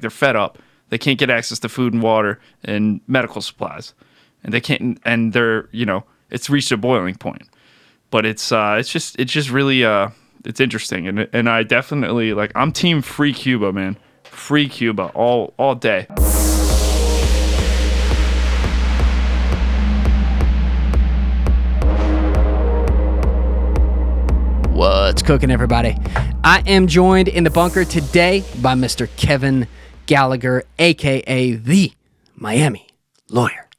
They're fed up. They can't get access to food and water and medical supplies, and they can't. And they're, it's reached a boiling point. But it's just really it's interesting, and I definitely I'm team free Cuba, man. Free Cuba all day. What's cooking, everybody? I am joined in the bunker today by Mr. Kevin Gallagher, a.k.a. the Miami Lawyer.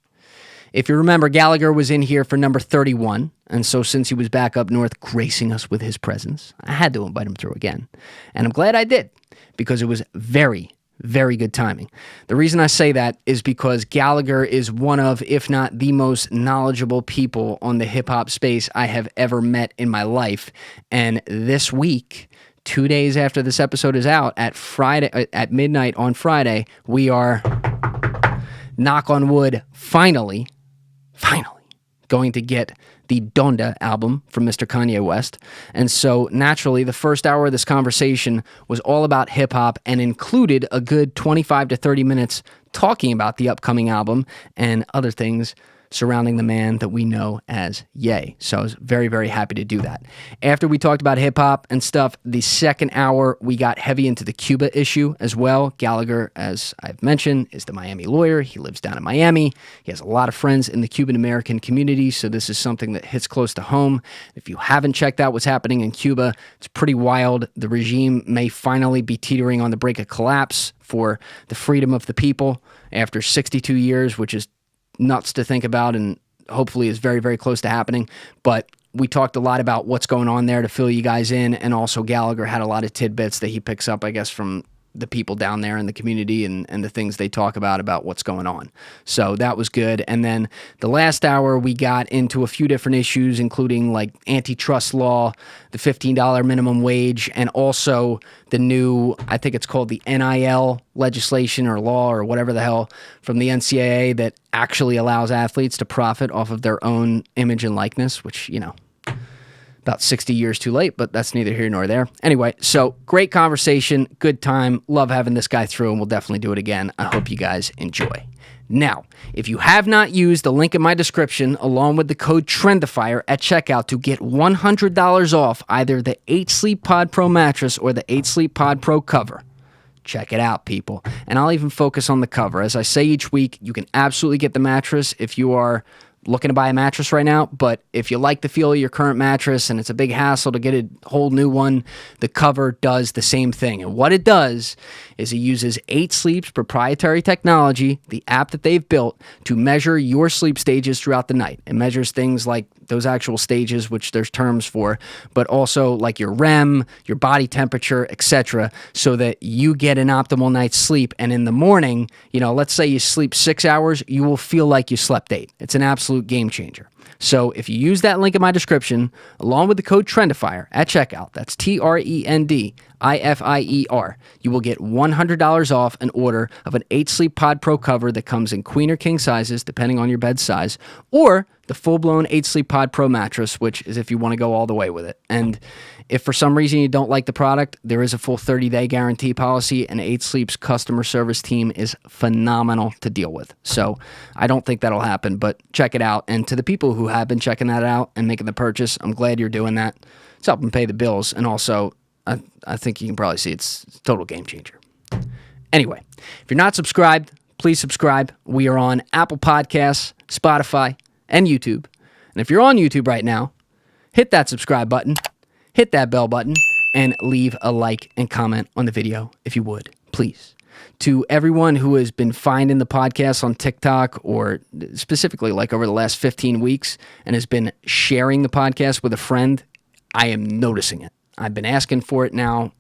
If you remember, Gallagher was in here for number 31, and so since he was back up north gracing us with his presence, I had to invite him through again. And I'm glad I did, because it was very, very good timing. The reason I say that is because Gallagher is one of, if not the most knowledgeable people on the hip-hop space I have ever met in my life. And this week, 2 days after this episode is out, at midnight on Friday, we are, knock on wood, finally going to get the Donda album from Mr. Kanye West. And so naturally, the first hour of this conversation was all about hip-hop and included a good 25 to 30 minutes talking about the upcoming album and other things surrounding the man that we know as Ye. So I was very, very happy to do that. After we talked about hip-hop and stuff, the second hour, we got heavy into the Cuba issue as well. Gallagher, as I've mentioned, is the Miami Lawyer. He lives down in Miami. He has a lot of friends in the Cuban American community, so this is something that hits close to home. If you haven't checked out what's happening in Cuba, it's pretty wild. The regime may finally be teetering on the brink of collapse for the freedom of the people after 62 years, which is nuts to think about and hopefully is very, very close to happening. But we talked a lot about what's going on there to fill you guys in, and also Gallagher had a lot of tidbits that he picks up, I guess, from the people down there in the community and the things they talk about what's going on. So that was good. And then the last hour, we got into a few different issues, including like antitrust law, the $15 minimum wage, and also the new, I think it's called the NIL legislation or law or whatever the hell from the NCAA that actually allows athletes to profit off of their own image and likeness, which, about 60 years too late, but that's neither here nor there. Anyway, so great conversation, good time. Love having this guy through, and we'll definitely do it again. I hope you guys enjoy. Now, if you have not used the link in my description along with the code TRENDIFIER at checkout to get $100 off either the 8 Sleep Pod Pro mattress or the 8 Sleep Pod Pro cover, check it out, people. And I'll even focus on the cover. As I say each week, you can absolutely get the mattress if you are looking to buy a mattress right now, but if you like the feel of your current mattress and it's a big hassle to get a whole new one, the cover does the same thing. And what it does is it uses 8 Sleep's proprietary technology, the app that they've built, to measure your sleep stages throughout the night. It measures things like those actual stages, which there's terms for, but also like your REM, your body temperature, etc., so that you get an optimal night's sleep. And in the morning, let's say you sleep 6 hours, you will feel like you slept 8. It's an absolute game changer. So if you use that link in my description, along with the code TRENDIFIER at checkout, that's TRENDIFIER, you will get $100 off an order of an 8 Sleep Pod Pro cover that comes in queen or king sizes, depending on your bed size, or the full-blown 8 Sleep Pod Pro mattress, which is if you want to go all the way with it. And if for some reason you don't like the product, there is a full 30-day guarantee policy, and 8 Sleep's customer service team is phenomenal to deal with. So I don't think that'll happen, but check it out. And to the people who have been checking that out and making the purchase, I'm glad you're doing that. It's helping pay the bills, and also I think you can probably see it's a total game changer. Anyway, if you're not subscribed, please subscribe. We are on Apple Podcasts, Spotify, and YouTube. And if you're on YouTube right now, hit that subscribe button, hit that bell button, and leave a like and comment on the video if you would, please. To everyone who has been finding the podcast on TikTok, or specifically like over the last 15 weeks, and has been sharing the podcast with a friend, I am noticing it. I've been asking for it now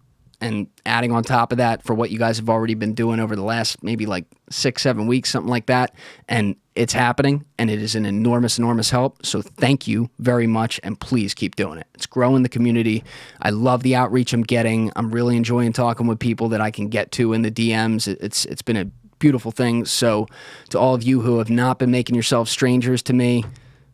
and adding on top of that for what you guys have already been doing over the last maybe like 6-7 weeks, something like that. And it's happening, and it is an enormous, enormous help. So thank you very much, and please keep doing it. It's growing the community. I love the outreach I'm getting. I'm really enjoying talking with people that I can get to in the DMs. It's been a beautiful thing. So to all of you who have not been making yourselves strangers to me,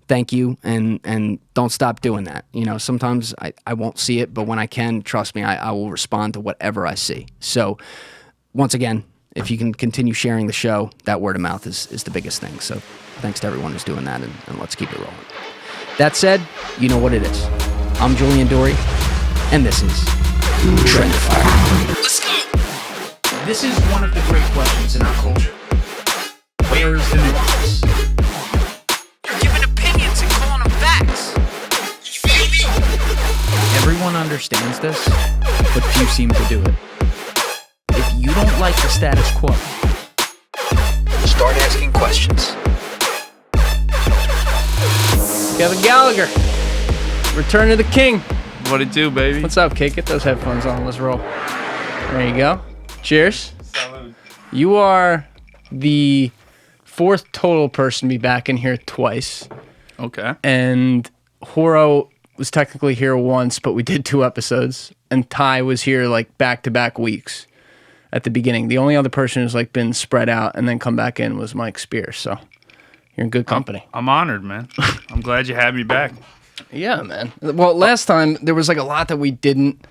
thank you, and don't stop doing that. Sometimes I won't see it, but when I can, trust me, I will respond to whatever I see. So once again, if you can continue sharing the show, that word of mouth is the biggest thing. So thanks to everyone who's doing that, and let's keep it rolling. That said, you know what it is. I'm Julian Dorey, and this is TRENDIFIER. Let's go! This is one of the great questions in our culture. Where is the nuance? You're giving opinions and calling them facts. You feel me? Everyone understands this, but few seem to do it. If you don't like the status quo, start asking questions. Kevin Gallagher, Return of the King. What it do, baby? What's up, kid? Get those headphones on. Let's roll. There you go. Cheers. Salud. You are the fourth total person to be back in here twice. Okay. And Horo was technically here once, but we did 2 episodes. And Ty was here like back-to-back weeks at the beginning. The only other person who's like been spread out and then come back in was Mike Spears. So you're in good company. I'm honored, man. I'm glad you had me back. Yeah, man. Well, last time there was like a lot that we didn't,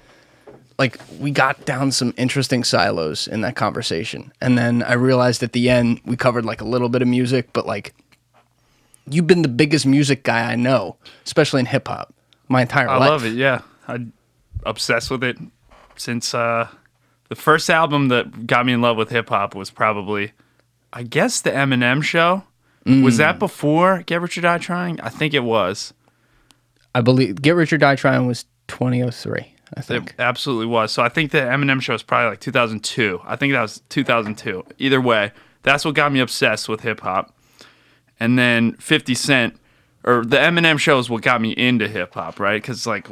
like we got down some interesting silos in that conversation. And then I realized at the end we covered like a little bit of music, but like you've been the biggest music guy I know, especially in hip hop, my entire life. I love it, yeah. I'm obsessed with it since the first album that got me in love with hip hop was probably, I guess, the Eminem Show. Was that before Get Rich or Die Trying? I think it was. I believe Get Rich or Die Trying was 2003, I think. It absolutely was. So I think the Eminem Show was probably like 2002. I think that was 2002. Either way, that's what got me obsessed with hip hop. And then 50 Cent, or the Eminem Show is what got me into hip hop, right? Because like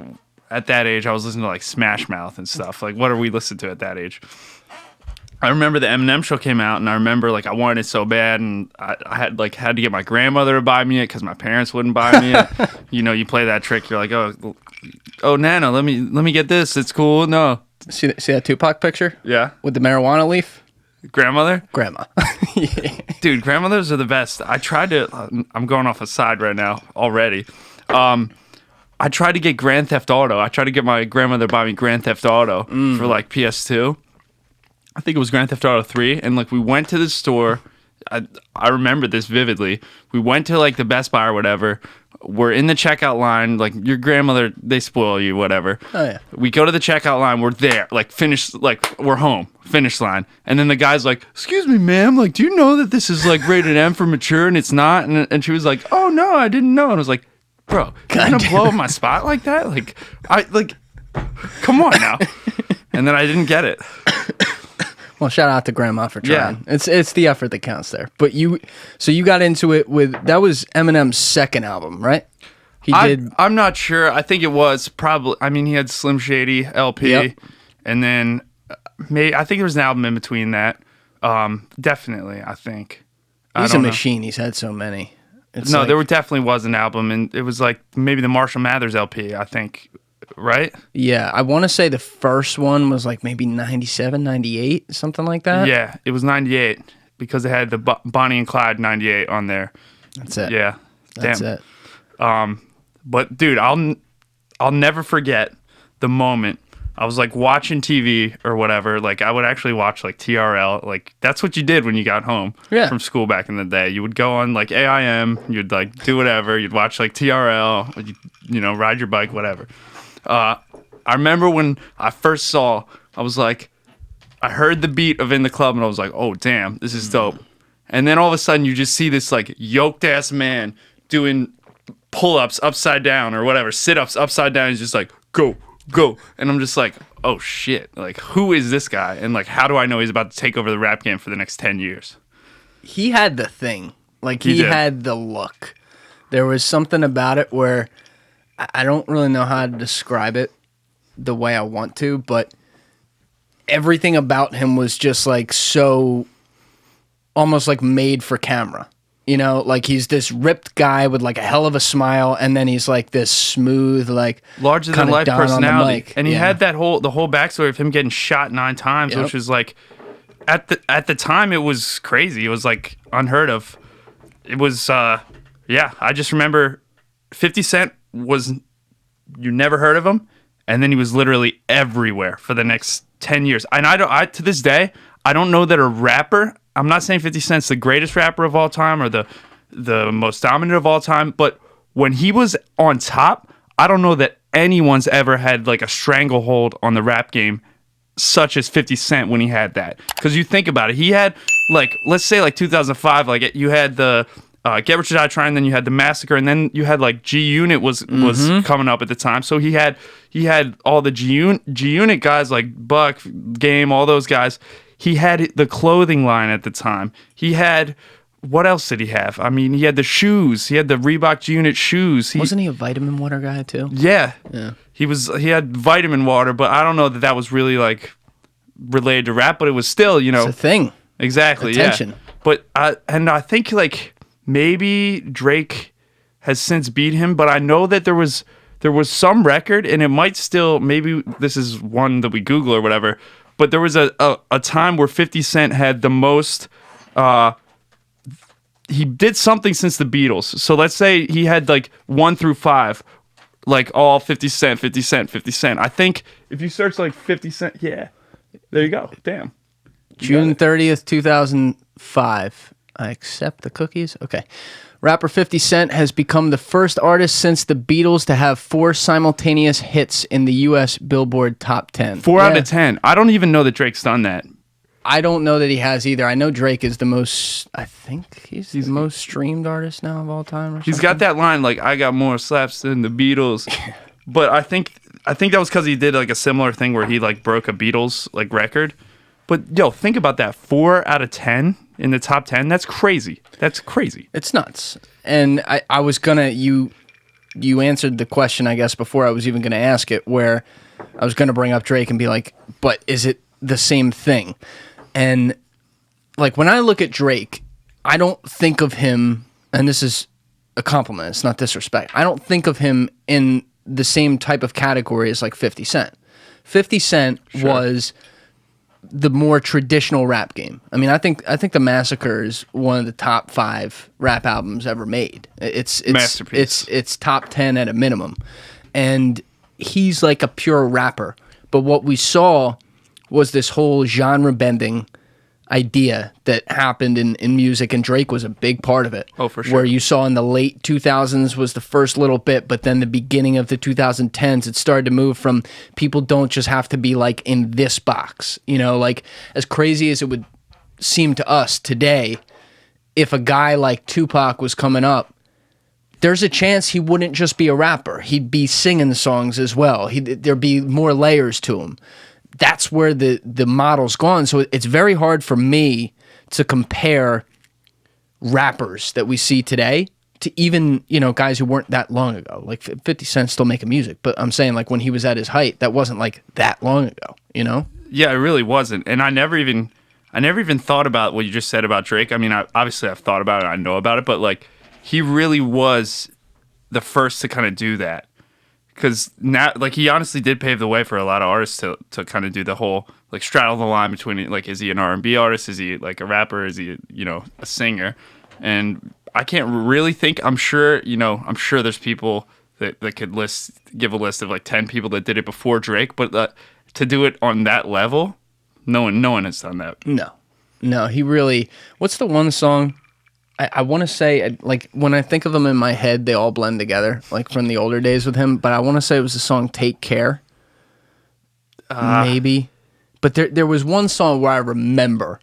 at that age, I was listening to like Smash Mouth and stuff. Like, what are we listening to at that age? I remember the Eminem Show came out, and I remember like I wanted it so bad, and I had to get my grandmother to buy me it because my parents wouldn't buy me it. You know, you play that trick. You're like, oh, Nana, let me get this. It's cool. No, see that Tupac picture? Yeah, with the marijuana leaf. Grandmother? Grandma. Yeah. Dude, grandmothers are the best. I tried to. I'm going off a side right now already. I tried to get Grand Theft Auto. I tried to get my grandmother to buy me Grand Theft Auto for like PS2. I think it was Grand Theft Auto 3. And like we went to the store. I remember this vividly. We went to like the Best Buy or whatever. We're in the checkout line. Like your grandmother, they spoil you, whatever. Oh, yeah. We go to the checkout line. We're there. Like finished. Like we're home. Finish line. And then the guy's like, "Excuse me, ma'am. Like, do you know that this is like rated M for mature and it's not?" And she was like, "Oh no, I didn't know." And I was like, "Bro, you're gonna blow up my spot like that? Come on now." And then I didn't get it. Well, shout out to Grandma for trying. Yeah. It's the effort that counts there. But you got into it with, that was Eminem's second album, right? I'm not sure. I think it was probably. I mean, he had Slim Shady LP, yep. And then I think there was an album in between that. Definitely, I think. He's a machine. He's had so many. There definitely was an album, and it was like maybe the Marshall Mathers LP, I think, right? Yeah, I want to say the first one was like maybe 97, 98, something like that. Yeah, it was 98 because it had the Bonnie and Clyde 98 on there. That's it. Yeah, that's it. But dude, I'll never forget the moment. I was like watching TV or whatever. Like I would actually watch like TRL. Like that's what you did when you got home from school back in the day. You would go on like AIM. You'd like do whatever. You'd watch like TRL. You know, ride your bike, whatever. I remember when I first saw. I was like, I heard the beat of In the Club, and I was like, oh damn, this is dope. And then all of a sudden, you just see this like yoked ass man doing pull-ups upside down or whatever, sit-ups upside down. He's just like go. And I'm just like, oh shit, like who is this guy, and like how do I know he's about to take over the rap game for the next 10 years? He had the thing, like he had the look. There was something about it where I don't really know how to describe it the way I want to, but everything about him was just like so almost like made for camera. You know, like he's this ripped guy with like a hell of a smile, and then he's like this smooth, like larger than life personality. And he had the whole backstory of him getting shot 9 times, which was like at the time it was crazy. It was like unheard of. It was I just remember 50 Cent was, you never heard of him, and then he was literally everywhere for the next 10 years. And to this day, I don't know that a rapper, I'm not saying 50 Cent's the greatest rapper of all time or the most dominant of all time, but when he was on top, I don't know that anyone's ever had like a stranglehold on the rap game such as 50 Cent when he had that. Because you think about it, he had like, let's say like 2005, like you had the Get Rich or Die Trying, then you had the Massacre, and then you had like G Unit was coming up at the time. So he had all the G Unit guys like Buck, Game, all those guys. He had the clothing line at the time. He had, what else did he have? I mean, he had the shoes. He had the Reebok G Unit shoes. Wasn't he a vitamin water guy too? Yeah. He had vitamin water, but I don't know that was really like related to rap, but it was still, you know, it's a thing. Exactly. Attention. Yeah. But I think like maybe Drake has since beat him, but I know that there was some record, and it might still, maybe this is one that we Google or whatever, but there was a time where 50 Cent had the most, he did something since the Beatles. So let's say he had like 1 through 5, like all 50 Cent, 50 Cent, 50 Cent. I think if you search like 50 Cent, yeah, there you go. Damn. June 30th, 2005. I accept the cookies. Okay. Rapper 50 Cent has become the first artist since the Beatles to have 4 simultaneous hits in the U.S. Billboard Top 10. 4 out of 10. I don't even know that Drake's done that. I don't know that he has either. I know Drake is the most, I think he's the most streamed artist now of all time. He's got that line like, I got more slaps than the Beatles. But I think that was because he did like a similar thing where he like broke a Beatles like record. But yo, think about that. 4 out of 10 in the top 10. That's crazy. That's crazy. It's nuts. And I was gonna, you answered the question, I guess, before I was even gonna ask it, where I was gonna bring up Drake and be like, but is it the same thing? And like when I look at Drake, I don't think of him, and this is a compliment, it's not disrespect, I don't think of him in the same type of category as like 50 Cent. 50 Cent was the more traditional rap game. I mean, I think the Massacre is one of the top 5 rap albums ever made. It's masterpiece. It's top 10 at a minimum. And he's like a pure rapper. But what we saw was this whole genre bending idea that happened in music, and Drake was a big part of it. Oh, for sure. Where you saw in the late 2000s was the first little bit, but then the beginning of the 2010s, it started to move from people don't just have to be like in this box. You know, like as crazy as it would seem to us today, if a guy like Tupac was coming up, there's a chance he wouldn't just be a rapper. He'd be singing songs as well. There'd be more layers to him. That's where the model's gone. So it's very hard for me to compare rappers that we see today to even, you know, guys who weren't that long ago. Like 50 Cent still making music, but I'm saying like when he was at his height, that wasn't like that long ago, you know? Yeah, it really wasn't. And I never even thought about what you just said about Drake. I mean, obviously I've thought about it, I know about it, but like he really was the first to kind of do that. Because now, like, he honestly did pave the way for a lot of artists to kind of do the whole, like, straddle the line between, like, is he an R&B artist? Is he, like, a rapper? Is he, you know, a singer? And I can't really think. I'm sure there's people that could give a list of, like, 10 people that did it before Drake. But to do it on that level, no one has done that. No, he really... What's the one song... I want to say, like, when I think of them in my head, they all blend together, like, from the older days with him. But I want to say it was the song Take Care. Maybe. But there was one song where I remember,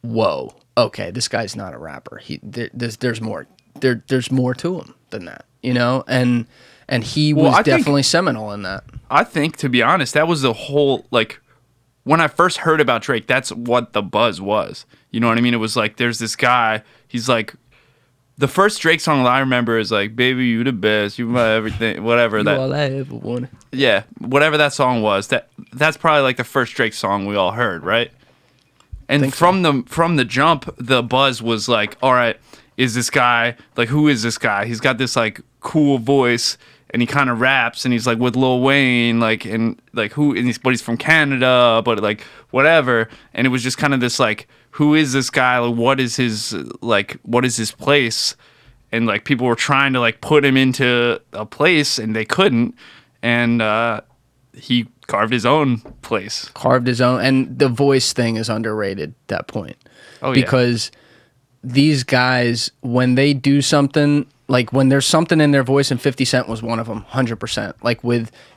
whoa, okay, this guy's not a rapper. There's more. There's more to him than that, you know? And he was definitely seminal in that. I think, to be honest, that was the whole, like, when I first heard about Drake, that's what the buzz was. You know what I mean? It was like, there's this guy, he's like, the first Drake song that I remember is like, baby, you the best, you my everything, whatever. You all I ever wanted. Yeah, whatever that song was, that's probably like the first Drake song we all heard, right? And from the jump, the buzz was like, all right, is this guy, like, who is this guy? He's got this like cool voice, and he kind of raps, and he's like with Lil Wayne, like, and like but he's from Canada, but like whatever. And it was just kind of this like, who is this guy? Like, what is his place? And like people were trying to like put him into a place, and they couldn't. And he carved his own place. Carved his own, and the voice thing is underrated at that point. Oh, because these guys, when they do something, like when there's something in their voice, and 50 Cent was one of them, 100%. Like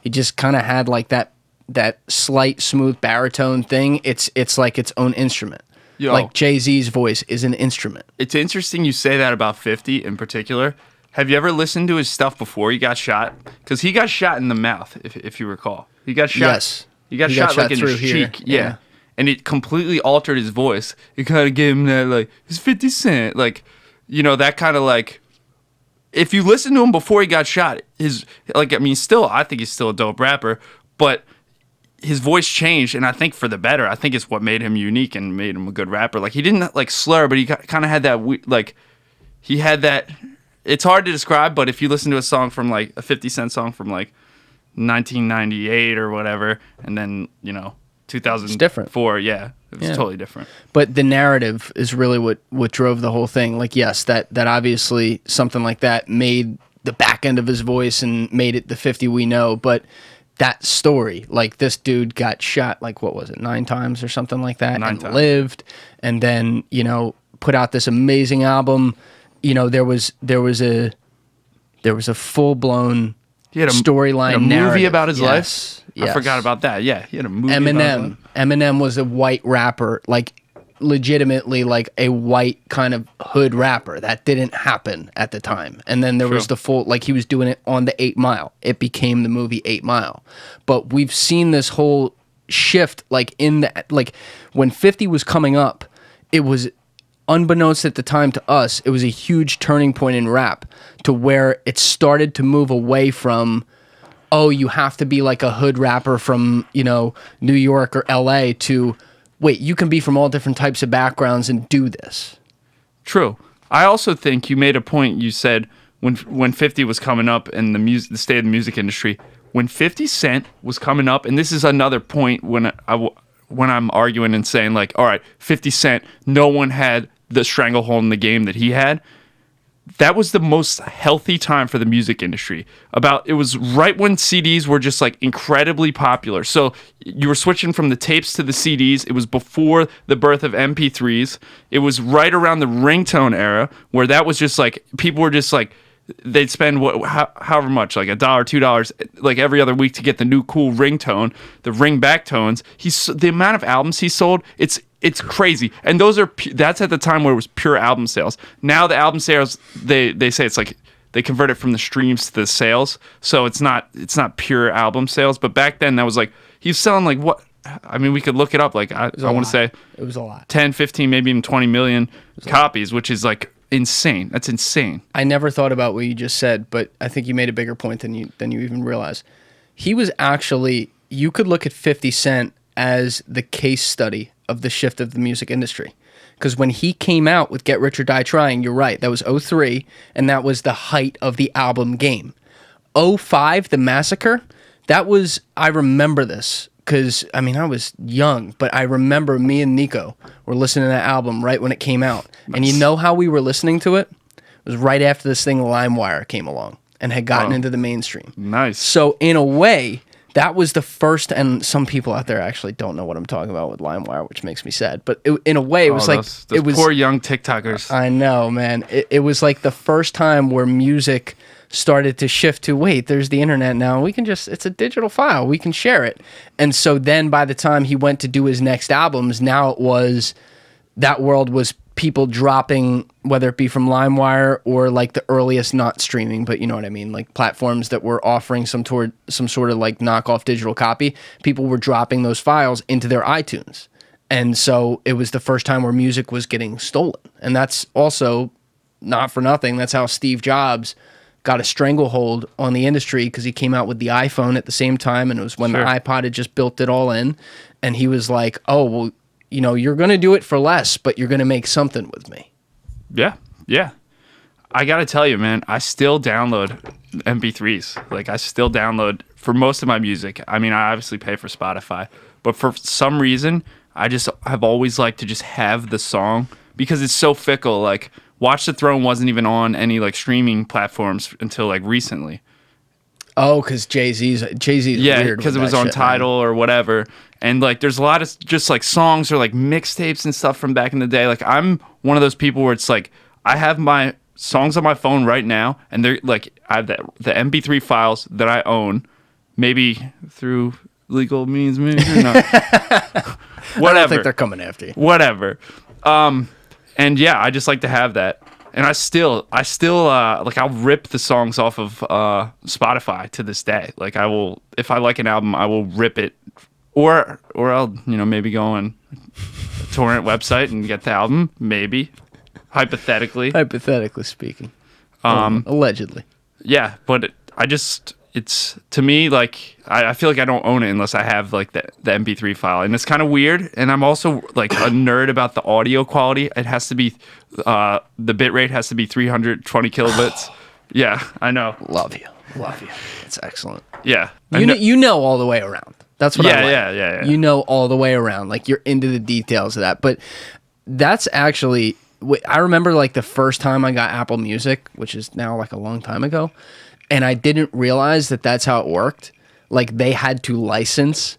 he just kind of had like that slight smooth baritone thing. It's like its own instrument. Yo, like Jay-Z's voice is an instrument. It's interesting you say that about 50 in particular. Have you ever listened to his stuff before he got shot? Because he got shot in the mouth, if you recall. He got shot. Yes. He got shot like in his here. cheek. Yeah. And it completely altered his voice. It kind of gave him that, like, it's 50 Cent. Like, you know, that kind of like, if you listen to him before he got shot, I think he's still a dope rapper, but his voice changed, and I think for the better. I think it's what made him unique and made him a good rapper. Like, he didn't, like, slur, but he kind of had that, like, he had that, it's hard to describe, but if you listen to a song from, like, a 50 Cent song from, like, 1998 or whatever, and then, you know, 2004. It's different. Yeah, it was totally different. But the narrative is really what drove the whole thing. Like, yes, that obviously something like that made the back end of his voice and made it the 50 we know. But that story, like this dude got shot, like what was it, 9 times or something like that, and lived, and then, you know, put out this amazing album. You know, there was a full blown storyline narrative. Movie about his life. Yes. I forgot about that. Yeah, he had a movie. Eminem was a white rapper, like legitimately like a white kind of hood rapper. That didn't happen at the time. And then there was the full, like he was doing it on the 8 Mile. It became the movie 8 Mile. But we've seen this whole shift, like like when 50 was coming up, it was unbeknownst at the time to us, it was a huge turning point in rap to where it started to move away from, oh, you have to be like a hood rapper from, you know, New York or LA to, wait, you can be from all different types of backgrounds and do this. True. I also think you made a point. You said when 50 was coming up in the state of the music industry, when 50 Cent was coming up, and this is another point when I'm arguing and saying like, all right, 50 Cent, no one had the stranglehold in the game that he had. That was the most healthy time for the music industry. It was right when CDs were just like incredibly popular. So you were switching from the tapes to the CDs. It was before the birth of MP3s. It was right around the ringtone era where that was just like, people were just like, they'd spend however much, like $1, $2, like every other week to get the new cool ringtone, the ringback tones. The amount of albums he sold, it's crazy. And that's at the time where it was pure album sales. Now the album sales, they say it's like they convert it from the streams to the sales. So it's not pure album sales. But back then that was like, he's selling like what? I mean, we could look it up. Like I want to say it was a lot. 10, 15, maybe even 20 million copies, which is like insane. That's insane. I never thought about what you just said, but I think you made a bigger point than you even realize. He was actually, you could look at 50 Cent as the case study of the shift of the music industry. Because when he came out with Get Rich or Die Trying, you're right, that was 2003, and that was the height of the album game. 2005, The Massacre, that was, I remember this, because, I mean, I was young, but I remember me and Nico were listening to that album right when it came out. Nice. And you know how we were listening to it? It was right after this thing, LimeWire, came along and had gotten into the mainstream. Nice. So, in a way, that was the first, and some people out there actually don't know what I'm talking about with LimeWire, which makes me sad. But in a way, it was like... Those poor young TikTokers. I know, man. It was like the first time where music started to shift to, wait, there's the internet now. We can just, it's a digital file. We can share it. And so then by the time he went to do his next albums, now it was, that world was people dropping, whether it be from LimeWire or like the earliest, not streaming, but you know what I mean, like platforms that were offering some sort of like knockoff digital copy. People were dropping those files into their iTunes. And so it was the first time where music was getting stolen. And that's also, not for nothing, that's how Steve Jobs got a stranglehold on the industry, because he came out with the iPhone at the same time, and it was when the iPod had just built it all in, and he was like, oh, well, you know, you're going to do it for less, but you're going to make something with me. Yeah. I got to tell you, man, I still download MP3s. Like, I still download for most of my music. I mean, I obviously pay for Spotify, but for some reason, I just have always liked to just have the song, because it's so fickle. Like, Watch the Throne wasn't even on any like streaming platforms until like recently. Oh, because Jay-Z's Yeah, weird because it with was that on shit, Tidal or whatever. And like, there's a lot of just like songs or like mixtapes and stuff from back in the day. Like, I'm one of those people where it's like, I have my songs on my phone right now, and they're like, I have the MP3 files that I own, maybe through legal means, maybe or not. Whatever. I don't think they're coming after you. Whatever. And yeah, I just like to have that. And I still like, I'll rip the songs off of Spotify to this day. Like, I will, if I like an album, I will rip it, or I'll, maybe go on a torrent website and get the album, maybe, hypothetically Speaking. Allegedly. Yeah, but it's to me, like, I feel like I don't own it unless I have like the MP3 file, and it's kind of weird. And I'm also like a nerd about the audio quality. It has to be the bit rate has to be 320 kilobits. Yeah, I know. Love you. It's excellent. Yeah, You know all the way around. That's what I like. Yeah. You know all the way around. Like, you're into the details of that. But that's actually, I remember like the first time I got Apple Music, which is now like a long time ago, and I didn't realize that that's how it worked. Like, they had to license.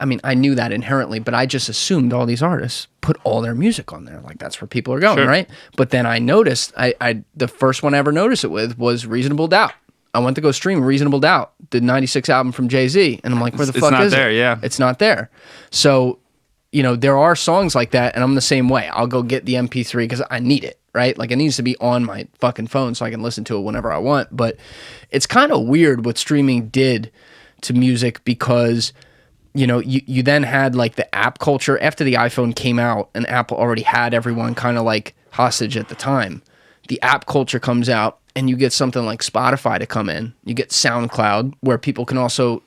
I mean, I knew that inherently, but I just assumed all these artists put all their music on there. Like, that's where people are going, right? But then I noticed, I the first one I ever noticed it with was Reasonable Doubt. I went to go stream Reasonable Doubt, the 96 album from Jay-Z. And I'm like, where the fuck is it? It's not there, yeah. It's not there. So, there are songs like that, and I'm the same way. I'll go get the MP3 because I need it, right? Like, it needs to be on my fucking phone so I can listen to it whenever I want. But it's kind of weird what streaming did to music, because you then had like the app culture after the iPhone came out, and Apple already had everyone kind of like hostage at the time. The app culture comes out, and you get something like Spotify to come in. You get SoundCloud, where people can also,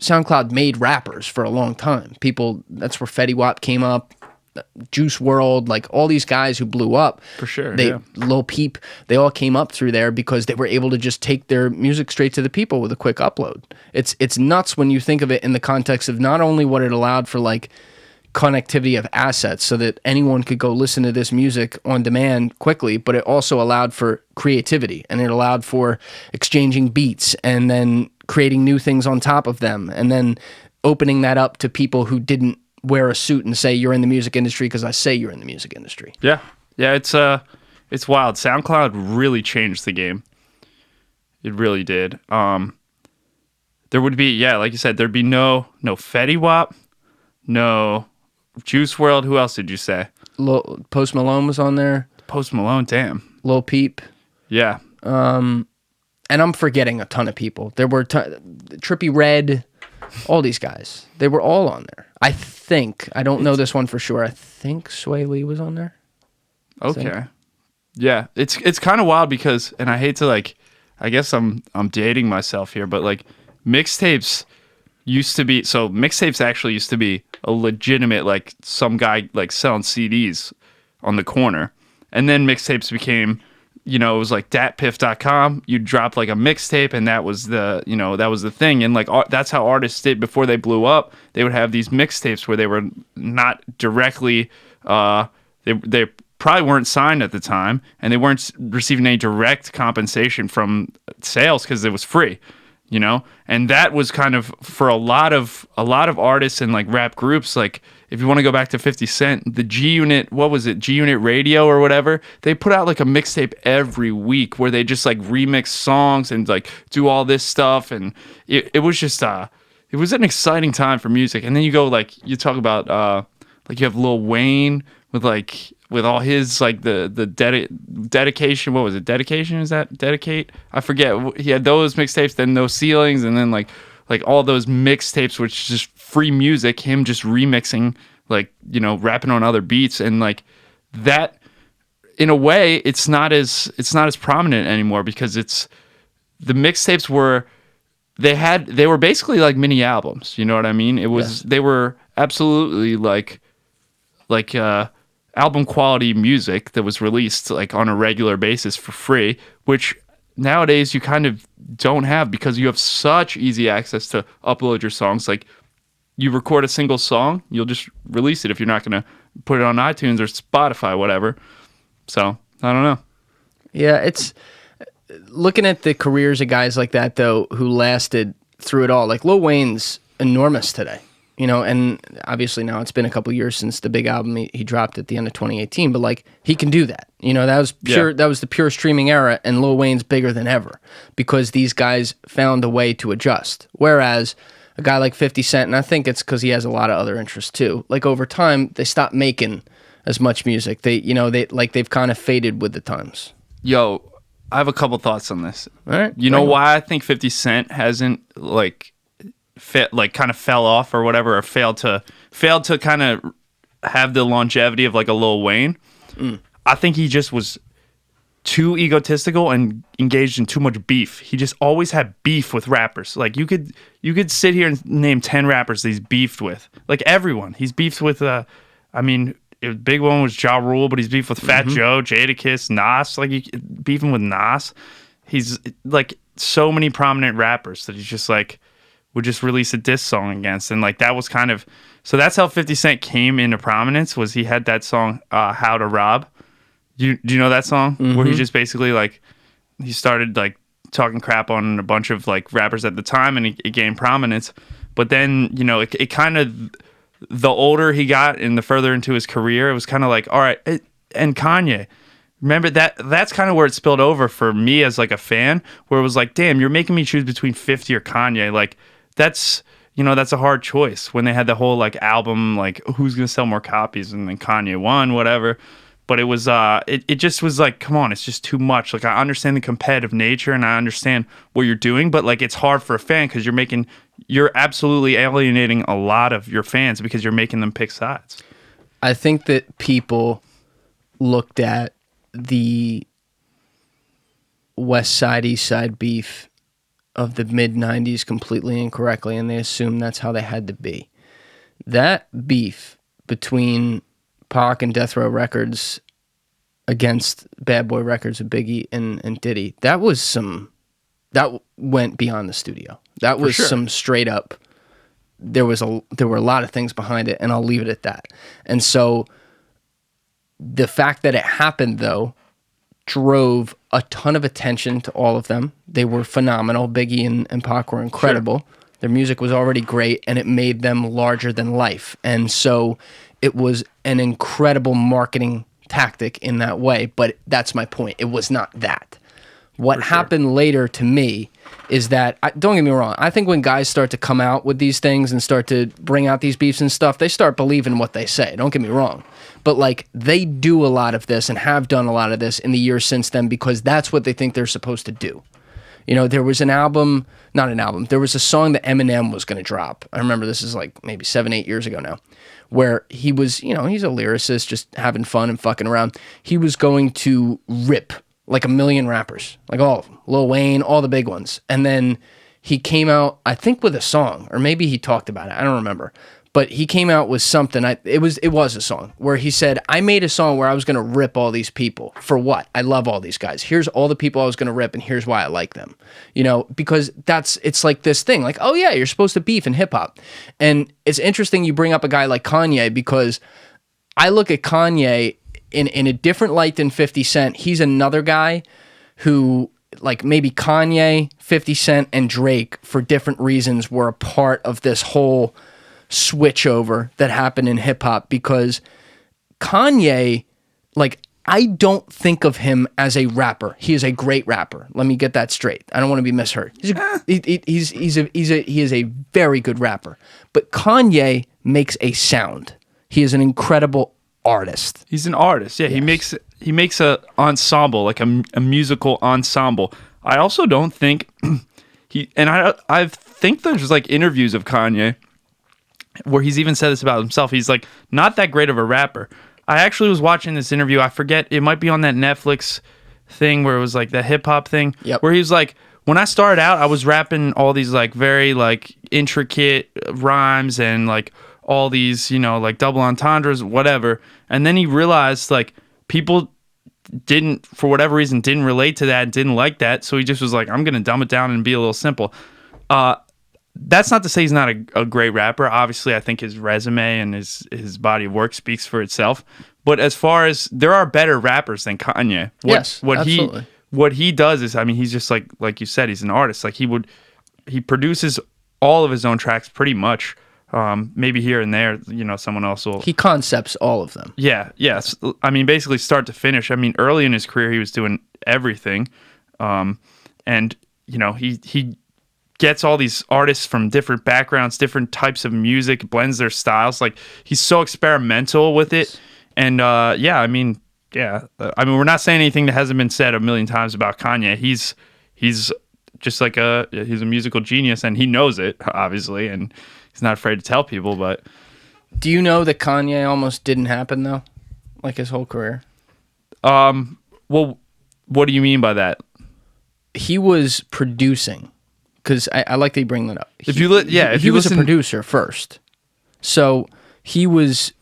SoundCloud made rappers for a long time. That's where Fetty Wap came up, Juice WRLD, like all these guys who blew up. For sure, Lil Peep, they all came up through there because they were able to just take their music straight to the people with a quick upload. It's nuts when you think of it in the context of not only what it allowed for like connectivity of assets so that anyone could go listen to this music on demand quickly, but it also allowed for creativity, and it allowed for exchanging beats and then creating new things on top of them, and then opening that up to people who didn't wear a suit and say you're in the music industry because I say you're in the music industry. Yeah, it's wild. SoundCloud really changed the game. It really did. There would be, like you said, there'd be no Fetty Wap, no Juice WRLD. Who else did you say? Post Malone was on there. Post Malone, damn. Lil Peep. Yeah. And I'm forgetting a ton of people. There were Trippie Redd, all these guys. They were all on there. I don't know this one for sure. I think Sway Lee was on there. Okay. Yeah, it's kind of wild because, and I hate to like, I guess I'm dating myself here, but like mixtapes actually used to be a legitimate, like, some guy like selling CDs on the corner, and then mixtapes became, it was like datpiff.com. You drop like a mixtape, and that was the thing. And like that's how artists did before they blew up. They would have these mixtapes where they were not directly they probably weren't signed at the time, and they weren't receiving any direct compensation from sales because it was free. And that was kind of for a lot of artists and like rap groups. Like, if you want to go back to 50 Cent, the G Unit Radio or whatever, they put out like a mixtape every week where they just like remix songs and like do all this stuff. And it was just, it was an exciting time for music. And then you go like, you talk about, like you have Lil Wayne with all his like the dedication. What was it? Dedication? Is that Dedicate? I forget. He had those mixtapes, then No Ceilings, and then like all those mixtapes, which is just free music. Him just remixing, like, rapping on other beats, and like that. In a way, it's not as prominent anymore because the mixtapes were. They were basically like mini albums. You know what I mean? It was They were absolutely like album quality music that was released like on a regular basis for free, which nowadays you kind of don't have because you have such easy access to upload your songs. Like, you record a single song, you'll just release it if you're not going to put it on iTunes or Spotify, whatever. So I don't know. Yeah, looking at the careers of guys like that, though, who lasted through it all, like Lil Wayne's enormous today, and obviously now it's been a couple years since the big album he dropped at the end of 2018, but like he can do that. That was pure. That was the pure streaming era, and Lil Wayne's bigger than ever because these guys found a way to adjust. Whereas a guy like 50 Cent, and I think it's because he has a lot of other interests too. Like over time, they stopped making as much music. They've kind of faded with the times. Yo, I have a couple thoughts on this. All right. You know why I think 50 Cent hasn't kind of fell off or whatever, or failed to kind of have the longevity of like a Lil Wayne? I think he just was too egotistical and engaged in too much beef. He just always had beef with rappers. Like you could sit here and name 10 rappers that he's beefed with. Like everyone. He's beefed with big one was Ja Rule, but he's beefed with Fat Joe, Jadakiss, Nas. Like beefing with Nas. He's like so many prominent rappers that he's just like would just release a diss song against, and like that was kind of so that's how 50 Cent came into prominence. Was he had that song How to Rob? Do you know that song where he just basically like he started like talking crap on a bunch of like rappers at the time, and it gained prominence. But then it kind of the older he got and the further into his career, it was kind of like, all right. And Kanye, remember that's kind of where it spilled over for me as like a fan, where it was like, damn, you're making me choose between 50 or Kanye. Like that's a hard choice. When they had the whole like album, like who's gonna sell more copies, and then Kanye won, whatever. But it was it just was like, come on, it's just too much. Like I understand the competitive nature and I understand what you're doing, but like it's hard for a fan because you're absolutely alienating a lot of your fans because you're making them pick sides. I think that people looked at the West Side East Side beef of the mid 90s completely incorrectly, and they assumed that's how they had to be. That beef between Pac and Death Row Records against Bad Boy Records of Biggie and Diddy, that went beyond the studio. That was some straight up. There were a lot of things behind it, and I'll leave it at that. And so the fact that it happened, though, drove a ton of attention to all of them. They were phenomenal. Biggie and Pac were incredible. Sure. Their music was already great, and it made them larger than life. And so it was an incredible marketing tactic in that way, but that's my point. It was not that. What happened later to me is that, don't get me wrong, I think when guys start to come out with these things and start to bring out these beefs and stuff, they start believing what they say. Don't get me wrong. But like they do a lot of this and have done a lot of this in the years since then because that's what they think they're supposed to do. There was there was a song that Eminem was going to drop. I remember this is like maybe 7-8 years ago now, where he was, he's a lyricist just having fun and fucking around. He was going to rip like a million rappers, like all of them, Lil Wayne, all the big ones. And then he came out, I think with a song, or maybe he talked about it. I don't remember. But he came out with something. It was a song where he said, I made a song where I was going to rip all these people. For what? I love all these guys. Here's all the people I was going to rip, and here's why I like them. Because it's like this thing. Like, oh yeah, you're supposed to beef in hip hop. And it's interesting you bring up a guy like Kanye, because I look at Kanye in a different light than 50 Cent. He's another guy who, like maybe Kanye, 50 Cent, and Drake, for different reasons, were a part of this whole switch over that happened in hip hop, because Kanye, like, I don't think of him as a rapper. He is a great rapper. Let me get that straight. I don't want to be misheard. He is a very good rapper. But Kanye makes a sound. He is an incredible artist. He's an artist. Yeah, yes. He makes a ensemble, like a musical ensemble. I also don't think I think there's like interviews of Kanye where he's even said this about himself. He's like not that great of a rapper. I actually was watching this interview. I forget, it might be on that Netflix thing where it was like the hip hop thing. Yep. Where he was like, when I started out, I was rapping all these like very like intricate rhymes and like all these, like double entendres, whatever. And then he realized like people didn't, for whatever reason, didn't relate to that, didn't like that. So he just was like, I'm going to dumb it down and be a little simple. That's not to say he's not a great rapper. Obviously, I think his resume and his body of work speaks for itself. But as far as there are better rappers than Kanye. Absolutely. what he does is, I mean, he's just like you said, he's an artist. Like he produces all of his own tracks pretty much. Maybe here and there, someone else will. He concepts all of them. Yeah, yes. I mean, basically start to finish. I mean, early in his career, he was doing everything, and he gets all these artists from different backgrounds, different types of music, blends their styles. Like he's so experimental with it, and I mean, we're not saying anything that hasn't been said a million times about Kanye. He's just like he's a musical genius, and he knows it obviously, and he's not afraid to tell people. But do you know that Kanye almost didn't happen though, like his whole career? Well, what do you mean by that? He was producing, because I like that you bring that up. He was a producer first, so he was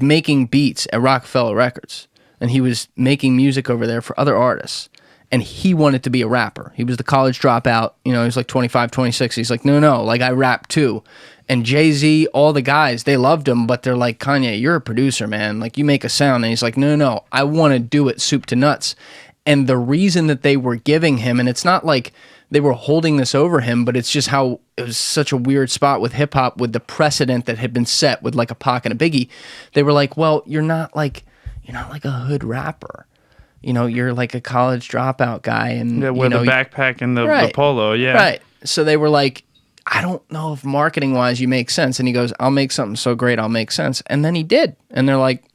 making beats at Rockefeller Records, and he was making music over there for other artists. And he wanted to be a rapper. He was the college dropout. He was like 25, 26. He's like, no, like I rap too. And Jay-Z, all the guys, they loved him, but they're like, Kanye, you're a producer, man. Like you make a sound. And he's like, no, I want to do it soup to nuts. And the reason that they were giving him, and it's not like they were holding this over him, but it's just how it was such a weird spot with hip hop, with the precedent that had been set with like a Pac and a Biggie. They were like, well, you're not like a hood rapper. You're like a college dropout guy, and with the backpack and the polo, right. So they were like, I don't know if marketing wise you make sense. And he goes, I'll make something so great, I'll make sense. And then he did, and they're like,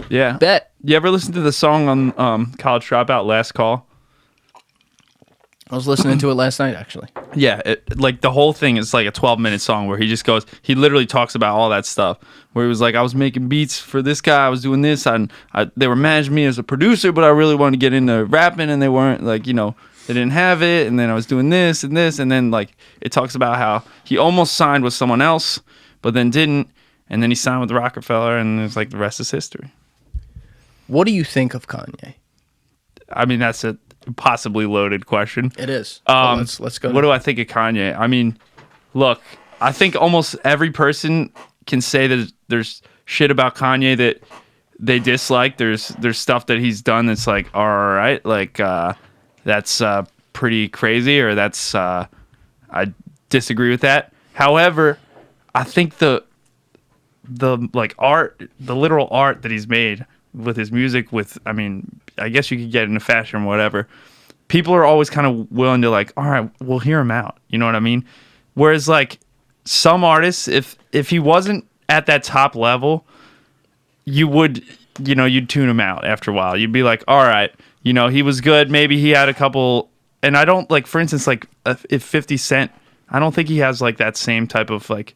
yeah, bet. You ever listen to the song on College Dropout, Last Call? I was listening to it last night, actually. Yeah, like the whole thing is like a 12-minute song where he literally talks about all that stuff. Where he was like, I was making beats for this guy, I was doing this, they were managing me as a producer, but I really wanted to get into rapping, and they weren't like, they didn't have it, and then I was doing this, and then like it talks about how he almost signed with someone else, but then didn't, and then he signed with Rockefeller, and it's like the rest is history. What do you think of Kanye? I mean, that's a possibly loaded question. It is. Let's go. What do I think of Kanye? I mean, look, I think almost every person can say that there's shit about Kanye that they dislike. There's stuff that he's done that's like, all right, like that's pretty crazy, or that's I disagree with that. However, I think the like art, the literal art that he's made with his music, I guess you could get into fashion or whatever. People are always kind of willing to like, all right, we'll hear him out. You know what I mean? Whereas like some artists, if he wasn't at that top level, you would, you'd tune him out after a while. You'd be like, all right, he was good. Maybe he had a couple, and I don't like, for instance, like if 50 Cent, I don't think he has like that same type of like,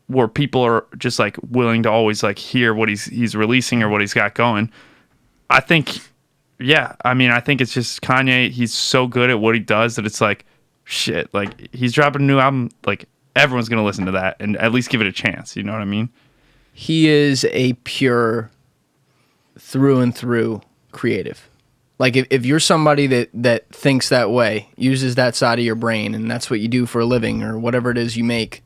where people are just like willing to always like hear what he's releasing or what he's got going. I think, I think it's just Kanye. He's so good at what he does that it's like, shit, like he's dropping a new album, like everyone's going to listen to that and at least give it a chance. You know what I mean? He is a pure through and through creative. Like if you're somebody that thinks that way, uses that side of your brain, and that's what you do for a living or whatever it is you make,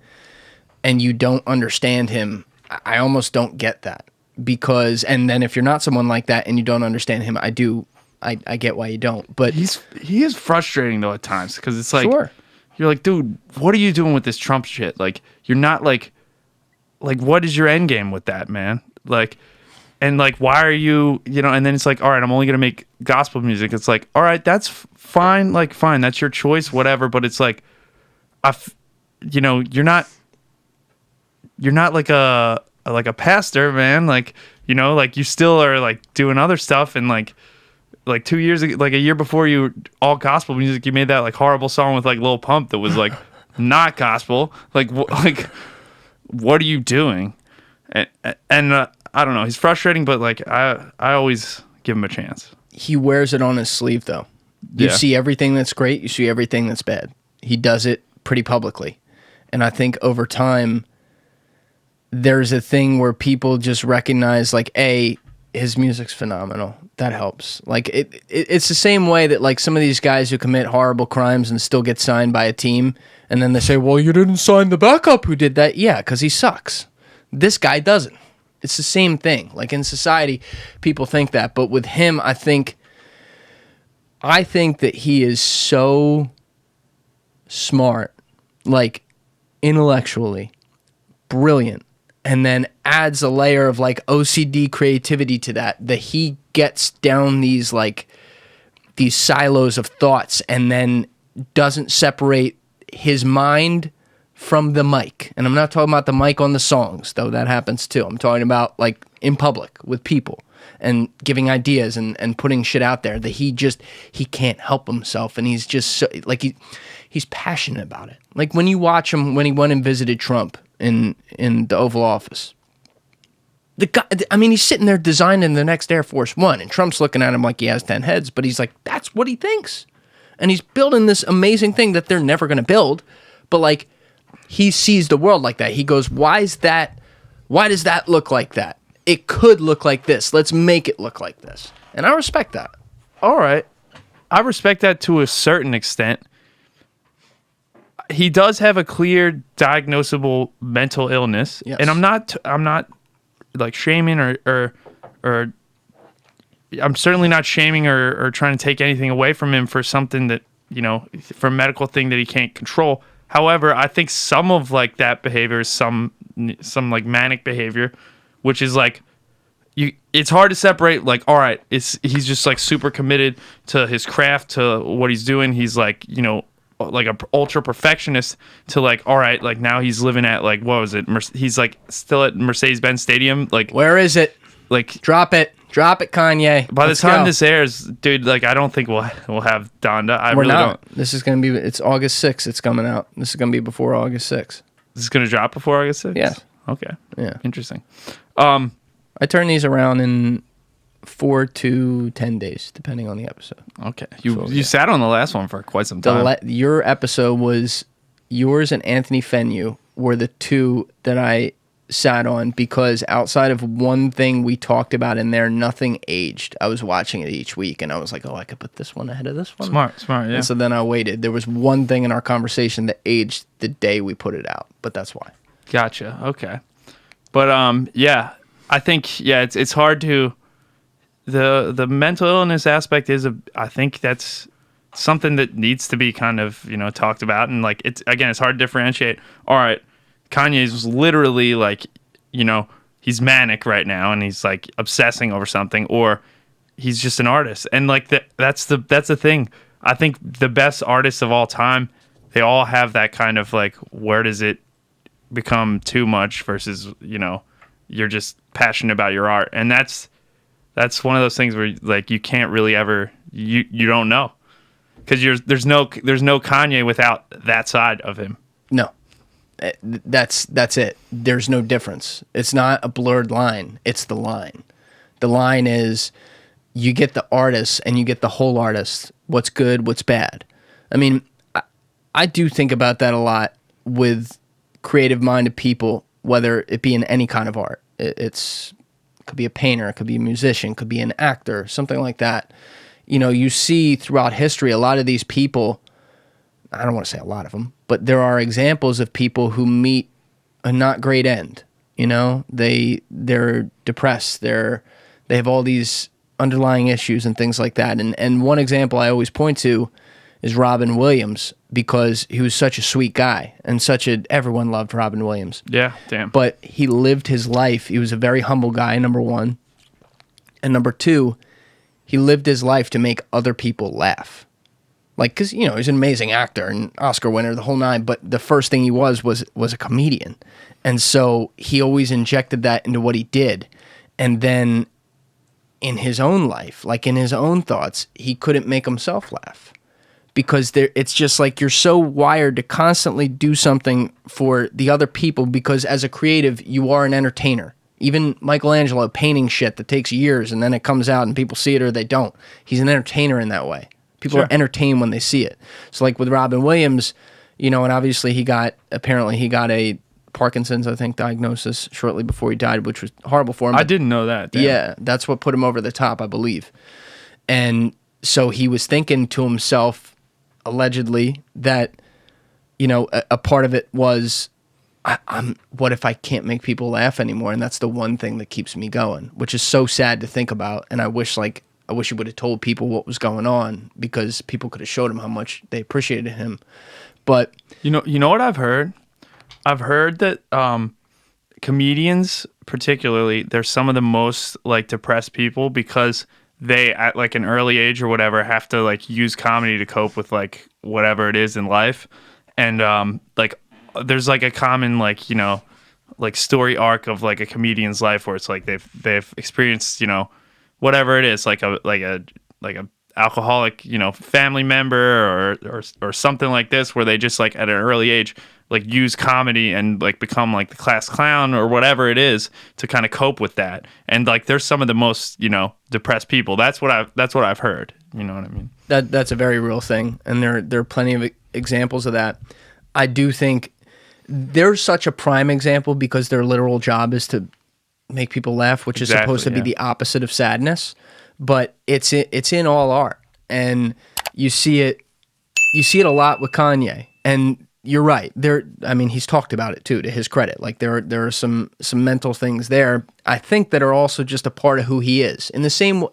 and you don't understand him, I almost don't get that. Because, and then if you're not someone like that and you don't understand him, I get why you don't. But he is frustrating though at times, because it's like, sure, you're like, dude, what are you doing with this Trump shit? Like, you're not like what is your end game with that, man? Like, and like, why are you, and then it's like, all right, I'm only gonna make gospel music. It's like, all right, that's fine, like fine, that's your choice, whatever. But it's like, you're not like a pastor, man. Like, like you still are like doing other stuff, and like 2 years ago, like a year before you all gospel music, you made that like horrible song with like Lil Pump that was like not gospel. Like what are you doing? And I don't know. He's frustrating, but like I always give him a chance. He wears it on his sleeve, though. You see everything that's great. You see everything that's bad. He does it pretty publicly, and I think over time, there's a thing where people just recognize, like, his music's phenomenal. That helps. Like, it's the same way that, like, some of these guys who commit horrible crimes and still get signed by a team, and then they say, well, you didn't sign the backup who did that. Yeah, because he sucks. This guy doesn't. It's the same thing. Like, in society, people think that. But with him, I think I think that he is so smart, like intellectually brilliant, and then adds a layer of like OCD creativity to that he gets down these silos of thoughts and then doesn't separate his mind from the mic. And I'm not talking about the mic on the songs, though that happens too. I'm talking about like in public with people and giving ideas and putting shit out there that he can't help himself. And he's just so, like, he's passionate about it. Like when you watch him, when he went and visited Trump in the Oval Office, the guy, I mean, he's sitting there designing the next Air Force One, and Trump's looking at him like he has 10 heads, but he's like, that's what he thinks. And he's building this amazing thing that they're never going to build. But like, he sees the world like that. He goes, why does that look like that? It could look like this. Let's make it look like this. And I respect that. All right. I respect that to a certain extent. He does have a clear diagnosable mental illness. Yes. And I'm not like shaming or I'm certainly not shaming or trying to take anything away from him for something that, for a medical thing that he can't control. However, I think some of like that behavior is some like manic behavior, which is like it's hard to separate. Like, all right, he's just like super committed to his craft, to what he's doing. He's like, like a ultra perfectionist, to like, all right, like now he's living at like, what was it? He's like still at Mercedes-Benz Stadium. Like, where is it? Like, drop it, Kanye. By the time this airs, dude, like I don't think we'll have Donda. We're really not. Don't. This is gonna be. It's August 6th. It's coming out. This is gonna be before August 6th. This is gonna drop before August 6th. Yeah. Okay. Yeah. Interesting. I turn these around in 4 to 10 days, depending on the episode. Okay. You sat on the last one for quite some time. Your episode was yours and Anthony Fenue were the two that I sat on, because outside of one thing we talked about in there, nothing aged. I was watching it each week and I was like, oh, I could put this one ahead of this one. Smart, yeah. And so then I waited. There was one thing in our conversation that aged the day we put it out, but that's why. Gotcha. Okay. But yeah, I think it's hard to the mental illness aspect is I think that's something that needs to be kind of, talked about, and like it's hard to differentiate. All right, Kanye's literally like, he's manic right now and he's like obsessing over something, or he's just an artist. And like that's the thing. I think the best artists of all time, they all have that kind of like, where does it become too much versus, you're just passionate about your art. And that's one of those things where like you can't really ever, you don't know, because there's no Kanye without that side of him. No. That's it. There's no difference. It's not a blurred line. It's the line. The line is you get the artist and you get the whole artist. What's good, what's bad. I mean, I do think about that a lot with creative-minded people, whether it be in any kind of art. It could be a painter, it could be a musician, it could be an actor, something like that. You see throughout history a lot of these people, I don't want to say a lot of them, but there are examples of people who meet a not great end. They're depressed. They have all these underlying issues and things like that. And one example I always point to is Robin Williams, because he was such a sweet guy and everyone loved Robin Williams. Yeah, damn. But he lived his life. He was a very humble guy, number one. And number two, he lived his life to make other people laugh. Like, because, he's an amazing actor and Oscar winner, the whole nine, but the first thing he was a comedian. And so he always injected that into what he did. And then in his own life, like in his own thoughts, he couldn't make himself laugh. Because it's just like you're so wired to constantly do something for the other people, because as a creative, you are an entertainer. Even Michelangelo painting shit that takes years and then it comes out and people see it or they don't. He's an entertainer in that way. People are entertained when they see it. So like with Robin Williams, and obviously he got a Parkinson's, I think, diagnosis shortly before he died, which was horrible for him. I didn't know that. Damn. Yeah, that's what put him over the top, I believe. And so he was thinking to himself, allegedly, that, a part of it was, what if I can't make people laugh anymore? And that's the one thing that keeps me going, which is so sad to think about. And I wish like I wish he would have told people what was going on, because people could have showed him how much they appreciated him. But you know what I've heard? I've heard that comedians, particularly, they're some of the most like depressed people, because they at like an early age or whatever have to like use comedy to cope with like whatever it is in life. And like there's like a common like, you know, like story arc of like a comedian's life where it's like they've experienced, you know, whatever it is, like a alcoholic, you know, family member or something like this, where they just like at an early age like use comedy and like become like the class clown or whatever it is to kind of cope with that. And like there's some of the most, you know, depressed people. That's what I've heard. You know what I mean? That's a very real thing, and there are plenty of examples of that. I do think they're such a prime example because their literal job is to make people laugh, which is supposed to be the opposite of sadness. But it's in all art, and you see it a lot with Kanye. And you're right. I mean, he's talked about it too, to his credit. Like there are some mental things there, I think, that are also just a part of who he is. In the same,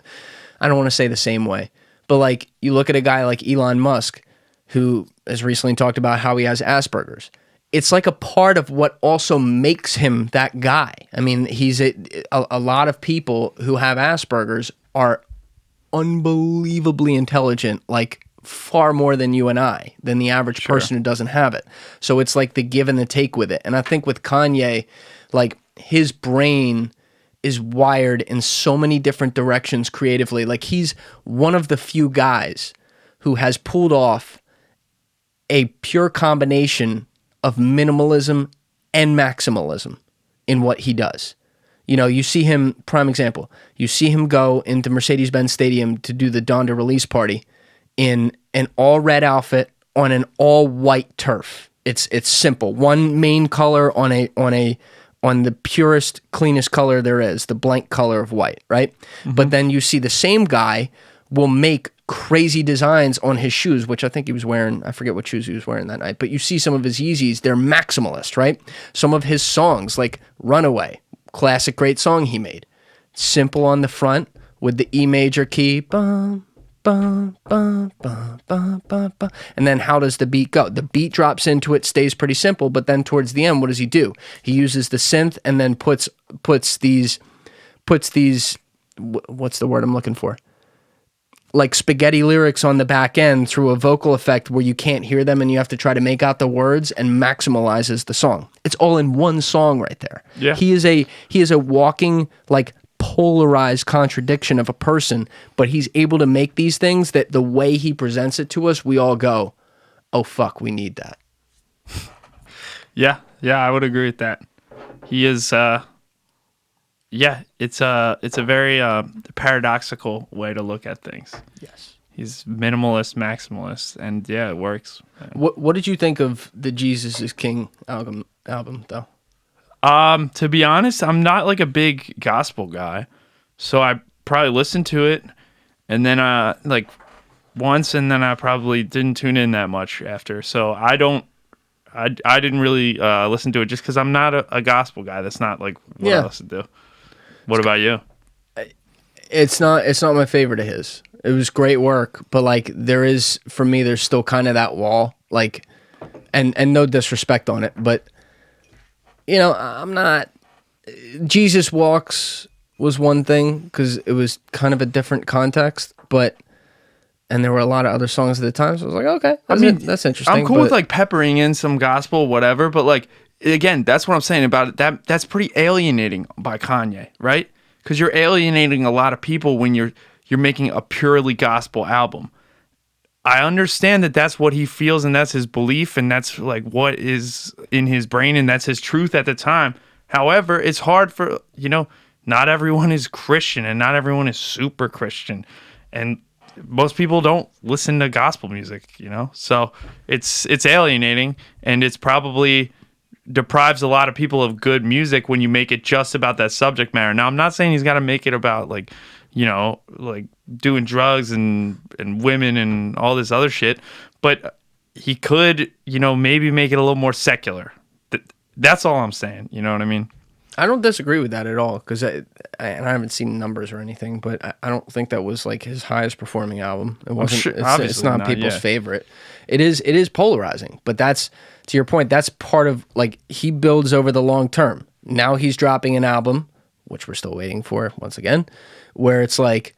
I don't want to say the same way, but like you look at a guy like Elon Musk, who has recently talked about how he has Asperger's. It's like a part of what also makes him that guy. I mean, he's a lot of people who have Asperger's are unbelievably intelligent, like far more than you and I, than the average person who doesn't have it. So it's like the give and the take with it. And I think with Kanye, like his brain is wired in so many different directions creatively. Like he's one of the few guys who has pulled off a pure combination of minimalism and maximalism in what he does. You know, you see him, prime example, you see him go into Mercedes-Benz Stadium to do the Donda release party in an all red outfit on an all white turf. It's simple. One main color on the purest, cleanest color there is, the blank color of white, right? Mm-hmm. But then you see the same guy will make crazy designs on his shoes, which I think he was wearing, I forget what shoes he was wearing that night, but you see some of his Yeezys, they're maximalist, right? Some of his songs, like Runaway, classic great song he made. Simple on the front with the E major key, bum, bum, bum, bum, bum, bum, bum. And then how does the beat go? The beat drops into it, stays pretty simple, but then towards the end, what does he do? He uses the synth and then puts these, what's the word I'm looking for? Like spaghetti lyrics on the back end through a vocal effect where you can't hear them and you have to try to make out the words, and maximalizes the song. It's all in one song right there. Yeah. He is a walking, like, polarized contradiction of a person, but he's able to make these things that the way he presents it to us, we all go, oh fuck, we need that. Yeah, I would agree with that. He is it's a very paradoxical way to look at things. Yes. He's minimalist, maximalist, and yeah, it works. What did you think of the Jesus is King album though? To be honest, I'm not like a big gospel guy, so I probably listened to it, and then like once, and then I probably didn't tune in that much after. So I didn't really listen to it just because I'm not a gospel guy. That's not like what I listen to. What about you? It's not my favorite of his. It was great work, but like there's still kind of that wall, like, and no disrespect on it, but you know, I'm not. Jesus Walks was one thing because it was kind of a different context, and there were a lot of other songs at the time, so I was like, okay, that's interesting. I'm cool with like peppering in some gospel, whatever, but like, again, that's what I'm saying about it. That's pretty alienating by Kanye, right? Because you're alienating a lot of people when you're making a purely gospel album. I understand that that's what he feels and that's his belief and that's like what is in his brain and that's his truth at the time. However, it's hard for, you know, not everyone is Christian and not everyone is super Christian. And most people don't listen to gospel music, you know? So it's alienating, and it's probably deprives a lot of people of good music when you make it just about that subject matter. Now, I'm not saying he's got to make it about like, you know, like doing drugs and women and all this other shit, but he could, you know, maybe make it a little more secular. That's all I'm saying. You know what I mean? I don't disagree with that at all because and I haven't seen numbers or anything, but I don't think that was like his highest performing album. It wasn't. Sure, it's not people's favorite. It is polarizing, but that's to your point. That's part of like he builds over the long term. Now he's dropping an album, which we're still waiting for once again, where it's like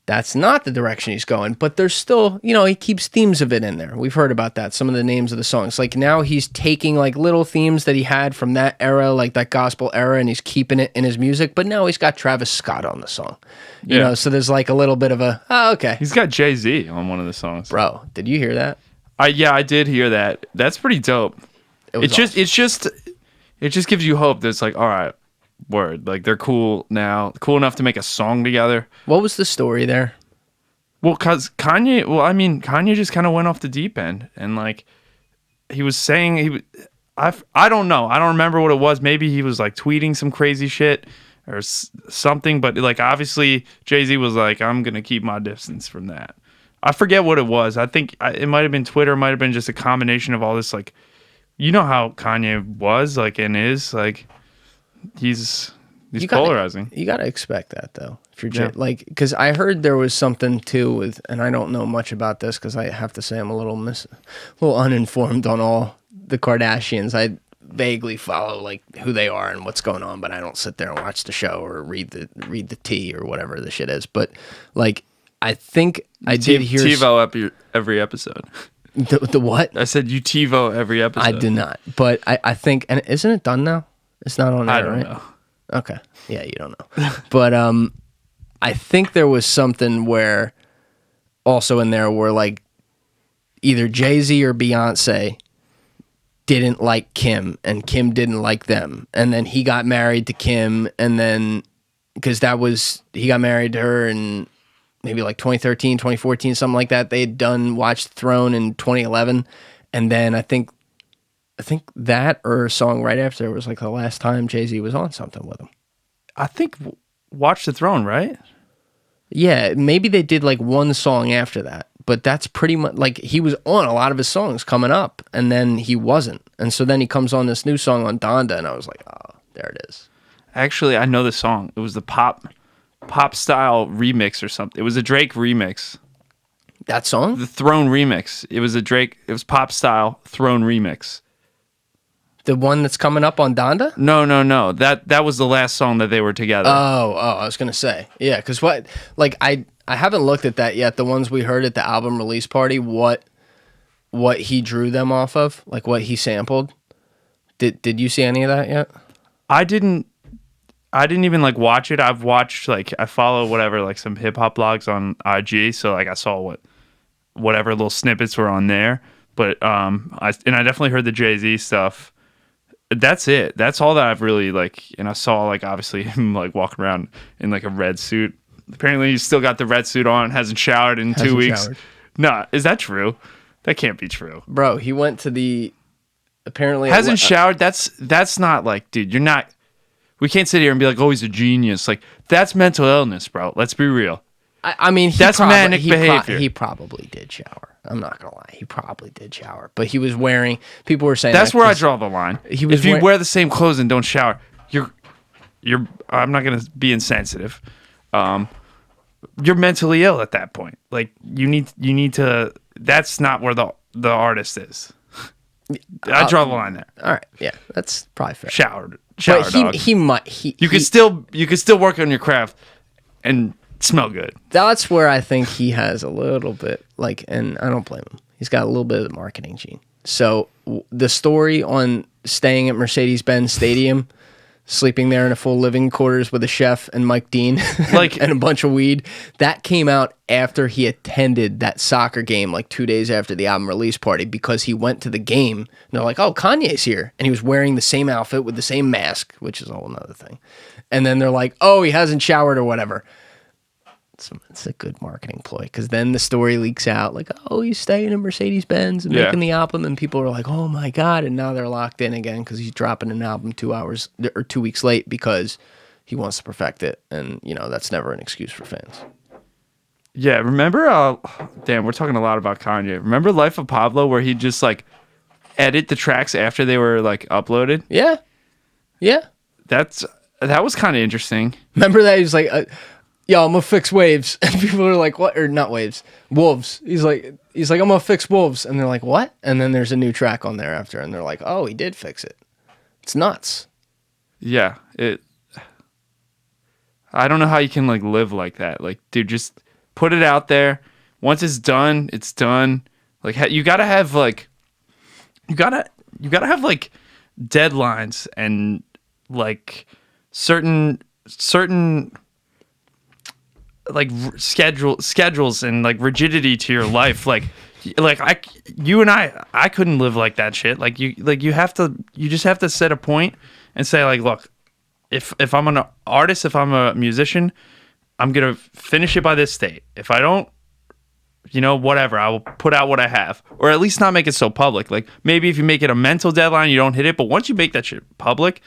that's not the direction he's going, but there's still, he keeps themes of it in there. We've heard about that. Some of the names of the songs. Like now he's taking like little themes that he had from that era, like that gospel era, and he's keeping it in his music. But now he's got Travis Scott on the song. You know, so there's like a little bit of okay. He's got Jay-Z on one of the songs. Bro, did you hear that? Yeah, I did hear that. That's pretty dope. It just gives you hope that it's like, all right, word, like they're cool now, cool enough to make a song together. What was the story there? Well, cause Kanye just kind of went off the deep end, and like he was saying I don't know, I don't remember what it was. Maybe he was like tweeting some crazy shit or something, but like obviously Jay-Z was like, I'm gonna keep my distance from that. I forget what it was. I think it might have been Twitter, might have been just a combination of all this. Like, you know how Kanye was like and is like. He's polarizing. You gotta expect that though. If you're like, because I heard there was something too with, and I don't know much about this because I have to say I'm a little uninformed on all the Kardashians. I vaguely follow like who they are and what's going on, but I don't sit there and watch the show or read the tea or whatever the shit is. But like, I think I did hear TiVo every episode. The what? I said you TiVo every episode. I did not, but I think, and isn't it done now? It's not on there, I don't right? know. Okay. Yeah, you don't know. But I think there was something where also in there where like either Jay-Z or Beyonce didn't like Kim and Kim didn't like them. And then he got married to Kim, and then because he got married to her in maybe like 2013, 2014, something like that. They had Watch the Throne in 2011. And then I think that or a song right after was like the last time Jay-Z was on something with him. I think Watch the Throne, right? Yeah, maybe they did like one song after that, but that's pretty much like he was on a lot of his songs coming up, and then he wasn't. And so then he comes on this new song on Donda, and I was like, oh, there it is. Actually, I know the song. It was the pop style remix or something. It was a Drake remix. That song? The Throne remix. It was it was pop style Throne remix. The one that's coming up on Donda? No. That was the last song that they were together. Oh, I was gonna say, yeah, because I haven't looked at that yet. The ones we heard at the album release party, what he drew them off of, like what he sampled. Did you see any of that yet? I didn't even like watch it. I've watched like I follow whatever like some hip hop blogs on IG, so like I saw whatever little snippets were on there. But I definitely heard the Jay-Z stuff. That's it. That's all that I've really like, and I saw like obviously him like walking around in like a red suit. Apparently he's still got the red suit on, hasn't showered in 2 weeks. No, is that true? That can't be true. Bro, he went to the apparently hasn't showered. That's not like, dude, you're not, we can't sit here and be like, oh, he's a genius. Like that's mental illness, bro. Let's be real. I mean, that's manic behavior. He probably did shower. I'm not gonna lie, he probably did shower, but he was wearing. People were saying that's where I draw the line. If you wear the same clothes and don't shower, you're. I'm not gonna be insensitive. You're mentally ill at that point. Like you need to. That's not where the artist is. I draw the line there. All right, yeah, that's probably fair. Shower, but dog. You could still work on your craft and smell good. That's where I think he has a little bit like, and I don't blame him. He's got a little bit of the marketing gene. So the story on staying at Mercedes-Benz Stadium, sleeping there in a full living quarters with a chef and Mike Dean, like and a bunch of weed, that came out after he attended that soccer game like 2 days after the album release party because he went to the game and they're like, oh, Kanye's here. And he was wearing the same outfit with the same mask, which is a whole nother thing. And then they're like, oh, he hasn't showered or whatever. It's a good marketing ploy because then the story leaks out like, oh, he's staying in Mercedes-Benz and making the album, and people are like, oh my God, and now they're locked in again because he's dropping an album 2 weeks late because he wants to perfect it, and that's never an excuse for fans. Yeah, remember? Damn, we're talking a lot about Kanye. Remember Life of Pablo where he'd just like edit the tracks after they were like uploaded? Yeah. that was kind of interesting. Remember that? He was like, yo, I'm gonna fix waves. And people are like, what? Or not waves, wolves. He's like, I'm gonna fix wolves. And they're like, what? And then there's a new track on there after. And they're like, oh, he did fix it. It's nuts. Yeah. I don't know how you can like live like that. Like, dude, just put it out there. Once it's done, it's done. Like, you gotta have like, you gotta have like deadlines and like certain like schedules and like rigidity to your life. Like you and I couldn't live like that shit. You just have to set a point and say like, look, if I'm an artist, if I'm a musician, I'm gonna finish it by this date. If I don't, whatever, I will put out what I have, or at least not make it so public. Like, maybe if you make it a mental deadline, you don't hit it, but once you make that shit public,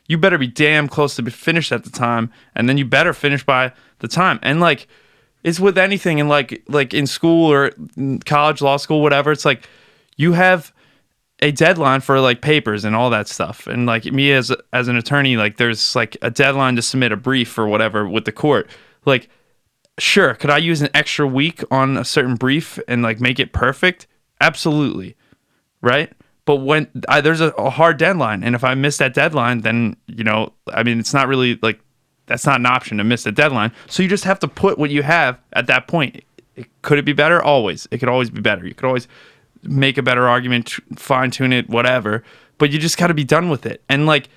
you better be damn close to be finished at the time, and then you better finish by the time. And like, it's with anything, and like in school or in college, law school, whatever, it's like you have a deadline for like papers and all that stuff. And like me as an attorney, like there's like a deadline to submit a brief or whatever with the court. Like, sure, could I use an extra week on a certain brief and like make it perfect? Absolutely. Right? But when there's a hard deadline, and if I miss that deadline, then, it's not really like, that's not an option to miss the deadline. So you just have to put what you have at that point. Could it be better? Always. It could always be better. You could always make a better argument, fine tune it, whatever. But you just got to be done with it. And like,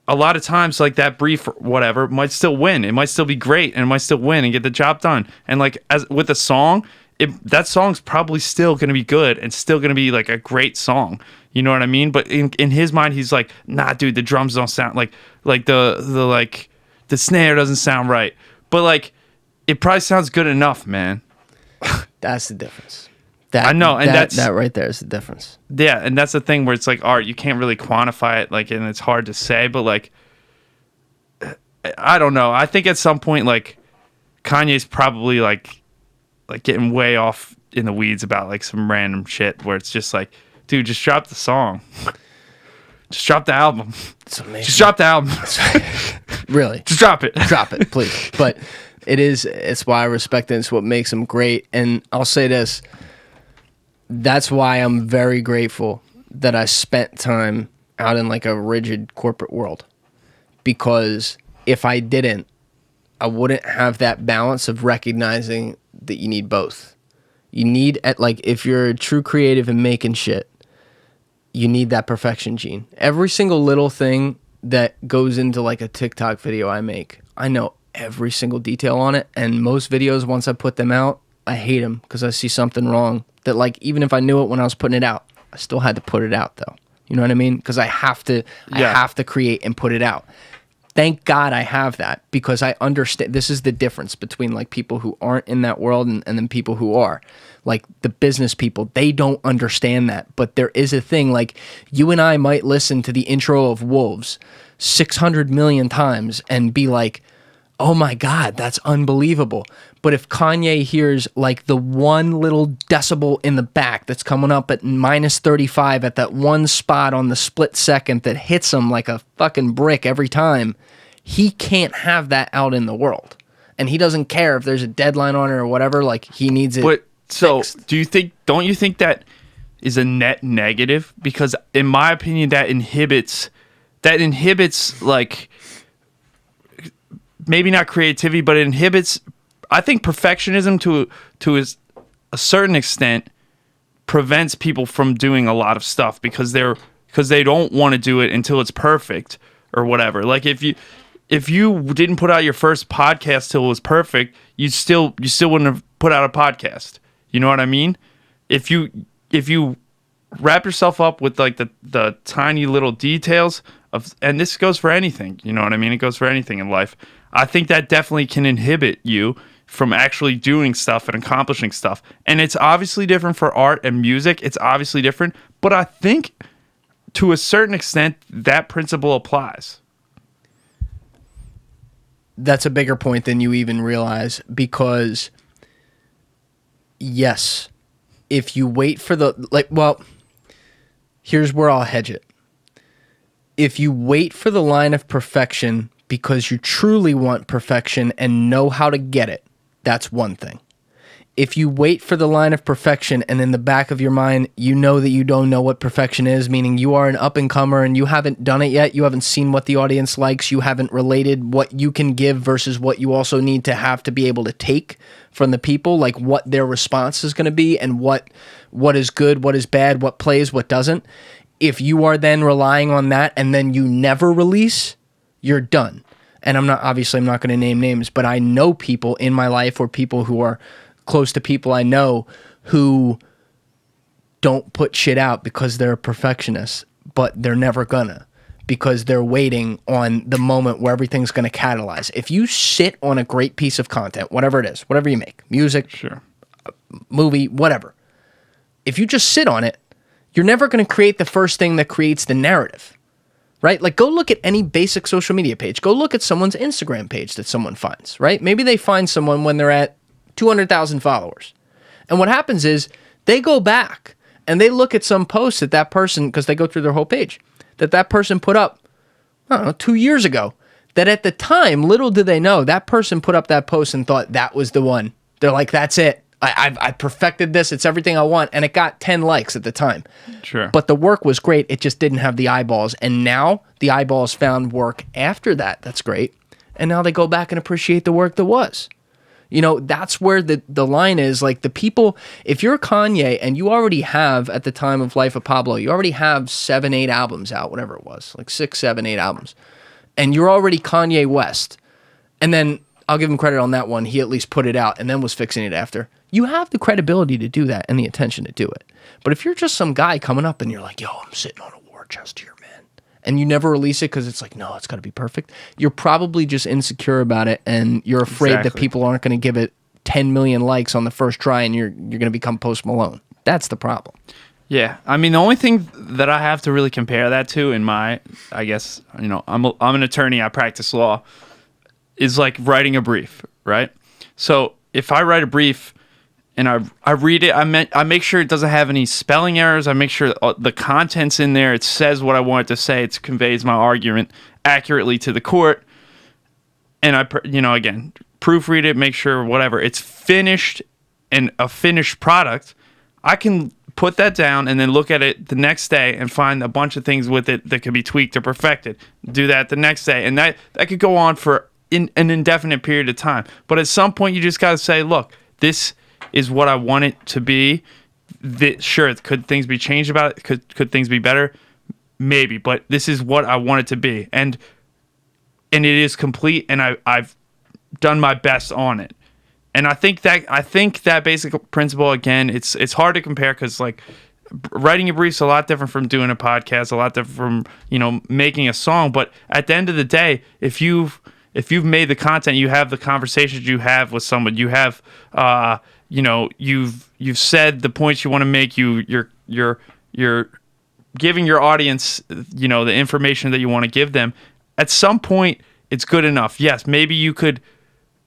a lot of times, like that brief or whatever might still win. It might still be great, and it might still win and get the job done. And like, as with a song, that song's probably still going to be good and still going to be like a great song. You know what I mean? But in his mind, he's like, nah, dude, the drums don't sound like the snare doesn't sound right. But like, it probably sounds good enough, man. That's the difference. I know, and that right there is the difference. Yeah, and that's the thing where it's like art, you can't really quantify it, like, and it's hard to say, but like, I don't know. I think at some point, like, Kanye's probably like getting way off in the weeds about like some random shit where it's just like, dude, just drop the song, just drop the album, it's amazing. Just drop the album, really, just drop it, please. But it's why I respect it. It's what makes him great. And I'll say this. That's why I'm very grateful that I spent time out in like a rigid corporate world, because if I didn't, I wouldn't have that balance of recognizing that you need both. You need, if you're a true creative and making shit, you need that perfection gene. Every single little thing that goes into like a TikTok video I make, I know every single detail on it. And most videos, once I put them out, I hate them because I see something wrong that, like, even if I knew it when I was putting it out, I still had to put it out though. You know what I mean? Because I have to create and put it out. Thank God I have that, because I understand this is the difference between like people who aren't in that world and then people who are. Like the business people, they don't understand that. But there is a thing, like you and I might listen to the intro of Wolves 600 million times and be like, oh my God, that's unbelievable. But if Kanye hears like the one little decibel in the back that's coming up at minus 35 at that one spot on the split second that hits him like a fucking brick every time, he can't have that out in the world. And he doesn't care if there's a deadline on it or whatever, like he needs it. But so don't you think that is a net negative? Because in my opinion, that inhibits like, maybe not creativity, but it inhibits, I think perfectionism to a certain extent prevents people from doing a lot of stuff because they don't want to do it until it's perfect or whatever. Like if you didn't put out your first podcast till it was perfect, you still wouldn't have put out a podcast. You know what I mean? If you wrap yourself up with like the tiny little details of, and this goes for anything, you know what I mean? It goes for anything in life. I think that definitely can inhibit you from actually doing stuff and accomplishing stuff. And it's obviously different for art and music. It's obviously different. But I think to a certain extent, that principle applies. That's a bigger point than you even realize, because yes, if you wait for here's where I'll hedge it. If you wait for the line of perfection because you truly want perfection and know how to get it, that's one thing. If you wait for the line of perfection and in the back of your mind, you know that you don't know what perfection is, meaning you are an up-and-comer and you haven't done it yet, you haven't seen what the audience likes, you haven't related what you can give versus what you also need to have to be able to take from the people, like what their response is going to be and what is good, what is bad, what plays, what doesn't. If you are then relying on that and then you never release, you're done. And I'm not going to name names, but I know people in my life or people who are close to people I know who don't put shit out because they're a perfectionist, but they're never gonna, because they're waiting on the moment where everything's gonna catalyze. If you sit on a great piece of content, whatever it is, whatever you make, music, sure, movie, whatever, if you just sit on it, you're never gonna create the first thing that creates the narrative, right? Like, go look at any basic social media page. Go look at someone's Instagram page that someone finds, right? Maybe they find someone when they're at 200,000 followers. And what happens is they go back and they look at some posts that person, because they go through their whole page, that person put up, I don't know, 2 years ago, that at the time, little did they know, that person put up that post and thought that was the one. They're like, that's it. I perfected this. It's everything I want. And it got 10 likes at the time. Sure. But the work was great. It just didn't have the eyeballs. And now the eyeballs found work after that. That's great. And now they go back and appreciate the work that was. You know, that's where the line is. Like, the people, if you're Kanye and you already have, at the time of Life of Pablo, you already have 7, 8 albums out, whatever it was, like 6, 7, 8 albums, and you're already Kanye West, and then I'll give him credit on that one, he at least put it out and then was fixing it after. You have the credibility to do that and the attention to do it. But if you're just some guy coming up and you're like, yo, I'm sitting on a war chest here, man, and you never release it because it's like, no, it's got to be perfect, you're probably just insecure about it, and you're afraid that people aren't going to give it 10 million likes on the first try, and you're going to become Post Malone. That's the problem. Yeah, I mean, the only thing that I have to really compare that to in my, I guess, you know, I'm an attorney, I practice law, is like writing a brief, right? So if I write a brief and I read it, I make sure it doesn't have any spelling errors. I make sure the content's in there. It says what I want it to say. It conveys my argument accurately to the court. And again, proofread it, make sure whatever. It's finished and a finished product. I can put that down and then look at it the next day and find a bunch of things with it that could be tweaked or perfected. Do that the next day. And that could go on for an indefinite period of time. But at some point, you just got to say, look, this is what I want it to be. Sure, could things be changed about it? Could things be better? Maybe, but this is what I want it to be, and it is complete, and I've done my best on it. And I think that basic principle, again, it's hard to compare because, like, writing a brief's a lot different from doing a podcast, a lot different from making a song. But at the end of the day, if you've made the content, you have the conversations you have with someone, you have you've said the points you want to make. You're giving your audience the information that you want to give them. At some point, it's good enough. Yes, maybe you could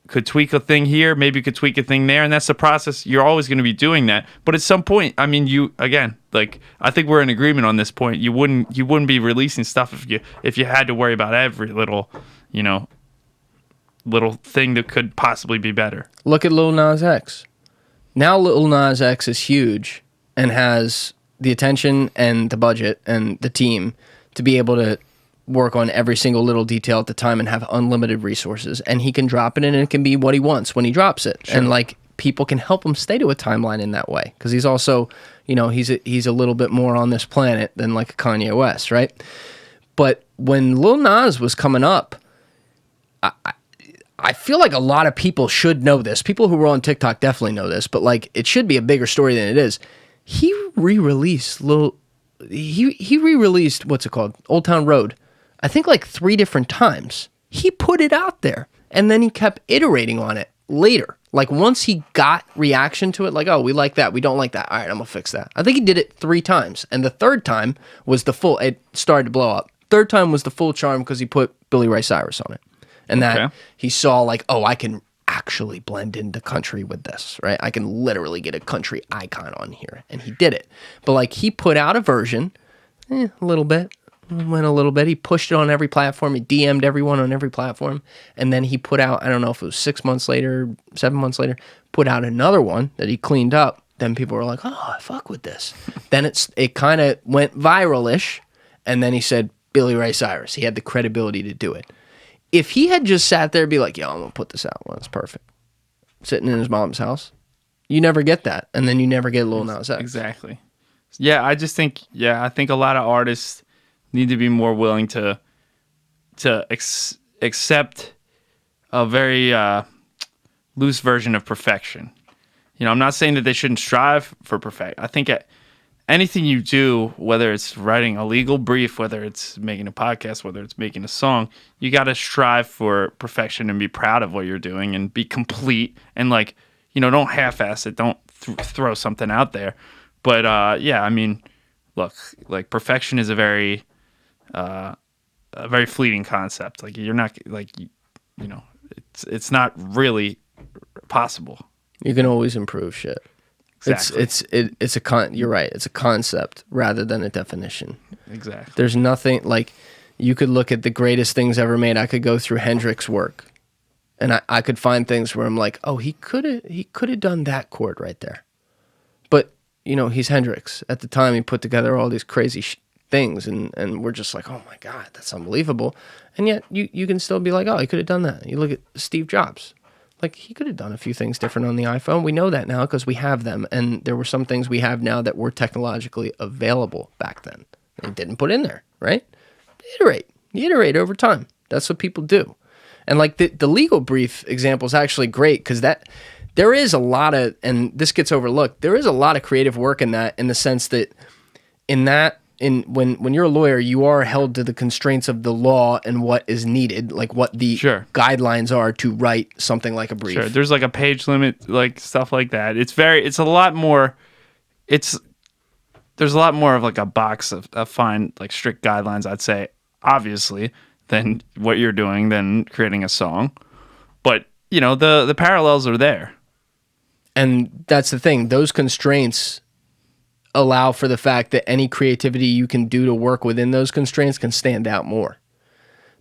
tweak a thing here, maybe you could tweak a thing there, and that's the process. You're always going to be doing that. But at some point, I mean, I think we're in agreement on this point. You wouldn't be releasing stuff if you had to worry about every little thing that could possibly be better. Look at Lil Nas X. Now Lil Nas X is huge and has the attention and the budget and the team to be able to work on every single little detail at the time and have unlimited resources. And he can drop it and it can be what he wants when he drops it. Sure. And like, people can help him stay to a timeline in that way. Because he's also, he's a little bit more on this planet than like a Kanye West, right? But when Lil Nas was coming up, I feel like a lot of people should know this. People who were on TikTok definitely know this, but like, it should be a bigger story than it is. He re-released what's it called? Old Town Road. I think like 3 different times. He put it out there and then he kept iterating on it later. Like, once he got reaction to it, like, oh, we like that, we don't like that. All right, I'm gonna fix that. I think he did it 3 times. And the third time was it started to blow up. Third time was the full charm because he put Billy Ray Cyrus on it. And that he saw like, oh, I can actually blend into country with this, right? I can literally get a country icon on here. And he did it. But like, he put out a version, a little bit, went a little bit. He pushed it on every platform. He DM'd everyone on every platform. And then he put out, I don't know if it was 6 months later, 7 months later, put out another one that he cleaned up. Then people were like, oh, I fuck with this. Then it kind of went viral-ish. And then he said, Billy Ray Cyrus. He had the credibility to do it. If he had just sat there and be like, yo, I'm going to put this out. Well, it's perfect. Sitting in his mom's house. You never get that. And then you never get Lil Nas X. Exactly. Yeah, I think a lot of artists need to be more willing to accept a very loose version of perfection. You know, I'm not saying that they shouldn't strive for perfection. I think anything you do, whether it's writing a legal brief, whether it's making a podcast, whether it's making a song, you got to strive for perfection and be proud of what you're doing and be complete and like, you know, don't half-ass it. Don't throw something out there. But yeah, I mean, look, like perfection is a very fleeting concept. Like you're not like, you know, it's not really possible. You can always improve shit. Exactly. You're right. It's a concept rather than a definition. Exactly. There's nothing like you could look at the greatest things ever made. I could go through Hendrix's work, and I could find things where I'm like, oh, he could have done that chord right there. But you know, he's Hendrix. At the time, he put together all these crazy things, and we're just like, oh my god, that's unbelievable. And yet you can still be like, oh, he could have done that. You look at Steve Jobs. Like, he could have done a few things different on the iPhone. We know that now because we have them. And there were some things we have now that were technologically available back then. They didn't put in there, right? You iterate over time. That's what people do. And, like, the legal brief example is actually great because there is a lot of, and this gets overlooked, there is a lot of creative work in that, in the sense that when you're a lawyer, you are held to the constraints of the law and what is needed, like what the guidelines are to write something like a brief. Sure, there's like a page limit, like stuff like that. There's a lot more of like a box of fine, like strict guidelines, I'd say, obviously, than what you're doing, than creating a song. But, you know, the parallels are there. And that's the thing. Those constraints allow for the fact that any creativity you can do to work within those constraints can stand out more,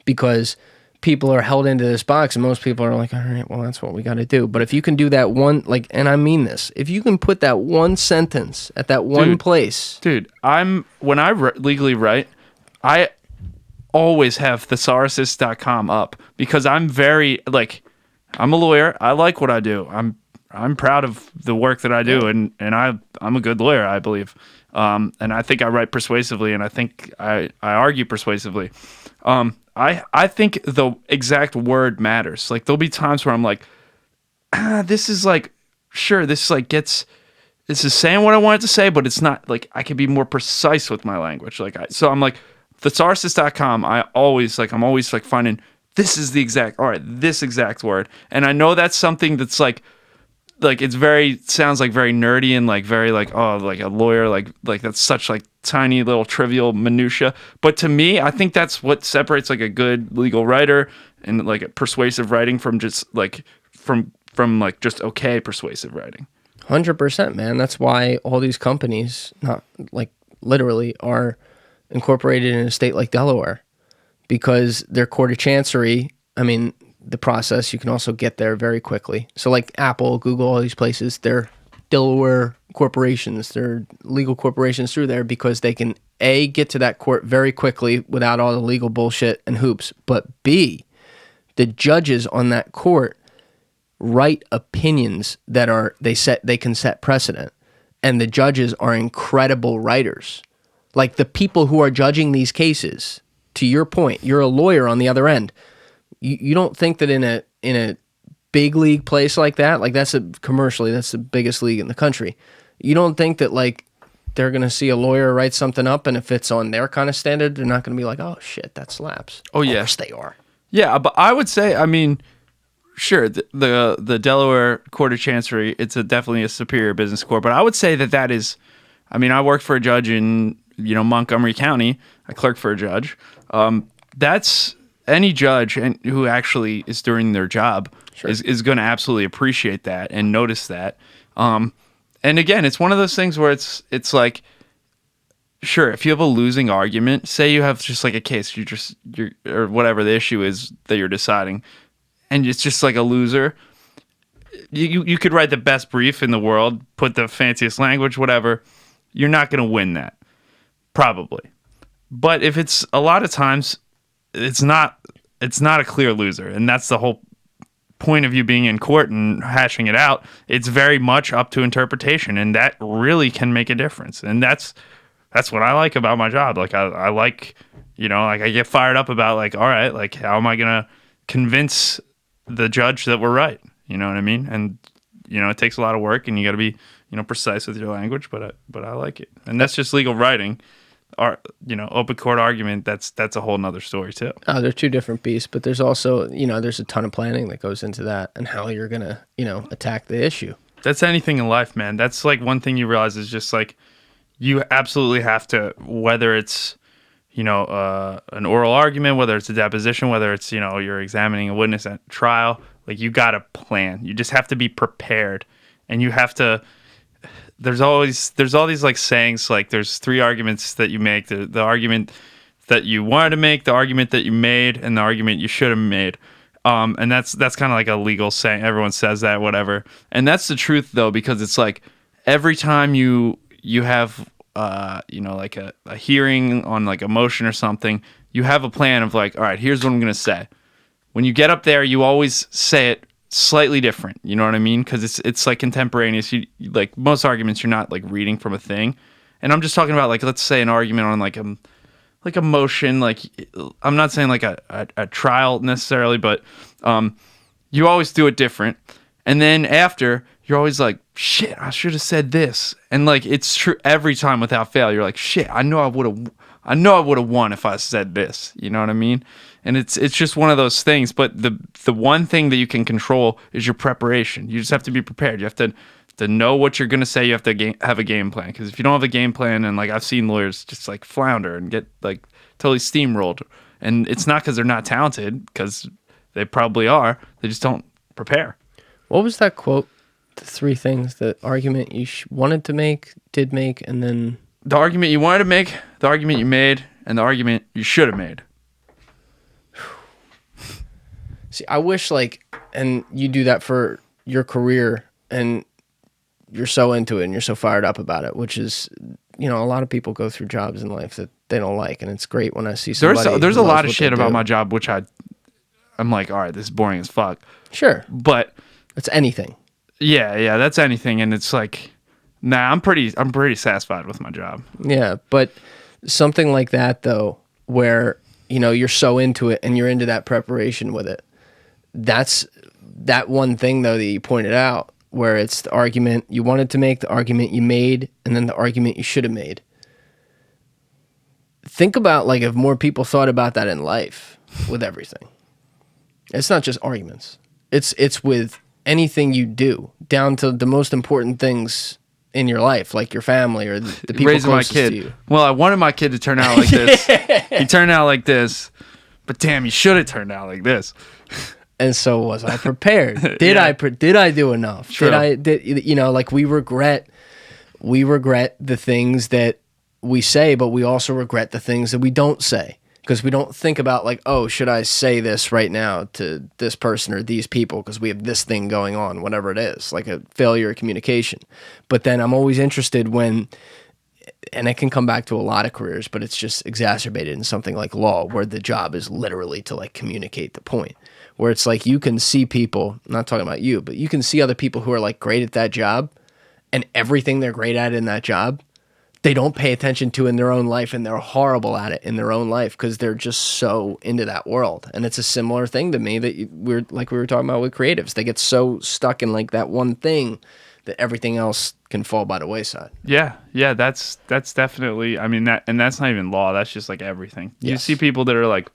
because people are held into this box and most people are like, all right, well, that's what we got to do. But if you can do that one, like, and I mean this, if you can put that one sentence at that one place. Dude, when I legally write, I always have thesaurus.com up because I'm very, like, I'm a lawyer. I like what I do. I'm proud of the work that I do, and I'm a good lawyer, I believe. And I think I write persuasively, and I think I argue persuasively. I think the exact word matters. Like, there'll be times where I'm like, this is like, sure, this is saying what I want it to say, but it's not, like, I can be more precise with my language. So I'm like, thesaurus.com, I'm always finding, this is this exact word. And I know that's something that's like sounds like very nerdy and like very like, oh, like a lawyer, like that's such like tiny little trivial minutia. But to me, I think that's what separates like a good legal writer and like a persuasive writing from just like from like just okay persuasive writing. 100%, man. That's why all these companies, not like literally, are incorporated in a state like Delaware, because their court of chancery, I mean, the process, you can also get there very quickly. So like Apple, Google, all these places, they're Delaware corporations. They're legal corporations through there because they can, A, get to that court very quickly without all the legal bullshit and hoops, but B, the judges on that court write opinions that they can set precedent. And the judges are incredible writers. Like the people who are judging these cases, to your point, you're a lawyer on the other end. You don't think that in a big league place like that, like that's commercially, that's the biggest league in the country. You don't think that like they're going to see a lawyer write something up, and if it's on their kind of standard, they're not going to be like, oh shit, that slaps. Oh yeah. Of course they are. Yeah, but I would say, I mean, sure, the Delaware Court of Chancery, it's definitely a superior business court, but I would say that is, I mean, I worked for a judge in, you know, Montgomery County. I clerked for a judge. That's any judge who actually is doing their job is going to absolutely appreciate that and notice that. And again, it's one of those things where it's like, sure, if you have a losing argument, say you have just like a case, you're or whatever the issue is that you're deciding, and it's just like a loser. You could write the best brief in the world, put the fanciest language, whatever. You're not going to win that, probably. But if it's a lot of times, it's not a clear loser, and that's the whole point of you being in court and hashing it out. It's very much up to interpretation, and that really can make a difference. And that's what I like about my job. Like I like, like I get fired up about like, all right, like how am I gonna convince the judge that we're right? You know what I mean? And it takes a lot of work, and you got to be precise with your language. But I like it, and that's just legal writing. Open court argument, that's a whole nother story too. Oh, they're two different beasts, but there's also, there's a ton of planning that goes into that and how you're going to, attack the issue. That's anything in life, man. That's like one thing you realize is just like you absolutely have to, whether it's, an oral argument, whether it's a deposition, whether it's, you're examining a witness at trial, like you got to plan. You just have to be prepared, and you have to. There's all these like sayings, like there's three arguments that you make: the argument that you wanted to make, the argument that you made, and the argument you should have made. And that's kind of like a legal saying. Everyone says that, whatever. And that's the truth though, because it's like every time you have like a hearing on like a motion or something, you have a plan of like, all right, here's what I'm gonna say. When you get up there, you always say it slightly different, you know what I mean? Because it's like contemporaneous. You like most arguments, you're not like reading from a thing, and I'm just talking about like, let's say an argument on like a motion. Like I'm not saying like a trial necessarily, but you always do it different. And then after, you're always like, shit, I should have said this. And like it's true every time without fail. You're like, shit, I know I would have won if I said this. You know what I mean? And it's just one of those things. But the one thing that you can control is your preparation. You just have to be prepared. You have to know what you're going to say. You have to have a game plan. Because if you don't have a game plan, and like I've seen lawyers just like flounder and get like totally steamrolled. And it's not because they're not talented, because they probably are. They just don't prepare. What was that quote? The three things: the argument you wanted to make, did make, and then... The argument you wanted to make, the argument you made, and the argument you should have made. See, I wish and you do that for your career, and you're so into it and you're so fired up about it, which is, a lot of people go through jobs in life that they don't like, and it's great when I see somebody. There's a lot of shit about my job, which I'm like, all right, this is boring as fuck. Sure. But it's anything. Yeah, that's anything, and it's like, nah, I'm pretty satisfied with my job. Yeah, but something like that though, where you're so into it and you're into that preparation with it. That's that one thing though that you pointed out, where it's the argument you wanted to make, the argument you made, and then the argument you should have made. Think about like if more people thought about that in life with everything. It's not just arguments. It's with anything you do, down to the most important things in your life, like your family or the people raising closest my kid. to you. Well, I wanted my kid to turn out like this. He turned out like this, but damn, he should have turned out like this. And so was I prepared? Did Yeah. I do enough? True. Like we regret the things that we say, but we also regret the things that we don't say, because we don't think about like, oh, should I say this right now to this person or these people because we have this thing going on, whatever it is, like a failure of communication. But then I'm always interested when, and it can come back to a lot of careers, but it's just exacerbated in something like law, where the job is literally to like communicate the point, where it's like you can see people, I'm not talking about you, but you can see other people who are like great at that job, and everything they're great at in that job, they don't pay attention to in their own life, and they're horrible at it in their own life because they're just so into that world. And it's a similar thing to me that we were talking about with creatives. They get so stuck in like that one thing that everything else can fall by the wayside. Yeah, that's definitely. I mean and that's not even law. That's just like everything. Yes. You see people that are like,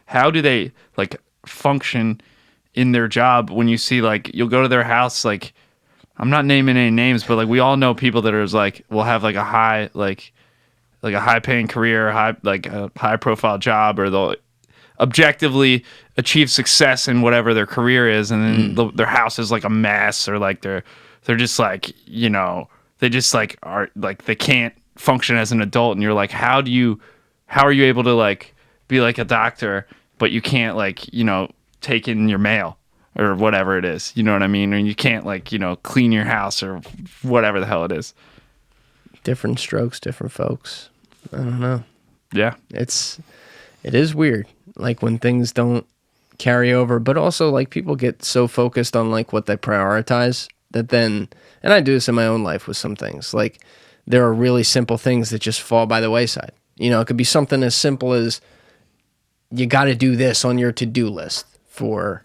how do they like function in their job? When you see like, you'll go to their house, like, I'm not naming any names, but like we all know people that are like, will have like a high a high paying career, a high profile job, or they'll objectively achieve success in whatever their career is, and then their house is like a mess, or like they're just like, they just like are like, they can't function as an adult, and you're like, how are you able to like be like a doctor, but you can't like, you know, take in your mail or whatever it is, you know what I mean? Or you can't like, you know, clean your house or whatever the hell it is. Different strokes, different folks. I don't know. Yeah. It is weird, like when things don't carry over, but also like people get so focused on like what they prioritize that then, and I do this in my own life with some things, like there are really simple things that just fall by the wayside. You know, it could be something as simple as you got to do this on your to-do list for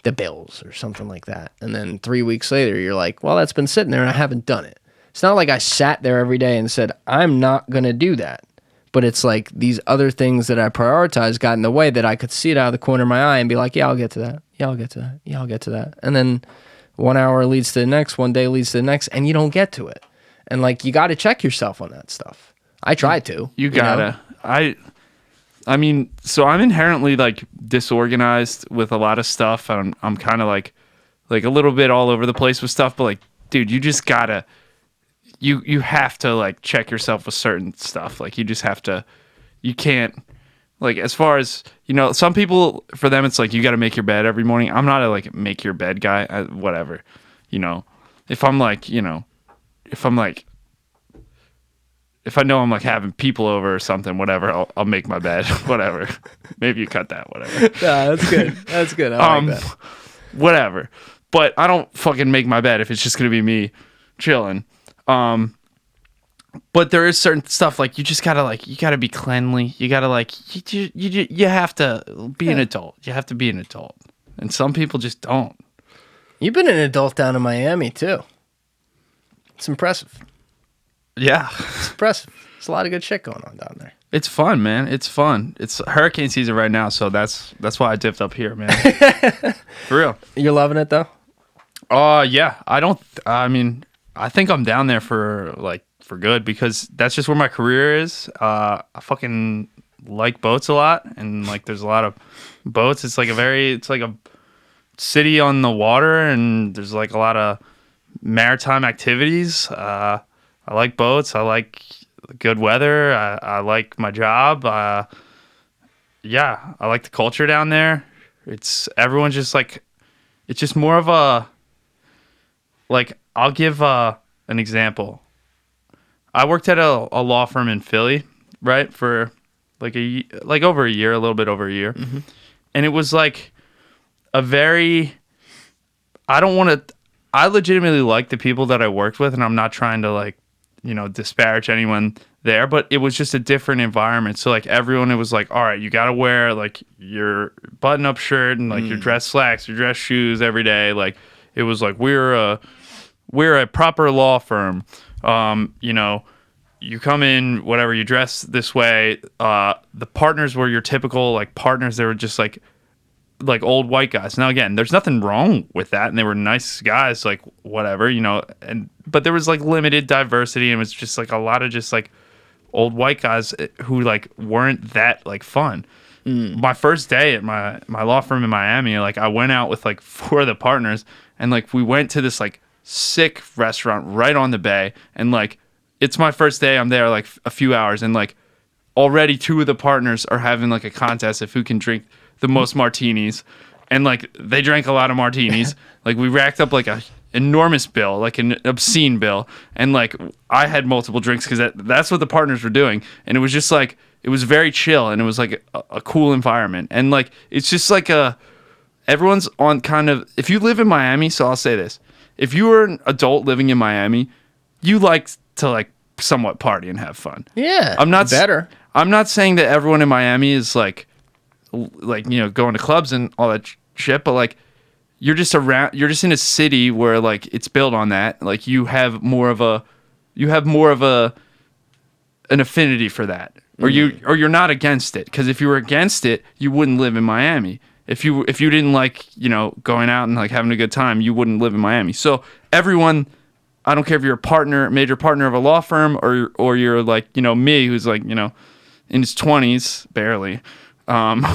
the bills or something like that. And then 3 weeks later, you're like, well, that's been sitting there and I haven't done it. It's not like I sat there every day and said, I'm not going to do that. But it's like these other things that I prioritize got in the way that I could see it out of the corner of my eye and be like, yeah, I'll get to that. Yeah, I'll get to that. Yeah, I'll get to that. And then 1 hour leads to the next, one day leads to the next, and you don't get to it. And like, you got to check yourself on that stuff. I try to. You gotta. Know? I mean, so I'm inherently like disorganized with a lot of stuff. I'm kind of like a little bit all over the place with stuff, but like, dude, you just gotta, you have to like check yourself with certain stuff. Like you just have to, you can't, like as far as, you know, some people, for them, it's like, you got to make your bed every morning. I'm not a like make your bed guy, whatever, you know, if I'm like, you know, if I know I'm like having people over or something, whatever, I'll make my bed, whatever. Maybe you cut that, whatever. Yeah, that's good. That's good. I like that. Whatever. But I don't fucking make my bed if it's just gonna be me chilling. But there is certain stuff like you just gotta like you gotta be cleanly. You gotta like you have to be an adult. You have to be an adult, and some people just don't. You've been an adult down in Miami too. It's impressive. Yeah. It's impressive. There's a lot of good shit going on down there. It's fun, man. It's fun. It's hurricane season right now, so that's why I dipped up here, man. For real. You're loving it though? Yeah. I mean, I think I'm down there for good because that's just where my career is. I fucking like boats a lot, and like there's a lot of boats. It's like a city on the water, and there's like a lot of maritime activities. I like boats. I like good weather. I like my job. Yeah, I like the culture down there. Everyone's just like, it's just more of a, like, I'll give an example. I worked at a law firm in Philly, right, for like over a year, a little bit over a year. Mm-hmm. And it was like a very, I legitimately like the people that I worked with, and I'm not trying to like, you know, disparage anyone there, but it was just a different environment. So like everyone, it was like, all right, you got to wear like your button up shirt and like your dress slacks, your dress shoes every day. Like it was like, we're a proper law firm. You know, you come in, whatever, you dress this way. The partners were your typical like partners. They were just like old white guys. Now again, there's nothing wrong with that, and they were nice guys, like whatever, you know, but there was like limited diversity, and it was just like a lot of just like old white guys who like weren't that like fun. My first day at my law firm in Miami, like I went out with like 4 of the partners, and like we went to this like sick restaurant right on the bay, and like it's my first day. I'm there like a few hours, and like already 2 of the partners are having like a contest of who can drink the most martinis, and like they drank a lot of martinis. Like we racked up like a enormous bill, like an obscene bill, and like I had multiple drinks because that's what the partners were doing, and it was just like it was very chill, and it was like a cool environment, and like it's just like everyone's on kind of, if you live in Miami, so I'll say this, if you were an adult living in Miami, you like to like somewhat party and have fun. Yeah, I'm not saying that everyone in Miami is like you know, going to clubs and all that shit, but like you're just in a city where like it's built on that. Like you have more of an affinity for that, or you're not against it. Because if you were against it, you wouldn't live in Miami. If you didn't like, you know, going out and like having a good time, you wouldn't live in Miami. So everyone, I don't care if you're a major partner of a law firm, or you're like, you know, me, who's like, you know, in his 20s barely. And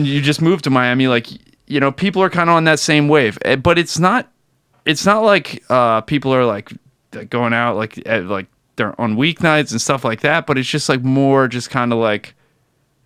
you just moved to Miami, like, you know, people are kind of on that same wave, but it's not like people are like going out like they're on weeknights and stuff like that, but it's just like more just kind of like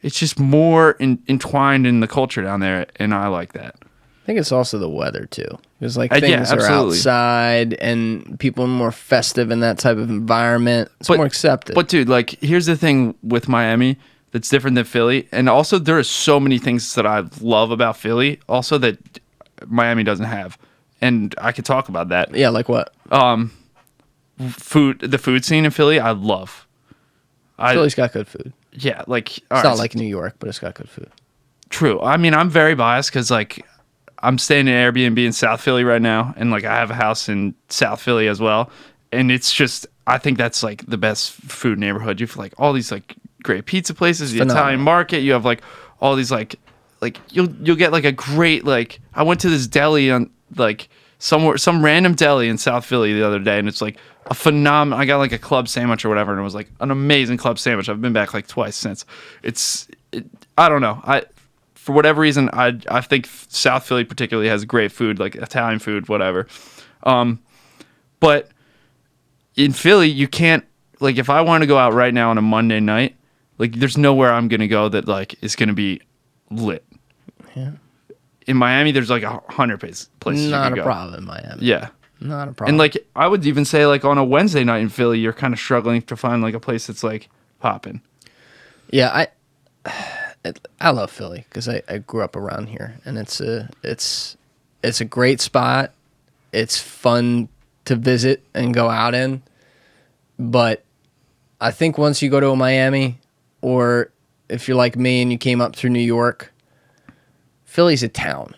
it's just more entwined in the culture down there, and I like that. I think it's also the weather too, because like things are outside and people are more festive in that type of environment. It's more accepted. But dude, like here's the thing with Miami that's different than Philly, and also there are so many things that I love about Philly, also that Miami doesn't have, and I could talk about that. Yeah, like what? The food scene in Philly, I love. Philly's got good food. Yeah, like it's not like New York, but it's got good food. True. I mean, I'm very biased because like I'm staying in Airbnb in South Philly right now, and like I have a house in South Philly as well, and it's just I think that's like the best food neighborhood. You have like all these like great pizza places, the Italian market. You have like all these like you'll get like a great like I went to this deli on like some random deli in South Philly the other day, and it's like a phenomenal. I got like a club sandwich or whatever, and it was like an amazing club sandwich. I've been back like twice since. I don't know. For whatever reason, I think South Philly particularly has great food, like Italian food, whatever. But in Philly, you can't like if I want to go out right now on a Monday night, like there's nowhere I'm gonna go that like is gonna be lit. Yeah. In Miami, there's like 100 places. Not a problem in Miami. Yeah. Not a problem. And like I would even say like on a Wednesday night in Philly, you're kind of struggling to find like a place that's like popping. Yeah, I love Philly because I grew up around here, and it's a great spot. It's fun to visit and go out in, but I think once you go to Miami, or if you're like me and you came up through New York, Philly's a town.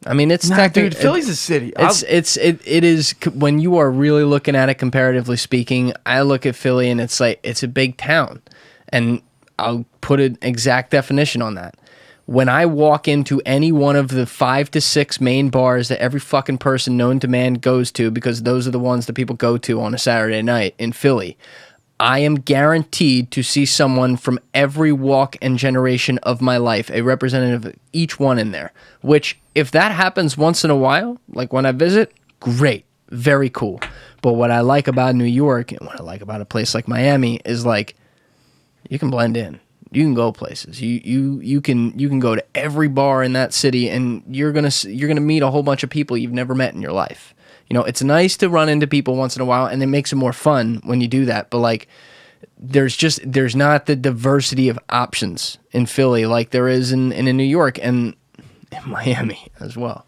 I mean, it's dude, Philly's a city. It is when you are really looking at it comparatively speaking. I look at Philly and it's like it's a big town, and I'll put an exact definition on that. When I walk into any one of the 5 to 6 main bars that every fucking person known to man goes to, because those are the ones that people go to on a Saturday night in Philly, I am guaranteed to see someone from every walk and generation of my life, a representative of each one in there, which if that happens once in a while, like when I visit, great, very cool. But what I like about New York and what I like about a place like Miami is like you can blend in. You can go places. You can go to every bar in that city, and you're gonna meet a whole bunch of people you've never met in your life. You know, it's nice to run into people once in a while, and it makes it more fun when you do that. But like, there's not the diversity of options in Philly like there is in New York and in Miami as well.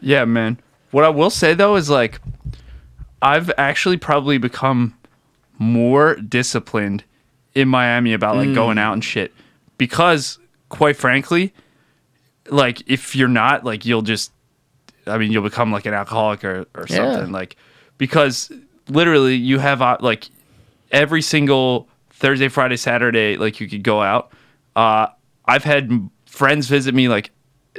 Yeah, man. What I will say though is like, I've actually probably become more disciplined in Miami about like going out and shit, because quite frankly, like if you're not, like you'll become like an alcoholic or something. Like, because literally you have like every single Thursday, Friday, Saturday, like you could go out. I've had friends visit me like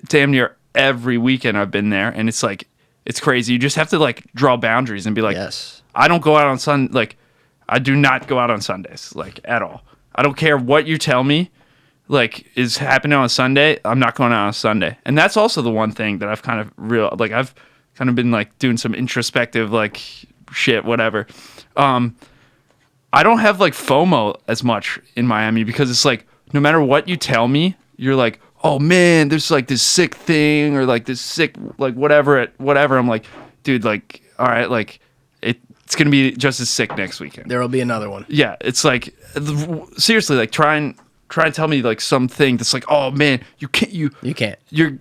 damn near every weekend I've been there, and it's like it's crazy. You just have to like draw boundaries and be like, yes, I don't go out on like I do not go out on Sundays, like at all. I don't care what you tell me, like is happening on a Sunday. I'm not going out on a Sunday. And that's also the one thing that I've kind of I've kind of been like doing some introspective like shit, whatever. I don't have like FOMO as much in Miami because it's like no matter what you tell me, you're like, oh man, there's like this sick thing or like this sick like whatever. I'm like, dude, like all right, like it's going to be just as sick next weekend. There'll be another one. Yeah, it's like seriously, like try and tell me like something that's like, oh man, you can't. You're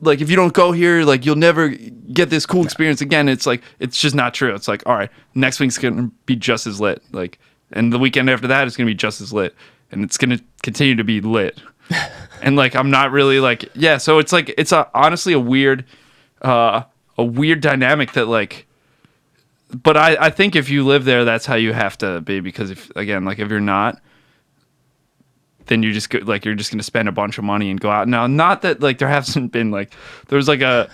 like, if you don't go here, like you'll never get this cool experience again. It's like it's just not true. It's like, all right, next week's going to be just as lit. Like, and the weekend after that is going to be just as lit, and it's going to continue to be lit. And like I'm not really like so it's like it's honestly a weird dynamic that like. But I think if you live there, that's how you have to be, because if you're not, then you just go, you're just going to spend a bunch of money and go out. Now, not that like there hasn't been like there was like a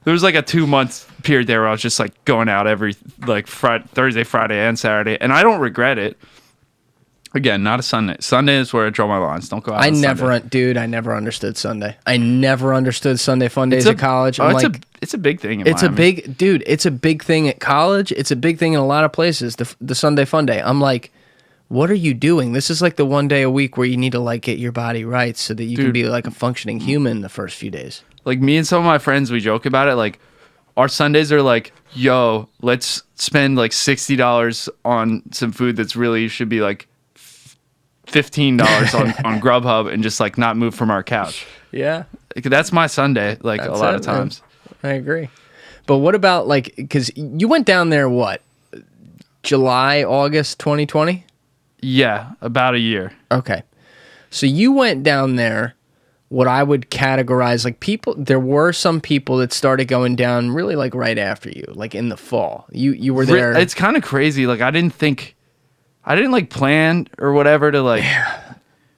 2-month period there where I was just like going out every like Thursday, Friday, and Saturday, and I don't regret it. Again, not a Sunday. Sunday is where I draw my lines. Don't go out on Sunday. I never understood Sunday. I never understood Sunday fun days at college. It's a big thing in It's Miami. It's a big thing at college. It's a big thing in a lot of places, the Sunday fun day. I'm like, what are you doing? This is like the one day a week where you need to like get your body right so that you can be like a functioning human the first few days. Like me and some of my friends, we joke about it. Like our Sundays are like, yo, let's spend like $60 on some food that's really should be like $15 on Grubhub and just like not move from our couch. Yeah. Like, that's my Sunday, like a lot of times. Man. I agree. But what about like, because you went down there, what, July, August 2020? Yeah, about a year. Okay. So you went down there, what I would categorize like people, there were some people that started going down really like right after you, like in the fall. You were there. It's kind of crazy. Like I didn't like plan or whatever to like,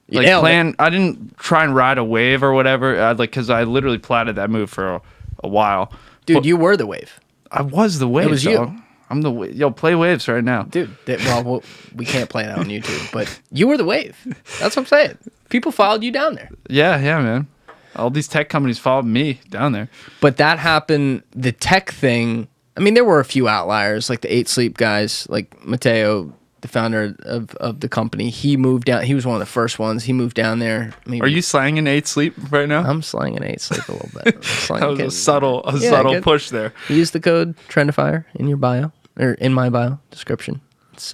plan. I didn't try and ride a wave or whatever. Cause I literally plotted that move for a while. Dude, you were the wave. I was the wave. It was you. I'm the yo, play waves right now. Dude, well, we can't play that on YouTube, but you were the wave. That's what I'm saying. People followed you down there. Yeah, man. All these tech companies followed me down there. But that happened, the tech thing, I mean, there were a few outliers, like the 8 Sleep guys, like Mateo, the founder of the company. He moved down. He was one of the first ones. He moved down there. Maybe. Are you slanging 8 Sleep right now? I'm slanging 8 Sleep a little bit. That was a subtle push there. Use the code TRENDIFIER in your bio, or in my bio description. It's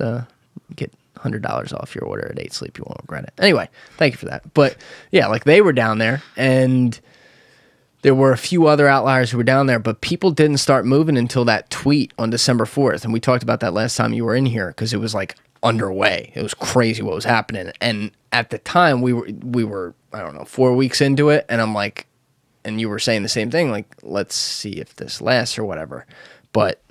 get $100 off your order at 8 Sleep. You won't regret it. Anyway, thank you for that. But yeah, like they were down there, and there were a few other outliers who were down there, but people didn't start moving until that tweet on December 4th. And we talked about that last time you were in here because it was like underway. It was crazy what was happening. And at the time we were, I don't know, 4 weeks into it. And I'm like, and you were saying the same thing, like, let's see if this lasts or whatever. But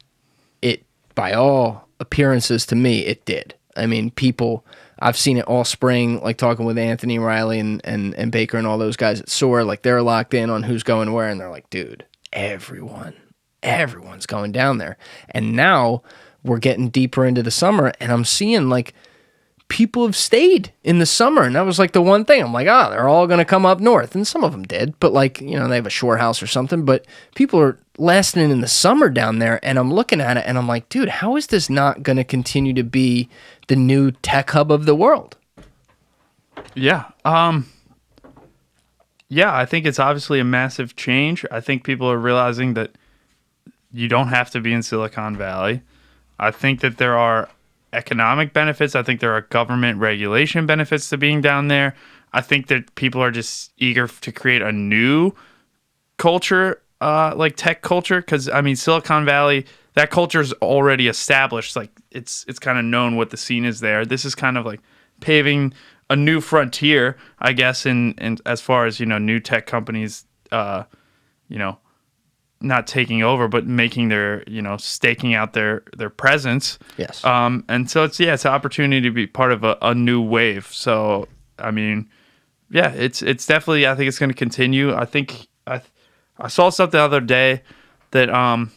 it, by all appearances to me, it did. I mean, people, I've seen it all spring, like talking with Anthony Riley and Baker and all those guys at SOAR, like they're locked in on who's going where, and they're like, dude, everyone's going down there. And now we're getting deeper into the summer, and I'm seeing like people have stayed in the summer, and that was like the one thing. I'm like, they're all going to come up north, and some of them did, but like, you know, they have a shore house or something, but people are lasting in the summer down there, and I'm looking at it, and I'm like, dude, how is this not going to continue to be the new tech hub of the world? Yeah. Yeah, I think it's obviously a massive change. I think people are realizing that you don't have to be in Silicon Valley. I think that there are economic benefits. I think there are government regulation benefits to being down there. I think that people are just eager to create a new culture, like tech culture, because I mean, Silicon Valley, that culture is already established. Like it's kind of known what the scene is there. This is kind of like paving a new frontier, I guess, in as far as, you know, new tech companies, you know, not taking over, but making their, you know, staking out their presence. Yes. And so it's an opportunity to be part of a new wave. So, I mean, yeah, it's definitely, I think it's going to continue. I think I saw something the other day that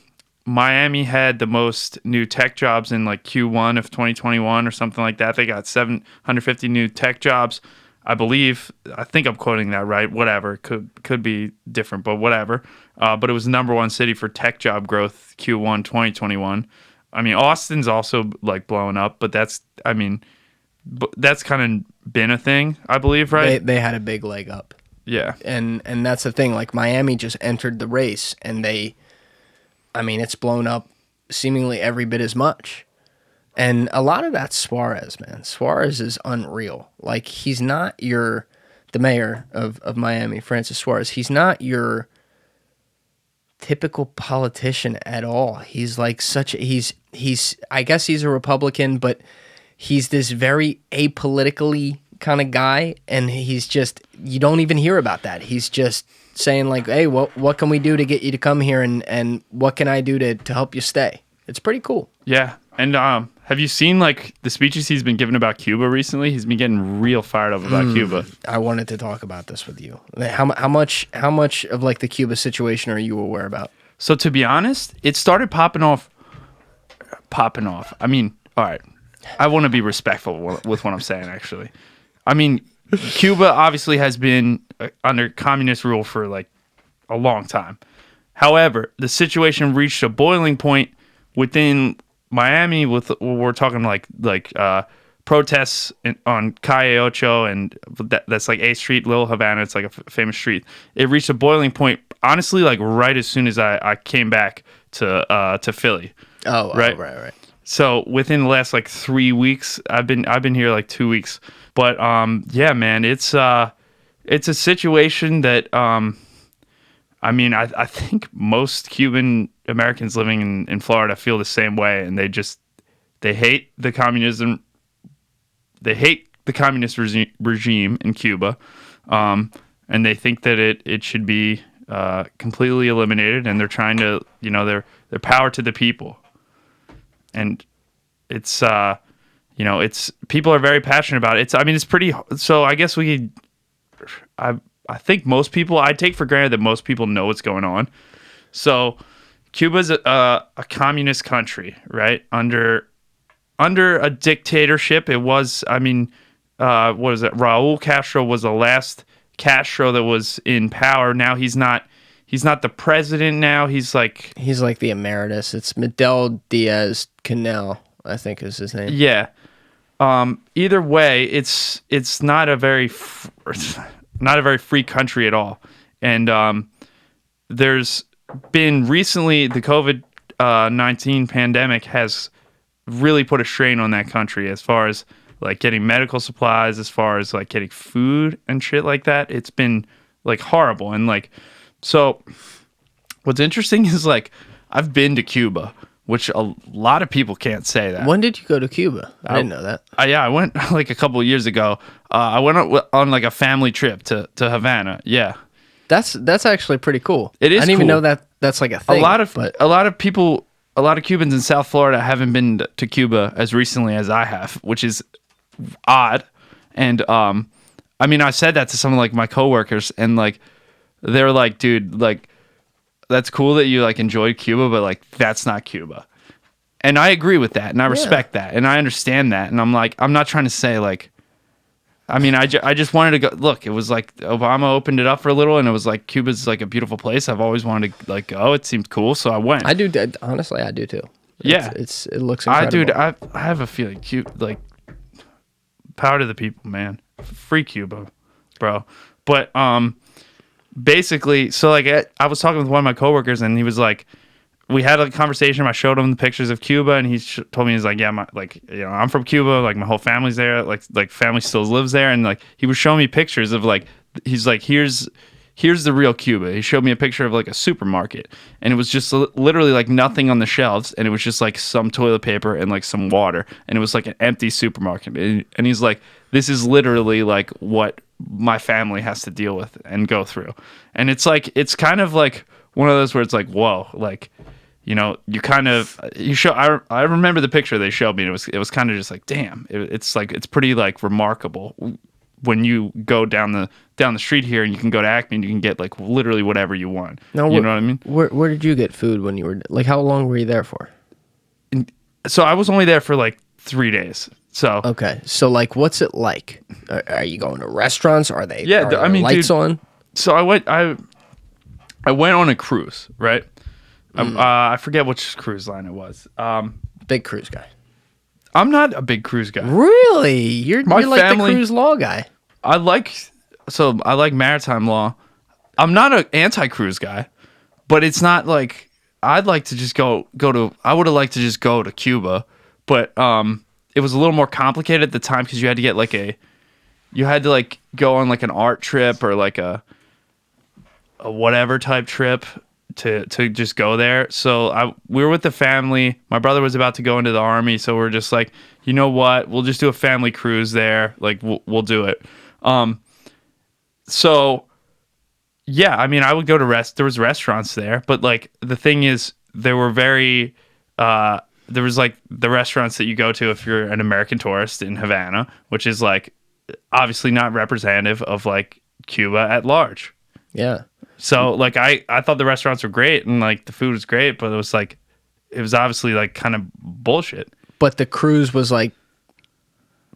Miami had the most new tech jobs in like Q1 of 2021 or something like that. They got 750 new tech jobs, I believe. I think I'm quoting that right. Whatever, could be different, but whatever. But it was the number one city for tech job growth Q1 2021. I mean, Austin's also like blowing up, but that's kind of been a thing, I believe, right? They had a big leg up. Yeah. And that's the thing. Like Miami just entered the race, and it's blown up seemingly every bit as much. And a lot of that's Suarez, man. Suarez is unreal. Like, he's not the mayor of Miami, Francis Suarez. He's not your typical politician at all. He's like he's I guess he's a Republican, but he's this very apolitically kind of guy, and he's just, you don't even hear about that. He's just saying like, hey, what can we do to get you to come here, and what can I do to help you stay? It's pretty cool. Yeah. And have you seen like the speeches he's been giving about Cuba recently? He's been getting real fired up about Cuba. I wanted to talk about this with you. How much of like the Cuba situation are you aware about? So to be honest, it started popping off. I mean, all right. I want to be respectful with what I'm saying, actually. I mean, Cuba obviously has been under communist rule for like a long time. However, the situation reached a boiling point within Miami. We're talking like protests on Calle Ocho, and that's like 8th Street, Little Havana. It's like a famous street. It reached a boiling point, honestly, like right as soon as I came back to Philly. Oh, right. So within the last like 3 weeks, I've been here like 2 weeks. But yeah, man, it's a situation that I mean, I think most Cuban Americans living in Florida feel the same way, and they hate the communism. They hate the communist regime in Cuba, and they think that it should be completely eliminated. And they're trying to, their power to the people. And it's it's people are very passionate about it. It's pretty. So I guess I think most people, I take for granted that most people know what's going on. So Cuba's a communist country, right? Under a dictatorship. It was, what is it? Raul Castro was the last Castro that was in power. Now he's not the president now. He's like the emeritus. It's Miguel Diaz-Canel, I think is his name. Yeah. Either way, it's not a very free country at all. And there's been recently the COVID-19 pandemic has really put a strain on that country as far as like getting medical supplies, as far as like getting food and shit like that. It's been like horrible. And like, so what's interesting is like I've been to Cuba, which a lot of people can't say that. When did you go to Cuba? I didn't know that. Yeah, I went like a couple of years ago. I went on like a family trip to Havana. Yeah, that's actually pretty cool. It is. I didn't even know that that's like a thing. A lot of Cubans in South Florida haven't been to Cuba as recently as I have, which is odd. And I said that to some of like my coworkers, and like they're like, dude, like, that's cool that you like enjoyed Cuba, but like that's not Cuba. And I agree with that, and I respect that, and I understand that. And I'm like, I'm not trying to say like, I just wanted to go. Look, it was like Obama opened it up for a little, and it was like Cuba's like a beautiful place. I've always wanted to like go. It seemed cool, so I went. I do. Honestly, I do too. It looks incredible. I have a feeling like power to the people, man. Free Cuba, bro. But basically, so like I was talking with one of my coworkers, and he was like, we had a conversation. I showed him the pictures of Cuba, and he told me, he's like, yeah, I'm from Cuba, like my whole family's there, like family still lives there, and like he was showing me pictures of like, he's like, here's the real Cuba. He showed me a picture of like a supermarket, and it was just literally like nothing on the shelves, and it was just like some toilet paper and like some water, and it was like an empty supermarket, and he's like, this is literally like what my family has to deal with and go through. And it's like, it's kind of like one of those where it's like, whoa, like, I remember the picture they showed me, and it was kind of just like, damn, it's like, it's pretty like remarkable when you go down the street here, and you can go to Acme and you can get like literally whatever you want. Now, you know what I mean? Where did you get food when you were, like, how long were you there for? So I was only there for like 3 days. So okay, so like, what's it like? Are you going to restaurants? Are they? Yeah, are lights on. So I went on a cruise, right? I forget which cruise line it was. Big cruise guy. I'm not a big cruise guy. Really? You're like the cruise law guy. I like maritime law. I'm not an anti-cruise guy, but it's not like I'd like to just go to. I would have liked to just go to Cuba, but it was a little more complicated at the time because you had to get you had to like go on like an art trip or like a whatever type trip to just go there. So we were with the family. My brother was about to go into the army, so we're just like, you know what? We'll just do a family cruise there. Like we'll do it. So yeah, I would go to there was restaurants there, but like the thing is, there were there was like the restaurants that you go to if you're an American tourist in Havana, which is like obviously not representative of like Cuba at large. Yeah. So like I thought the restaurants were great and like the food was great, but it was obviously like kind of bullshit. But the cruise was like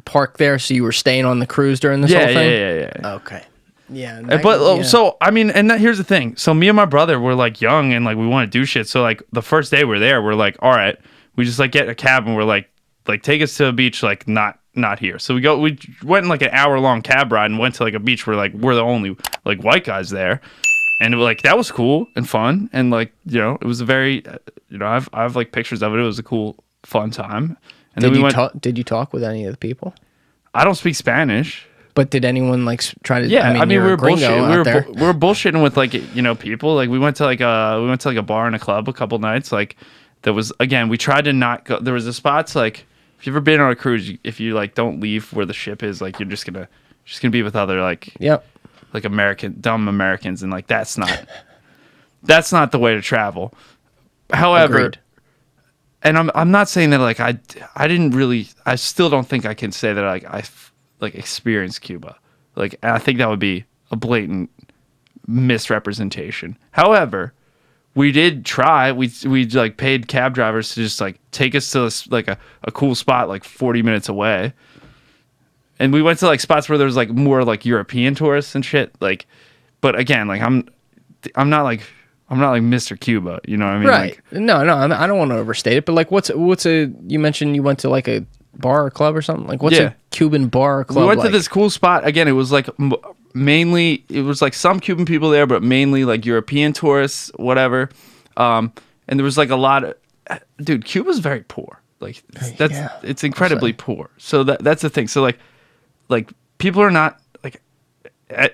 parked there, so you were staying on the cruise during this whole thing? Yeah. Okay. Yeah. So, I mean, and here's the thing. So me and my brother were like young and like we want to do shit. So like the first day we're there, we're like, all right, we just like get a cab and we're like take us to a beach, like not here. So we went in like an hour-long cab ride and went to like a beach where like we're the only like white guys there. And it was like, that was cool and fun. And like, you know, it was a very, you know, I've like pictures of it. It was a cool, fun time. And then did you talk with any of the people? I don't speak Spanish. But did anyone like try to? Yeah, I mean we were bullshitting. We We were bullshitting with like, you know, people. Like we went to like a bar and a club a couple nights. Like there was, again, we tried to not go. There was a spots like, if you've ever been on a cruise, if you like don't leave where the ship is, like you're just gonna be with other like like dumb Americans, and like that's not the way to travel. However. Agreed. And I'm not saying that like I still don't think I can say that like I experienced Cuba. Like I think that would be a blatant misrepresentation. However, we did try. We like paid cab drivers to just like take us to this, like a cool spot like 40 minutes away. And we went to like spots where there was like more like European tourists and shit. Like, but again, like I'm not like Mr. Cuba, you know what I mean? Right. Like, No, I don't want to overstate it, but like you mentioned you went to like a bar or club or something? Like what's a Cuban bar or club? We went to this cool spot. Again, it was like mainly, it was like some Cuban people there, but mainly like European tourists, whatever. And there was like a lot of, dude, Cuba's very poor. Like it's incredibly poor. So that's the thing. So like people are not like,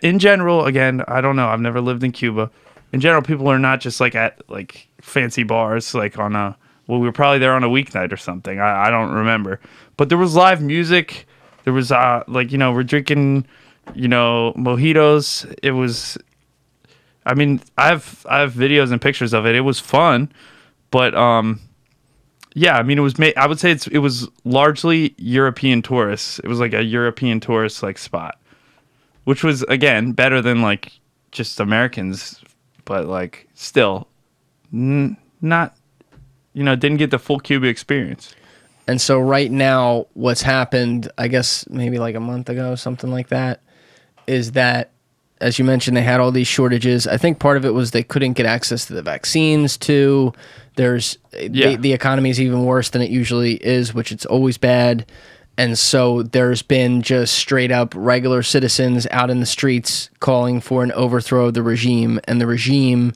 in general, again, I don't know. I've never lived in Cuba. In general, people are not just like at like fancy bars, like on we were probably there on a weeknight or something. I don't remember, but there was live music. There was like, you know, we're drinking, you know, mojitos. It was, I mean, I have videos and pictures of it. It was fun, but yeah, I mean, I would say it was largely European tourists. It was like a European tourist like spot, which was again better than like just Americans. But like still not, you know, didn't get the full Cuba experience. And so right now what's happened, I guess maybe like a month ago, something like that, is that, as you mentioned, they had all these shortages. I think part of it was they couldn't get access to the vaccines too. The economy is even worse than it usually is, which it's always bad. And so there's been just straight up regular citizens out in the streets calling for an overthrow of the regime. And the regime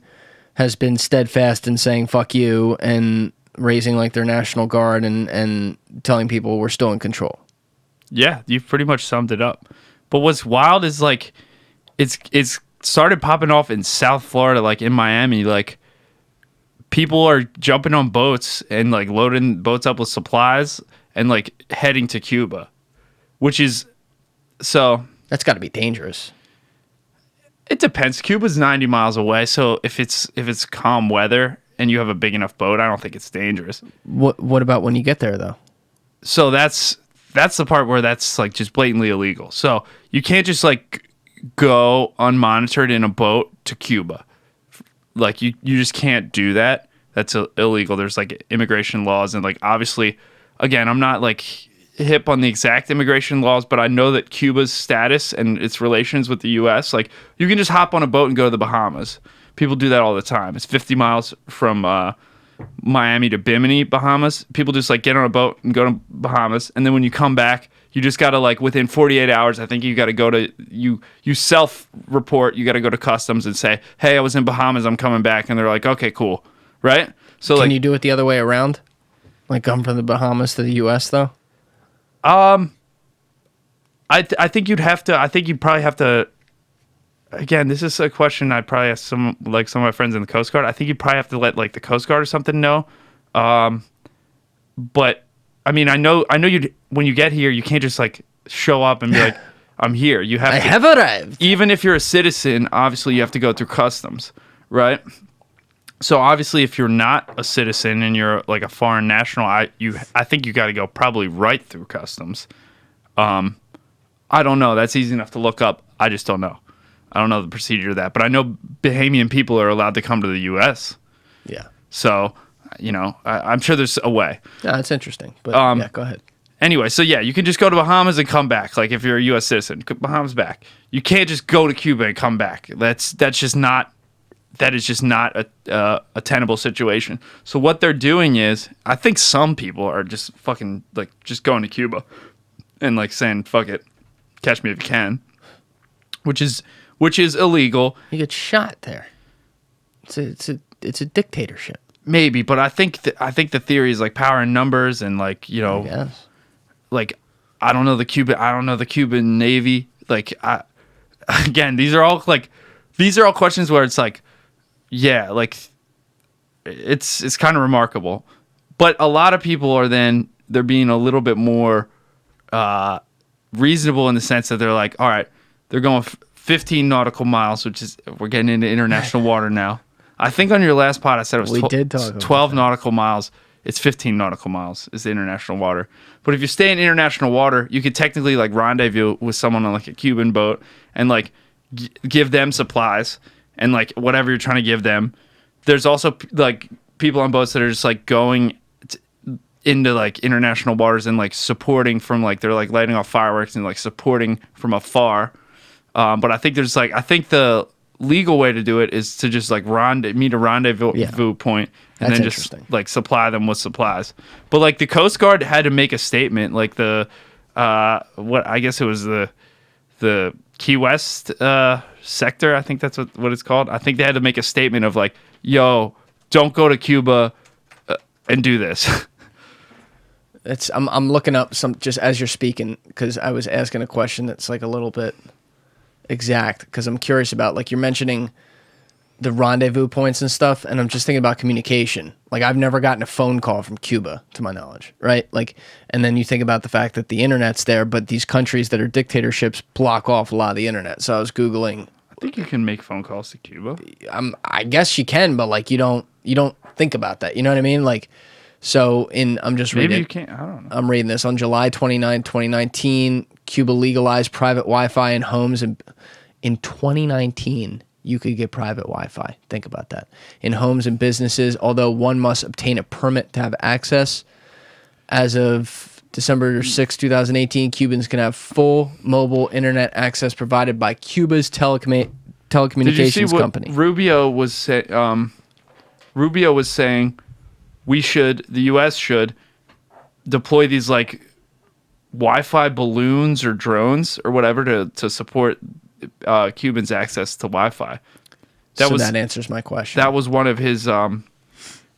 has been steadfast in saying, fuck you, and raising like their National Guard and telling people we're still in control. Yeah, you've pretty much summed it up. But what's wild is like, it's started popping off in South Florida, like in Miami, like people are jumping on boats and like loading boats up with supplies and like heading to Cuba, which is, so that's got to be dangerous. It depends. Cuba's 90 miles away, so if it's calm weather and you have a big enough boat, I don't think it's dangerous. What about when you get there though? So that's the part where that's like just blatantly illegal. So you can't just like go unmonitored in a boat to Cuba. Like you just can't do that. That's illegal. There's like immigration laws, and like obviously, again, I'm not like hip on the exact immigration laws, but I know that Cuba's status and its relations with the U.S., like you can just hop on a boat and go to the Bahamas. People do that all the time. It's 50 miles from Miami to Bimini, Bahamas. People just like get on a boat and go to Bahamas, and then when you come back, you just gotta like within 48 hours, I think you gotta go to you self-report. You gotta go to customs and say, "Hey, I was in Bahamas. I'm coming back," and they're like, "Okay, cool." Right? So can you do it the other way around? Like come from the Bahamas to the U.S. though? I think you'd have to. I think you'd probably have to. Again, this is a question I'd probably ask some of my friends in the Coast Guard. I think you'd probably have to let like the Coast Guard or something know. But I mean, I know you when you get here, you can't just like show up and be like, "I'm here." You have. I have arrived. Even if you're a citizen, obviously you have to go through customs, right? So obviously, if you're not a citizen and you're like a foreign national, I think you got to go probably right through customs. I don't know. That's easy enough to look up. I just don't know. I don't know the procedure of that, but I know Bahamian people are allowed to come to the U.S. Yeah. So, you know, I'm sure there's a way. No, that's interesting. But yeah, go ahead. Anyway, so yeah, you can just go to Bahamas and come back. Like if you're a U.S. citizen, Bahamas back. You can't just go to Cuba and come back. That is just not a tenable situation. So what they're doing is, I think some people are just fucking like just going to Cuba and like saying fuck it, catch me if you can, which is illegal. You get shot there. It's a dictatorship. Maybe, but I think the theory is like power in numbers and like I guess. Like I don't know the Cuban Navy. Like these are all questions where it's like, yeah, like it's kind of remarkable. But a lot of people they're being a little bit more reasonable in the sense that they're like, all right, they're going 15 nautical miles, which is, we're getting into international water now. I think on your last pod I said it was 12 nautical miles. It's 15 nautical miles is the international water. But if you stay in international water, you could technically like rendezvous with someone on like a Cuban boat and like give them supplies and like whatever you're trying to give them. There's also like people on boats that are just like going into like international waters and like supporting from like, they're like lighting off fireworks and like supporting from afar. But I think the legal way to do it is to just like meet a rendezvous point and then just like supply them with supplies. But like the Coast Guard had to make a statement, like the what I guess it was the Key West sector, I think that's what it's called. I think they had to make a statement of like, yo, don't go to Cuba and do this. I'm looking up some just as you're speaking, because I was asking a question that's like a little bit exact, because I'm curious about, like, you're mentioning the rendezvous points and stuff, and I'm just thinking about communication. Like, I've never gotten a phone call from Cuba, to my knowledge, right? Like, and then you think about the fact that the internet's there, but these countries that are dictatorships block off a lot of the internet. So I was Googling. I think you can make phone calls to Cuba. I guess you can, but like you don't think about that. You know what I mean? Like, so I'm just reading. Maybe you can't. I don't know. I'm reading this. On July 29, 2019, Cuba legalized private Wi-Fi in homes. And in 2019, you could get private Wi-Fi. Think about that. In homes and businesses, although one must obtain a permit to have access. As of December 6, 2018, Cubans can have full mobile internet access provided by Cuba's telecommunications Did you see what company. Rubio was saying the U.S. should deploy these like Wi-Fi balloons or drones or whatever to support Cubans' access to Wi-Fi. That answers my question. That was one of his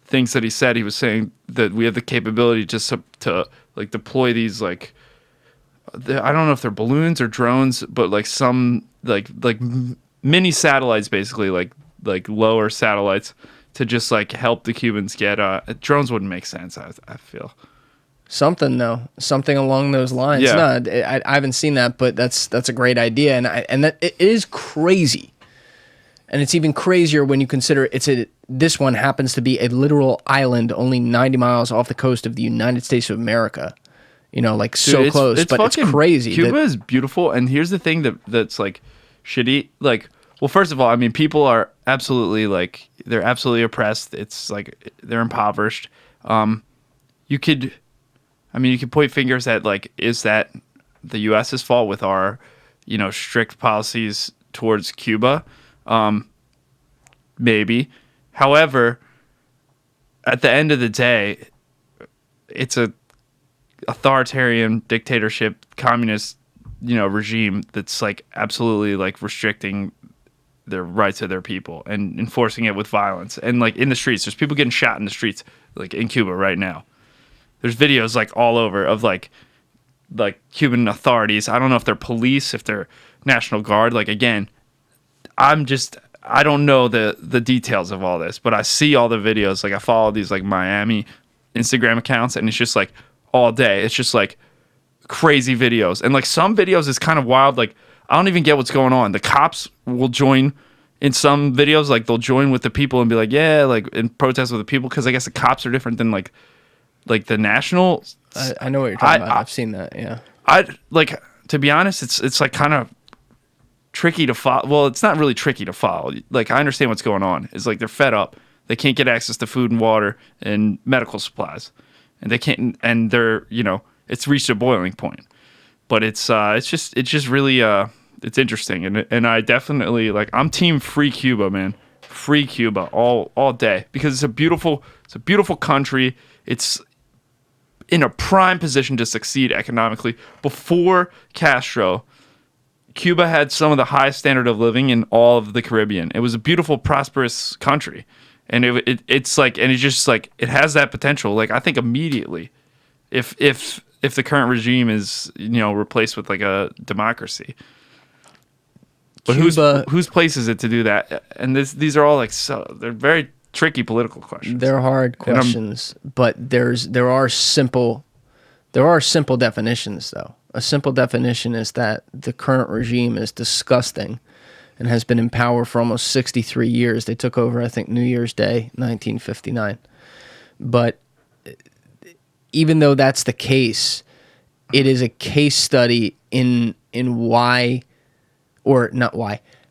things that he said. He was saying that we have the capability to like deploy these like, I don't know if they're balloons or drones, but like some like mini satellites, basically like lower satellites, to just like help the Cubans get drones. Wouldn't make sense, I feel. Something along those lines. Yeah. No, I haven't seen that, but that's a great idea, and that it is crazy, and it's even crazier when you consider this one happens to be a literal island only 90 miles off the coast of the United States of America. You know, like, dude, so close, but it's crazy. Cuba is beautiful, and here's the thing that's like shitty. Like, well, first of all, I mean, people are absolutely like, they're absolutely oppressed. It's like they're impoverished. You could point fingers at like, is that the U.S.'s fault with our, strict policies towards Cuba? Maybe. However, at the end of the day, it's a authoritarian dictatorship, communist, regime that's like absolutely like restricting the rights of their people and enforcing it with violence. And like in the streets, there's people getting shot in the streets, like in Cuba right now. There's videos like all over of like Cuban authorities. I don't know if they're police, if they're National Guard. Like, again, I don't know the details of all this, but I see all the videos. Like, I follow these like Miami Instagram accounts, and it's just like all day. It's just like crazy videos. And like some videos is kind of wild. Like, I don't even get what's going on. The cops will join in some videos. Like, they'll join with the people and be like, yeah, like in protest with the people. Cause I guess the cops are different than like the national. I know what you're talking about. I've seen that. Yeah. To be honest, it's like kind of tricky to follow. Well, it's not really tricky to follow. Like, I understand what's going on. It's like they're fed up. They can't get access to food and water and medical supplies, and they can't. And they're it's reached a boiling point. But it's just really it's interesting, and I definitely like, I'm team free Cuba, man. Free Cuba all day, because it's a beautiful country. It's in a prime position to succeed economically. Before Castro, Cuba had some of the highest standard of living in all of the Caribbean. It was a beautiful, prosperous country, and it's like, and it's just like, it has that potential. Like, I think immediately, if the current regime is, replaced with like a democracy. But Cuba, whose place is it to do that? And these are all like, they're very tricky political questions. They're hard questions, but there are simple definitions though. A simple definition is that the current regime is disgusting and has been in power for almost 63 years. They took over, I think, New Year's Day, 1959. But even though that's the case, it is a case study in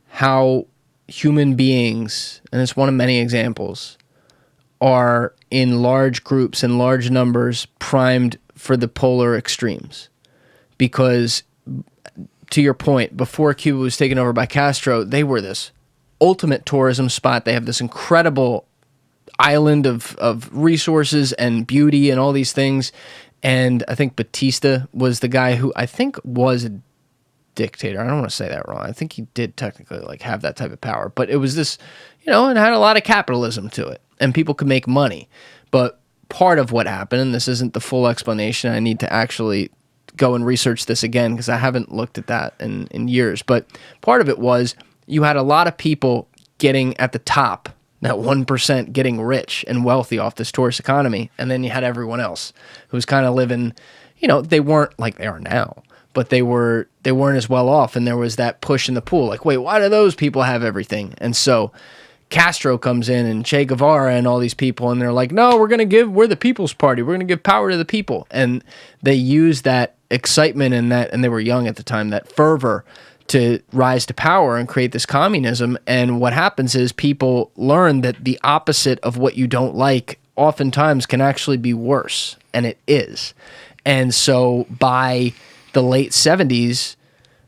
how human beings, and it's one of many examples, are in large groups and large numbers primed for the polar extremes. Because, to your point, before Cuba was taken over by Castro, they were this ultimate tourism spot. They have this incredible island of resources and beauty and all these things. And I think Batista was the guy who I think was a dictator. I don't want to say that wrong. I think he did technically like have that type of power, but it was this, it had a lot of capitalism to it, and people could make money. But part of what happened, and this isn't the full explanation, I need to actually go and research this again because I haven't looked at that in years, but part of it was you had a lot of people getting at the top, that 1% getting rich and wealthy off this tourist economy, and then you had everyone else who was kind of living, they weren't like they are now, but they weren't as well off, and there was that push in the pool, like, wait, why do those people have everything? And so Castro comes in and Che Guevara and all these people, and they're like, no, we're the People's Party. We're going to give power to the people. And they use that excitement and they were young at the time, that fervor to rise to power and create this communism. And what happens is people learn that the opposite of what you don't like oftentimes can actually be worse, and it is. And so by the late 70s,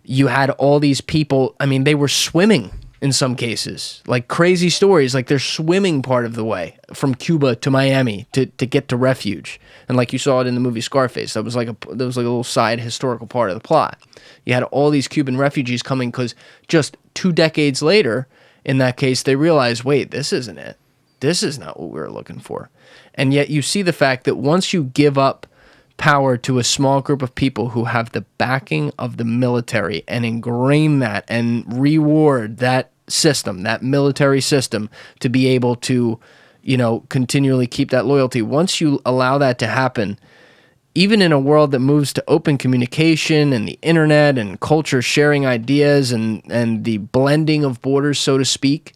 you had all these people, they were swimming in some cases, like crazy stories, like they're swimming part of the way from Cuba to Miami to get to refuge. And like you saw it in the movie Scarface, that was like a little side historical part of the plot. You had all these Cuban refugees coming because just 2 decades later, in that case, they realized, wait, this isn't it. This is not what we were looking for. And yet you see the fact that once you give up power to a small group of people who have the backing of the military and ingrain that and reward that system, that military system, to be able to, continually keep that loyalty. Once you allow that to happen, even in a world that moves to open communication and the internet and culture sharing ideas and the blending of borders, so to speak,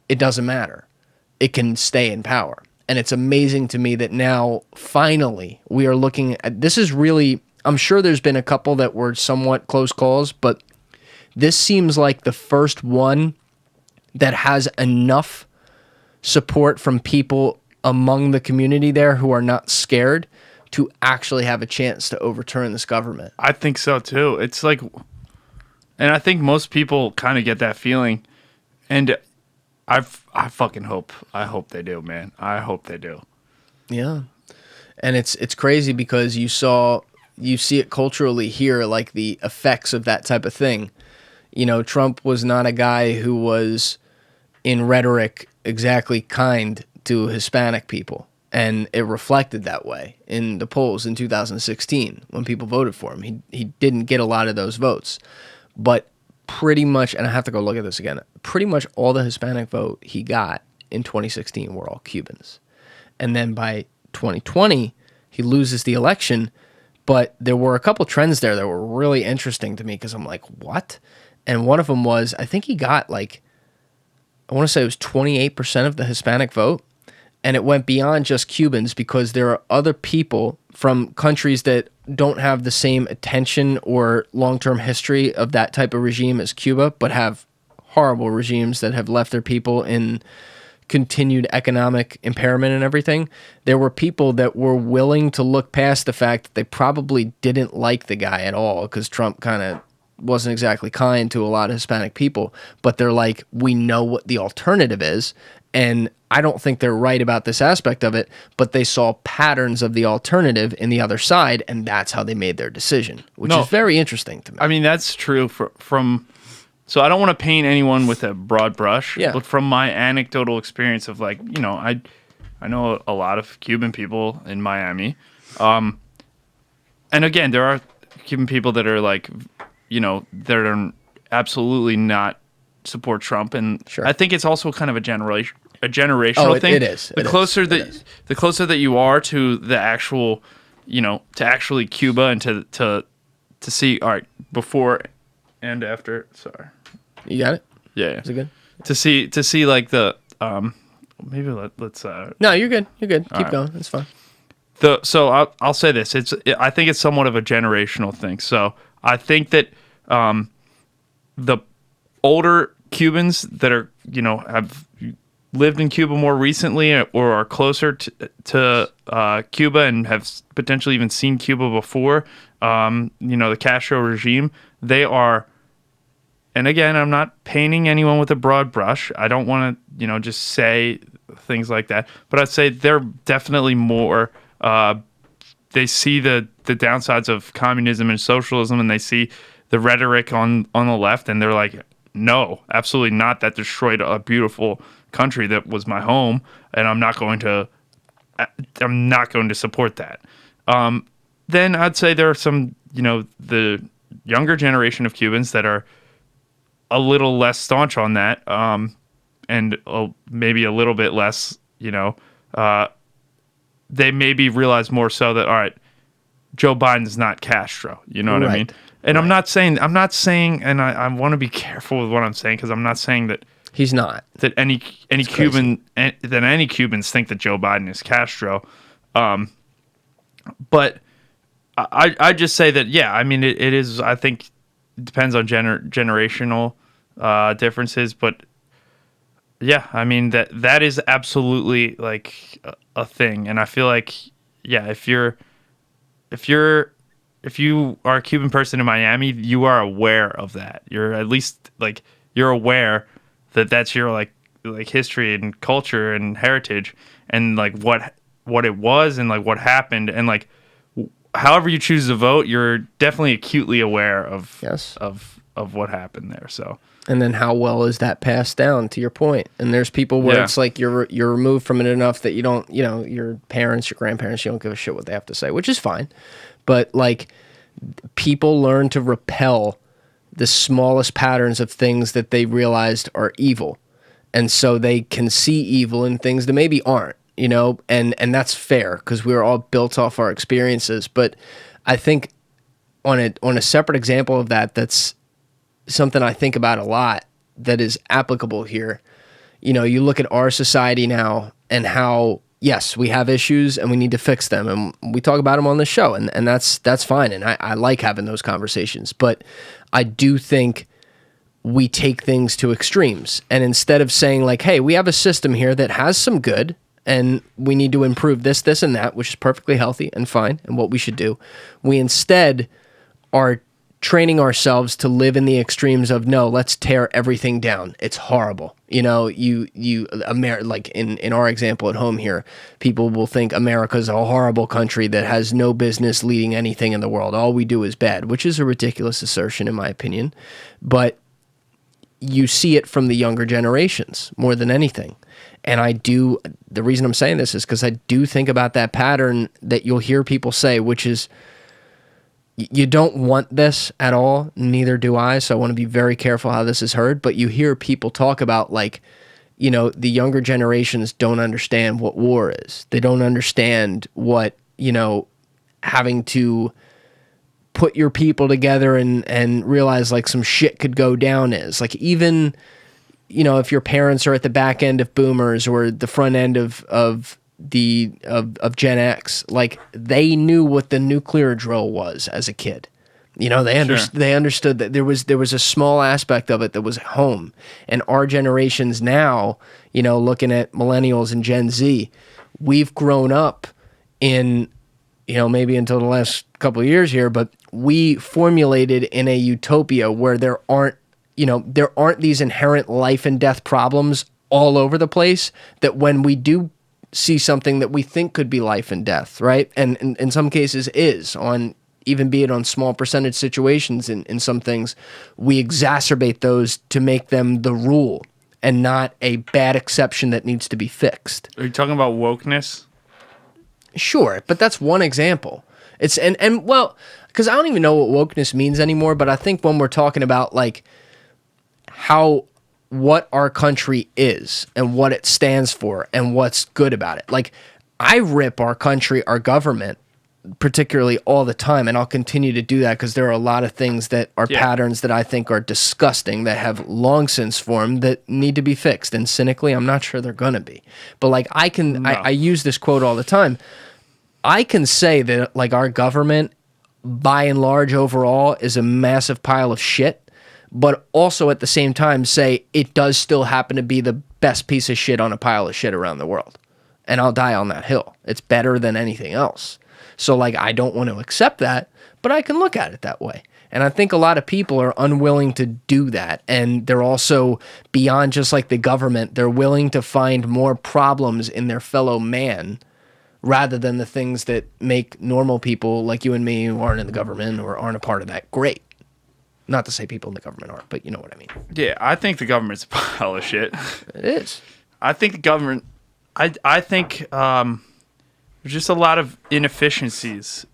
it doesn't matter. It can stay in power. And it's amazing to me that now, finally, we are looking at, this is really, I'm sure there's been a couple that were somewhat close calls, but this seems like the first one that has enough support from people among the community there who are not scared to actually have a chance to overturn this government. I think so too. It's like, and I think most people kind of get that feeling, and I fucking hope they do, man. I hope they do. Yeah. And it's crazy because you see it culturally here, like the effects of that type of thing. Trump was not a guy who was in rhetoric exactly kind to Hispanic people. And it reflected that way in the polls in 2016 when people voted for him. He didn't get a lot of those votes. But pretty much, and I have to go look at this again, pretty much all the Hispanic vote he got in 2016 were all Cubans. And then by 2020, he loses the election, but there were a couple trends there that were really interesting to me because I'm like, what? And one of them was, I think he got like, I want to say it was 28% of the Hispanic vote, and it went beyond just Cubans because there are other people from countries that don't have the same attention or long-term history of that type of regime as Cuba, but have horrible regimes that have left their people in continued economic impairment and everything, there were people that were willing to look past the fact that they probably didn't like the guy at all because Trump kind of wasn't exactly kind to a lot of Hispanic people, but they're like, we know what the alternative is. And I don't think they're right about this aspect of it, but they saw patterns of the alternative in the other side, and that's how they made their decision, which is very interesting to me. I mean, that's true from so I don't want to paint anyone with a broad brush, but from my anecdotal experience of like, you know, I know a lot of Cuban people in Miami. And again, there are Cuban people that are like, you know, that are absolutely not support Trump, and I think it's also kind of a generational thing. It is. The closer that you are to the actual, you know, to actually Cuba and to see, all right, before and after. Sorry, you got it. Yeah. Is it good? To see like the maybe let's. No, you're good. You're good. Keep going. It's fine. So I'll say this. I think it's somewhat of a generational thing. So I think that the older Cubans that are, you know, have lived in Cuba more recently or are closer to Cuba and have potentially even seen Cuba before, you know, the Castro regime, they are, and again, I'm not painting anyone with a broad brush. I don't want to, you know, just say things like that, but I'd say they're definitely more, they see the downsides of communism and socialism, and they see the rhetoric on the left, and they're like, no, absolutely not. That destroyed a beautiful country that was my home, and I'm not going to support that. Then I'd say there are some, you know, the younger generation of Cubans that are a little less staunch on that, and maybe a little bit less, you know, they maybe realize more so that, all right, Joe Biden's not Castro. You know what I mean? And I'm not saying, and I want to be careful with what I'm saying, because I'm not saying that he's not, that any Cuban, that any Cubans think that Joe Biden is Castro. But I just say that, yeah, I mean, it is, I think it depends on generational differences, but yeah, I mean, that is absolutely like a thing. And I feel like, yeah, if you are a Cuban person in Miami, you are aware of that. You're at least like, you're aware that that's your like history and culture and heritage, and like what it was and like what happened, and like however you choose to vote, you're definitely acutely aware of what happened there. So, and then how well is that passed down, to your point? And there's people where it's like you're removed from it enough that you don't, you know, your parents, your grandparents, you don't give a shit what they have to say, which is fine. But like, people learn to repel the smallest patterns of things that they realized are evil. And so they can see evil in things that maybe aren't, you know, and that's fair, because we're all built off our experiences. But I think on a separate example of that, that's something I think about a lot that is applicable here. You know, you look at our society now and how, yes, we have issues and we need to fix them, and we talk about them on this show, and that's fine, and I like having those conversations. But I do think we take things to extremes, and instead of saying like, hey, we have a system here that has some good and we need to improve this, and that, which is perfectly healthy and fine and what we should do, we instead are training ourselves to live in the extremes of, no, let's tear everything down. It's horrible. You know, like in our example at home here, people will think America's a horrible country that has no business leading anything in the world. All we do is bad, which is a ridiculous assertion in my opinion. But you see it from the younger generations more than anything. And the reason I'm saying this is because I do think about that pattern that you'll hear people say, which is, you don't want this at all, neither do I, so I want to be very careful how this is heard, but you hear people talk about, like, you know, the younger generations don't understand what war is. They don't understand what, you know, having to put your people together and realize, like, some shit could go down is. Like, even, you know, if your parents are at the back end of boomers or the front end of Gen X, like, they knew what the nuclear drill was as a kid. You know, they understood that there was a small aspect of it that was home. And our generations now, you know, looking at millennials and Gen Z, we've grown up in, you know, maybe until the last couple of years here, but we formulated in a utopia where there aren't these inherent life and death problems all over the place, that when we do see something that we think could be life and death, right? And in some cases is on, even be it on small percentage situations in some things, we exacerbate those to make them the rule and not a bad exception that needs to be fixed. Are you talking about wokeness? Sure, but that's one example. It's and well, because I don't even know what wokeness means anymore, but I think when we're talking about like what our country is and what it stands for and what's good about it. Like, I rip our country, our government, particularly all the time, and I'll continue to do that because there are a lot of things that are patterns that I think are disgusting that have long since formed that need to be fixed. And cynically, I'm not sure they're going to be. But like, I use this quote all the time. I can say that like our government, by and large overall, is a massive pile of shit, but also at the same time say it does still happen to be the best piece of shit on a pile of shit around the world. And I'll die on that hill. It's better than anything else. So like, I don't want to accept that, but I can look at it that way. And I think a lot of people are unwilling to do that. And they're also, beyond just like the government, they're willing to find more problems in their fellow man rather than the things that make normal people like you and me who aren't in the government or aren't a part of that great. Not to say people in the government aren't, but you know what I mean. Yeah, I think the government's a pile of shit. It is. I think the government, I think there's just a lot of inefficiencies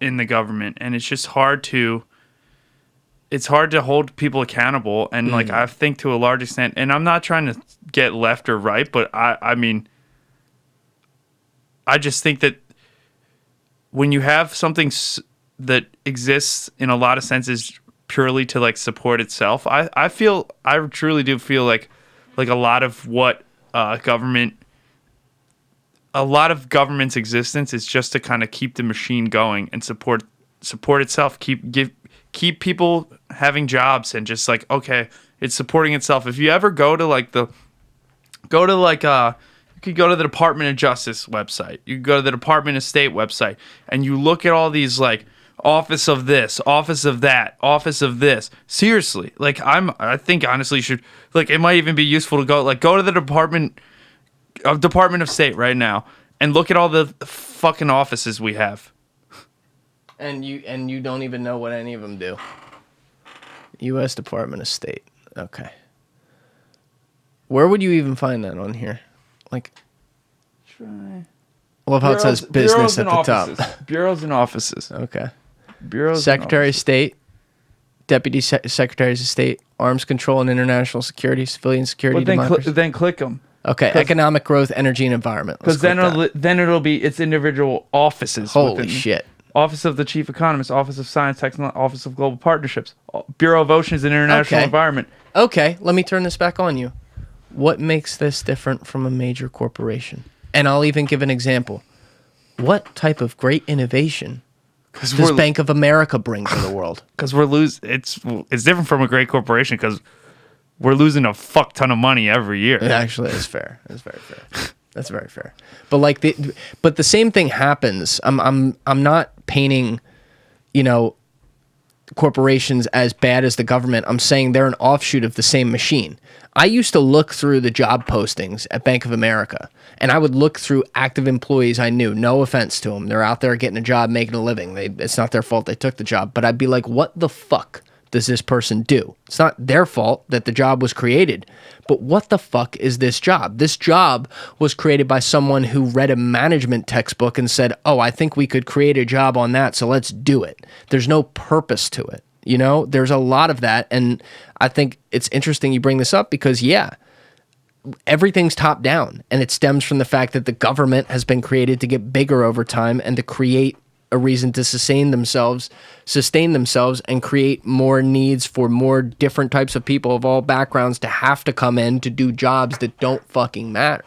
in the government, and it's just hard to hold people accountable. And like, I think to a large extent, and I'm not trying to get left or right, but I mean, I just think that when you have something that exists in a lot of senses purely to like support itself, I truly do feel like a lot of what government's existence is just to kind of keep the machine going and support itself, keep people having jobs, and just like, okay, it's supporting itself. If you ever go to you could go to the Department of Justice website, you could go to the Department of State website, and you look at all these like office of this, office of that, office of this. Seriously, like I think honestly should, like, it might even be useful to go to the Department of State right now and look at all the fucking offices we have. And you don't even know what any of them do. U.S. Department of State. Okay. Where would you even find that on here? Like, try. I love how it says business at the top. Bureaus and offices. Okay. Bureaus. Secretary of State, Deputy Secretaries of State, Arms Control and International Security, Civilian Security, Democracy. Then click them. Okay. Economic Growth, Energy and Environment. Because then it'll be its individual offices. Holy shit. Office of the Chief Economist, Office of Science, Technology, Office of Global Partnerships, Bureau of Oceans and International Environment. Okay, let me turn this back on you. What makes this different from a major corporation? And I'll even give an example. What type of great innovation does Bank of America bring to the world? Because it's different from a great corporation because we're losing a fuck ton of money every year. Actually, that's fair. That's very fair. That's very fair. But like the same thing happens. I'm not painting, corporations as bad as the government. I'm saying they're an offshoot of the same machine. I used to look through the job postings at Bank of America, and I would look through active employees I knew. No offense to them. They're out there getting a job, making a living. It's not their fault they took the job. But I'd be like, what the fuck does this person do? It's not their fault that the job was created, but what the fuck is this job? This job was created by someone who read a management textbook and said, oh, I think we could create a job on that, so let's do it. There's no purpose to it. There's a lot of that, and I think it's interesting you bring this up because, everything's top down, and it stems from the fact that the government has been created to get bigger over time and to create a reason to sustain themselves, and create more needs for more different types of people of all backgrounds to have to come in to do jobs that don't fucking matter.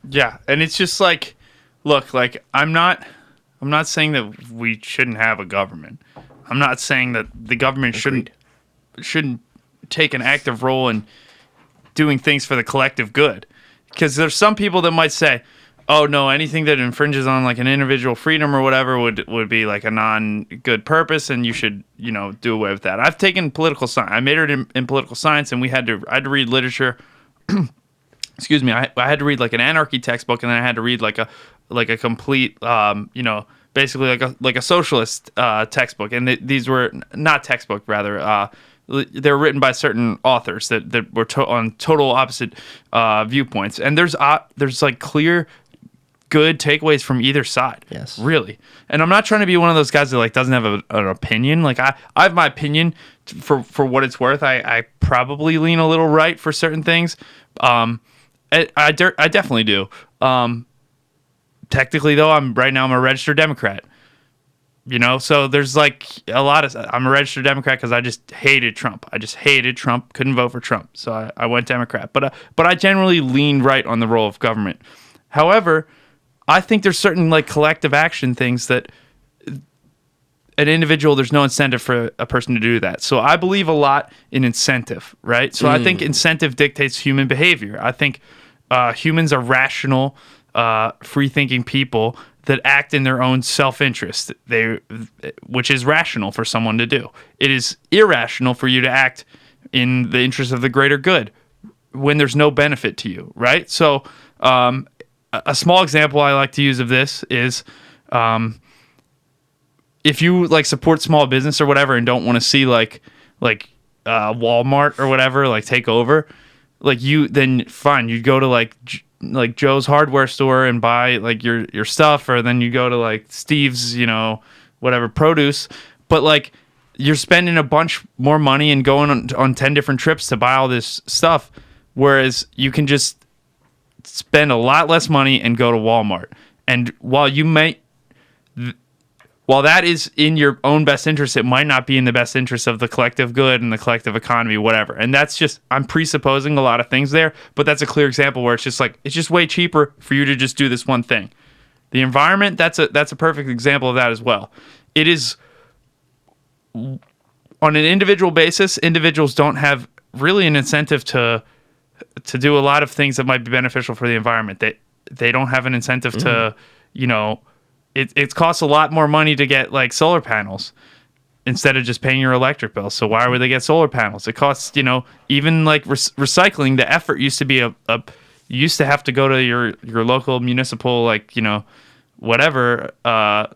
Yeah, and it's just like, look, like I'm not saying that we shouldn't have a government. I'm not saying that the government shouldn't take an active role in doing things for the collective good. Because there's some people that might say, oh no, anything that infringes on like an individual freedom or whatever would be like a non-good purpose, and you should, do away with that. I've taken political science. I majored in political science, and I had to read literature. Excuse me. I had to read like an anarchy textbook, and then I had to read like a complete, basically like a socialist textbook. And these were not textbook, rather. They were written by certain authors that were on total opposite viewpoints, and there's like clear good takeaways from either side. Yes, really. And I'm not trying to be one of those guys that like doesn't have an opinion. Like I have my opinion for what it's worth. I probably lean a little right for certain things. I definitely do. Technically, though, I'm a registered Democrat. So there's like a lot of. I'm a registered Democrat because I just hated Trump. Couldn't vote for Trump, so I went Democrat. But I generally lean right on the role of government. However, I think there's certain like collective action things that an individual, there's no incentive for a person to do that. So I believe a lot in incentive, right? So I think incentive dictates human behavior. I think humans are rational, free-thinking people that act in their own self-interest, which is rational for someone to do. It is irrational for you to act in the interest of the greater good when there's no benefit to you, right? So a small example I like to use of this is if you like support small business or whatever and don't want to see like Walmart or whatever like take over, then fine, you'd go to like Joe's hardware store and buy like your stuff, or then you go to like Steve's, whatever produce. But like you're spending a bunch more money and going on 10 different trips to buy all this stuff, whereas you can just spend a lot less money and go to Walmart. And while that is in your own best interest, it might not be in the best interest of the collective good and the collective economy, whatever. And that's just, I'm presupposing a lot of things there, but that's a clear example where it's just way cheaper for you to just do this one thing. The environment, that's a perfect example of that as well. It is, on an individual basis, individuals don't have really an incentive to do a lot of things that might be beneficial for the environment. They don't have an incentive to, it costs a lot more money to get like solar panels instead of just paying your electric bill. So why would they get solar panels? It costs, even like recycling, the effort used to be you used to have to go to your local municipal, like, whatever,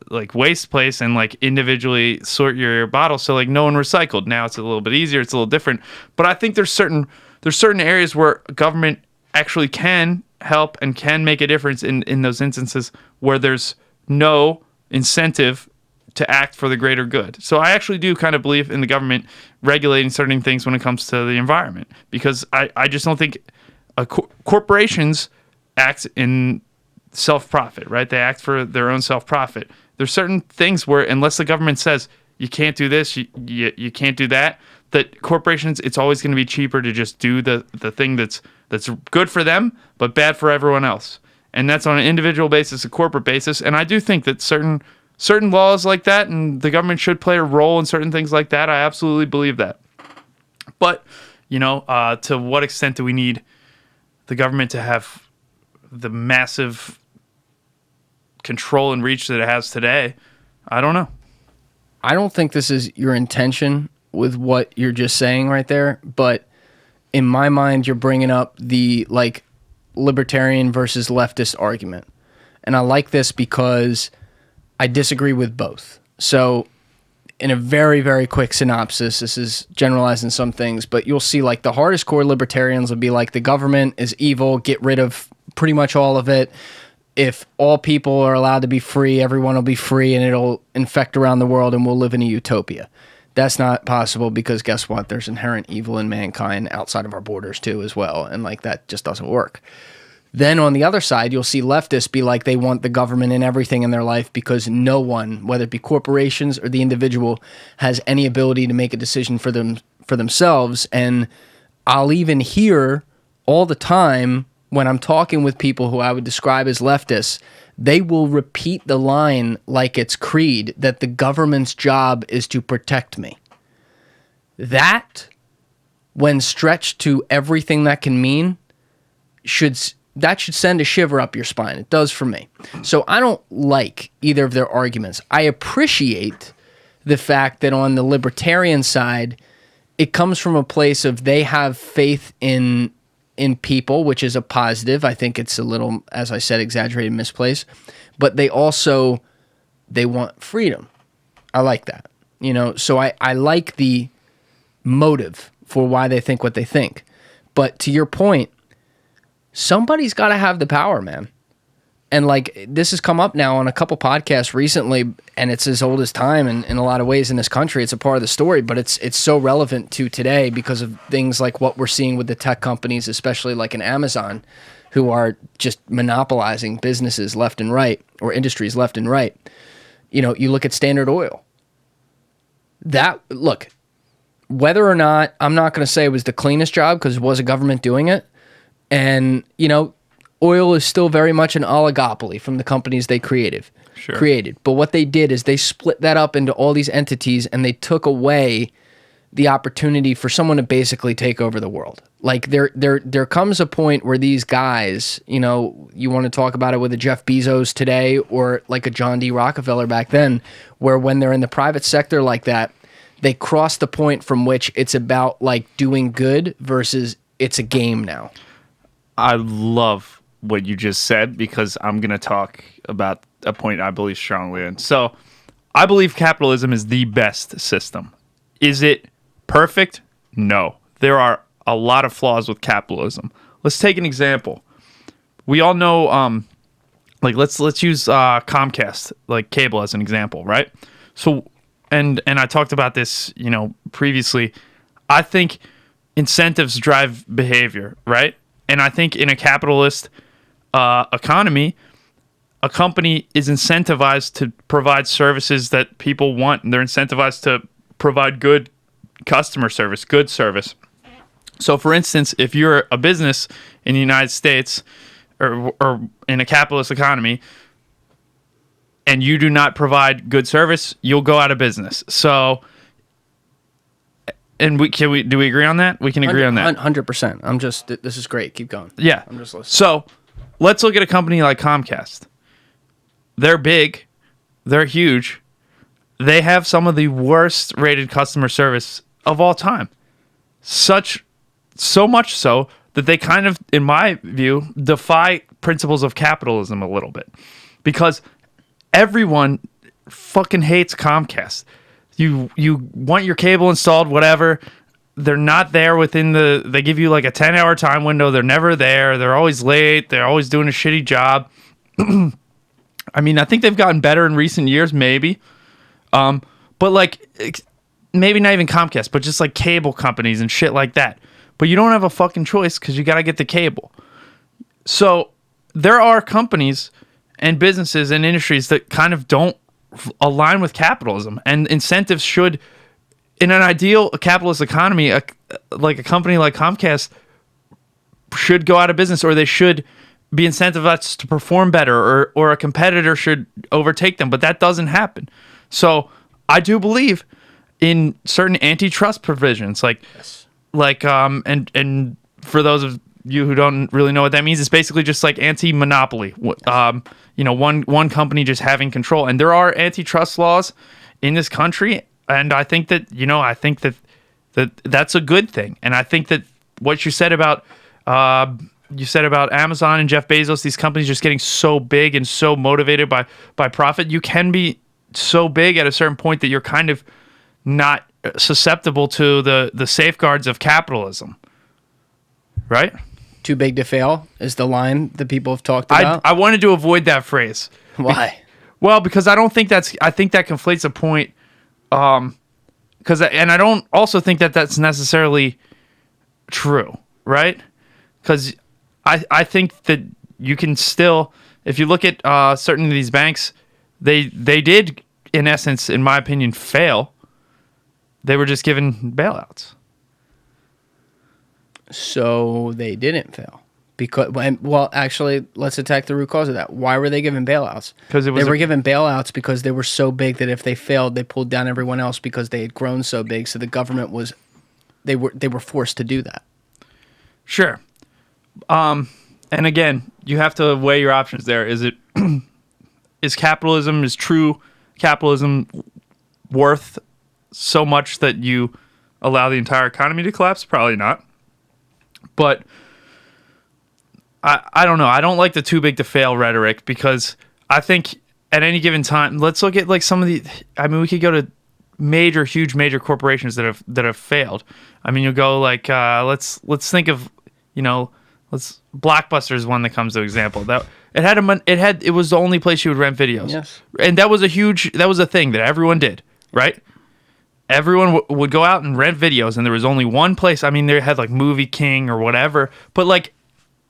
like waste place and like individually sort your bottles. So like no one recycled. Now it's a little bit easier. It's a little different, but I think there's certain areas where government actually can help and can make a difference in those instances where there's no incentive to act for the greater good. So I actually do kind of believe in the government regulating certain things when it comes to the environment, because I just don't think corporations act in self-profit, right? They act for their own self-profit. There's certain things where unless the government says you can't do this, you can't do that, that corporations, it's always going to be cheaper to just do the thing that's good for them but bad for everyone else. And that's on an individual basis, a corporate basis. And I do think that certain laws like that, and the government should play a role in certain things like that. I absolutely believe that. But, to what extent do we need the government to have the massive control and reach that it has today? I don't know. I don't think this is your intention with what you're just saying right there. But in my mind, you're bringing up the, like, libertarian versus leftist argument. And I like this because I disagree with both. So in a very, very quick synopsis, this is generalizing some things, but you'll see like the hardest core libertarians will be like the government is evil, get rid of pretty much all of it. If all people are allowed to be free, everyone will be free and it'll infect around the world and we'll live in a utopia. That's not possible because guess what? There's inherent evil in mankind outside of our borders too as well. And like that just doesn't work. Then on the other side, you'll see leftists be like they want the government in everything in their life because no one, whether it be corporations or the individual, has any ability to make a decision for themselves. And I'll even hear all the time when I'm talking with people who I would describe as leftists, they will repeat the line like it's creed that the government's job is to protect me. That, when stretched to everything that can mean, should send a shiver up your spine. It does for me. So I don't like either of their arguments. I appreciate the fact that on the libertarian side, it comes from a place of they have faith in people, which is a positive. I think it's a little, as I said, exaggerated, misplaced. But they want freedom. I like that. So I like the motive for why they think what they think. But to your point, somebody's got to have the power, man. And like this has come up now on a couple podcasts recently, and it's as old as time in a lot of ways in this country. It's a part of the story, but it's so relevant to today because of things like what we're seeing with the tech companies, especially like an Amazon, who are just monopolizing businesses left and right, or industries left and right. You look at Standard Oil. Look, whether or not, I'm not going to say it was the cleanest job because it was a government doing it. And, oil is still very much an oligopoly from the companies they created. But what they did is they split that up into all these entities and they took away the opportunity for someone to basically take over the world. Like there comes a point where these guys, you want to talk about it with a Jeff Bezos today or like a John D. Rockefeller back then, where when they're in the private sector like that, they cross the point from which it's about like doing good versus it's a game now. I love what you just said because I'm going to talk about a point I believe strongly in. So I believe capitalism is the best system. Is it perfect? No. There are a lot of flaws with capitalism. Let's take an example. We all know, let's use Comcast, like cable as an example, right? So, and I talked about this, previously. I think incentives drive behavior, right? And I think in a capitalist economy, a company is incentivized to provide services that people want. And they're incentivized to provide good customer service, good service. So, for instance, if you're a business in the United States or in a capitalist economy and you do not provide good service, you'll go out of business. So, and do we agree on that? We can agree on that. 100%. This is great. Keep going. Yeah. I'm just listening. So let's look at a company like Comcast. They're big. They're huge. They have some of the worst rated customer service of all time. So much so that they kind of, in my view, defy principles of capitalism a little bit. Because everyone fucking hates Comcast. You want your cable installed, whatever. They're not there they give you like a 10-hour time window. They're never there. They're always late. They're always doing a shitty job. I mean, I think they've gotten better in recent years, maybe. But like, maybe not even Comcast, but just like cable companies and shit like that. But you don't have a fucking choice because you got to get the cable. So there are companies and businesses and industries that kind of don't align with capitalism, and incentives should, in an ideal capitalist economy, like a company like Comcast should go out of business, or they should be incentivized to perform better, or a competitor should overtake them. But that doesn't happen. So I do believe in certain antitrust provisions, and for those of you who don't really know what that means, it's basically just like anti-monopoly. One company just having control. And there are antitrust laws in this country, and I think that that's a good thing. And I think that what you said about Amazon and Jeff Bezos, these companies just getting so big and so motivated by profit, you can be so big at a certain point that you're kind of not susceptible to the safeguards of capitalism, right? Too big to fail is the line that people have talked about. I wanted to avoid that phrase. Why? Well, because I think that conflates a point. And I don't also think that that's necessarily true, right? Because I think that you can still, if you look at certain of these banks, they did, in essence, in my opinion, fail. They were just given bailouts. So they didn't fail. Well, actually, let's attack the root cause of that. Why were they given bailouts? Because they were given bailouts because they were so big that if they failed, they pulled down everyone else because they had grown so big. So the government they were forced to do that. Sure. And again, you have to weigh your options there. Is true capitalism worth so much that you allow the entire economy to collapse? Probably not. But I don't know. I don't like the too big to fail rhetoric, because I think at any given time, let's look at like some of the. I mean, we could go to huge major corporations that have failed. I mean, you'll go like let's think of Blockbuster is one that comes to example. That it was the only place you would rent videos. Yes, and that was a thing that everyone did, right? Everyone would go out and rent videos, and there was only one place. I mean, they had like Movie King or whatever, but like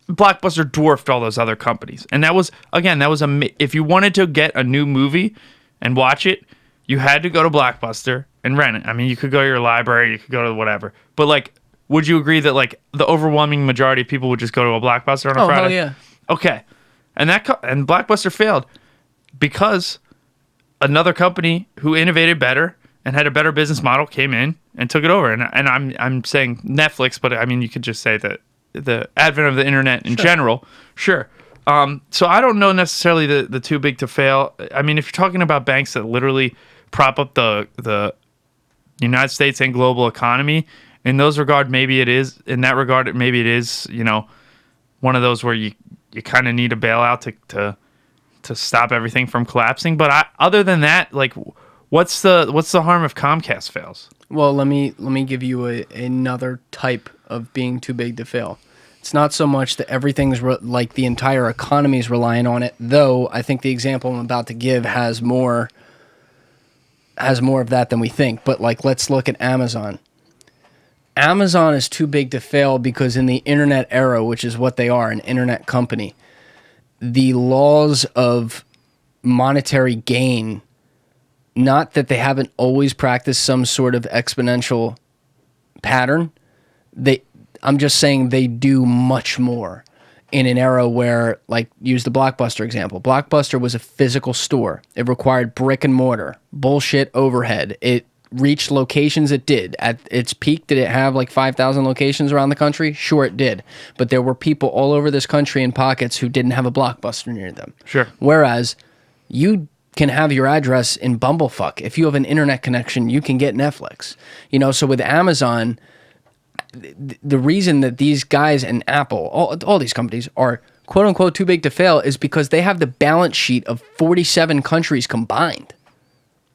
Blockbuster dwarfed all those other companies. And that was if you wanted to get a new movie and watch it, you had to go to Blockbuster and rent it. I mean, you could go to your library, you could go to whatever. But like, would you agree that like the overwhelming majority of people would just go to a Blockbuster on a Friday? Oh, hell yeah. Okay. And and Blockbuster failed because another company who innovated better and had a better business model came in and took it over. And I'm saying Netflix, but I mean, you could just say that the advent of the internet in general. Sure. So I don't know necessarily the too big to fail. I mean, if you're talking about banks that literally prop up the United States and global economy, in that regard, maybe it is, one of those where you kind of need a bailout to stop everything from collapsing. But other than that, like, what's the harm if Comcast fails? Well, let me give you another type of being too big to fail. It's not so much that everything's like the entire economy is relying on it, though I think the example I'm about to give has more of that than we think. But like, let's look at Amazon. Amazon is too big to fail because in the internet era, which is what they are, an internet company, the laws of monetary gain, not that they haven't always practiced some sort of exponential pattern, I'm just saying they do much more in an era where, like, use the Blockbuster example. Blockbuster was a physical store. It required brick and mortar, bullshit overhead. It reached locations it did. At its peak, did it have like 5,000 locations around the country? Sure, it did. But there were people all over this country in pockets who didn't have a Blockbuster near them. Sure. Whereas you can have your address in Bumblefuck. If you have an internet connection, you can get Netflix. So with Amazon, the reason that these guys and Apple, all these companies are quote unquote too big to fail is because they have the balance sheet of 47 countries combined.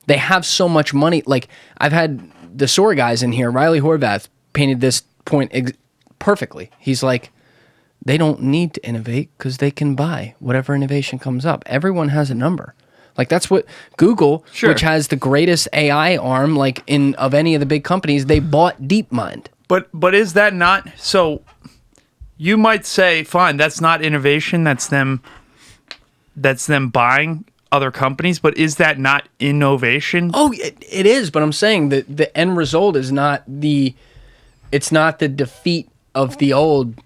They have so much money. Like, I've had the SOAR guys in here. Riley Horvath painted this point perfectly. He's like, they don't need to innovate because they can buy whatever innovation comes up. Everyone has a number. Like, that's what Google, sure, which has the greatest AI arm, like of any of the big companies, they bought DeepMind. But is that not so? You might say, fine, that's not innovation. That's them buying other companies. But is that not innovation? Oh, it is. But I'm saying that the end result is not it's not the defeat of the old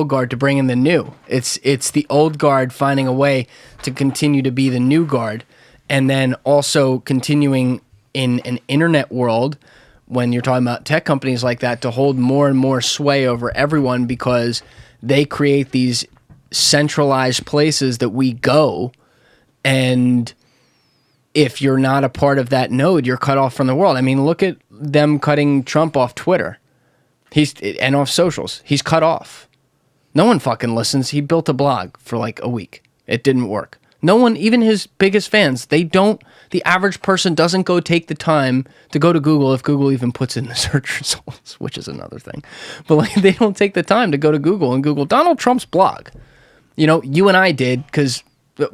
guard to bring in the new. It's the old guard finding a way to continue to be the new guard, and then also continuing in an internet world, when you're talking about tech companies like that, to hold more and more sway over everyone because they create these centralized places that we go, and if you're not a part of that node, you're cut off from the world. I mean, look at them cutting Trump off Twitter. And off socials. He's cut off. No one fucking listens. He built a blog for like a week. It didn't work. No one, even his biggest fans, the average person doesn't go take the time to go to Google if Google even puts in the search results, which is another thing. But like, they don't take the time to go to Google and Google Donald Trump's blog. You and I did because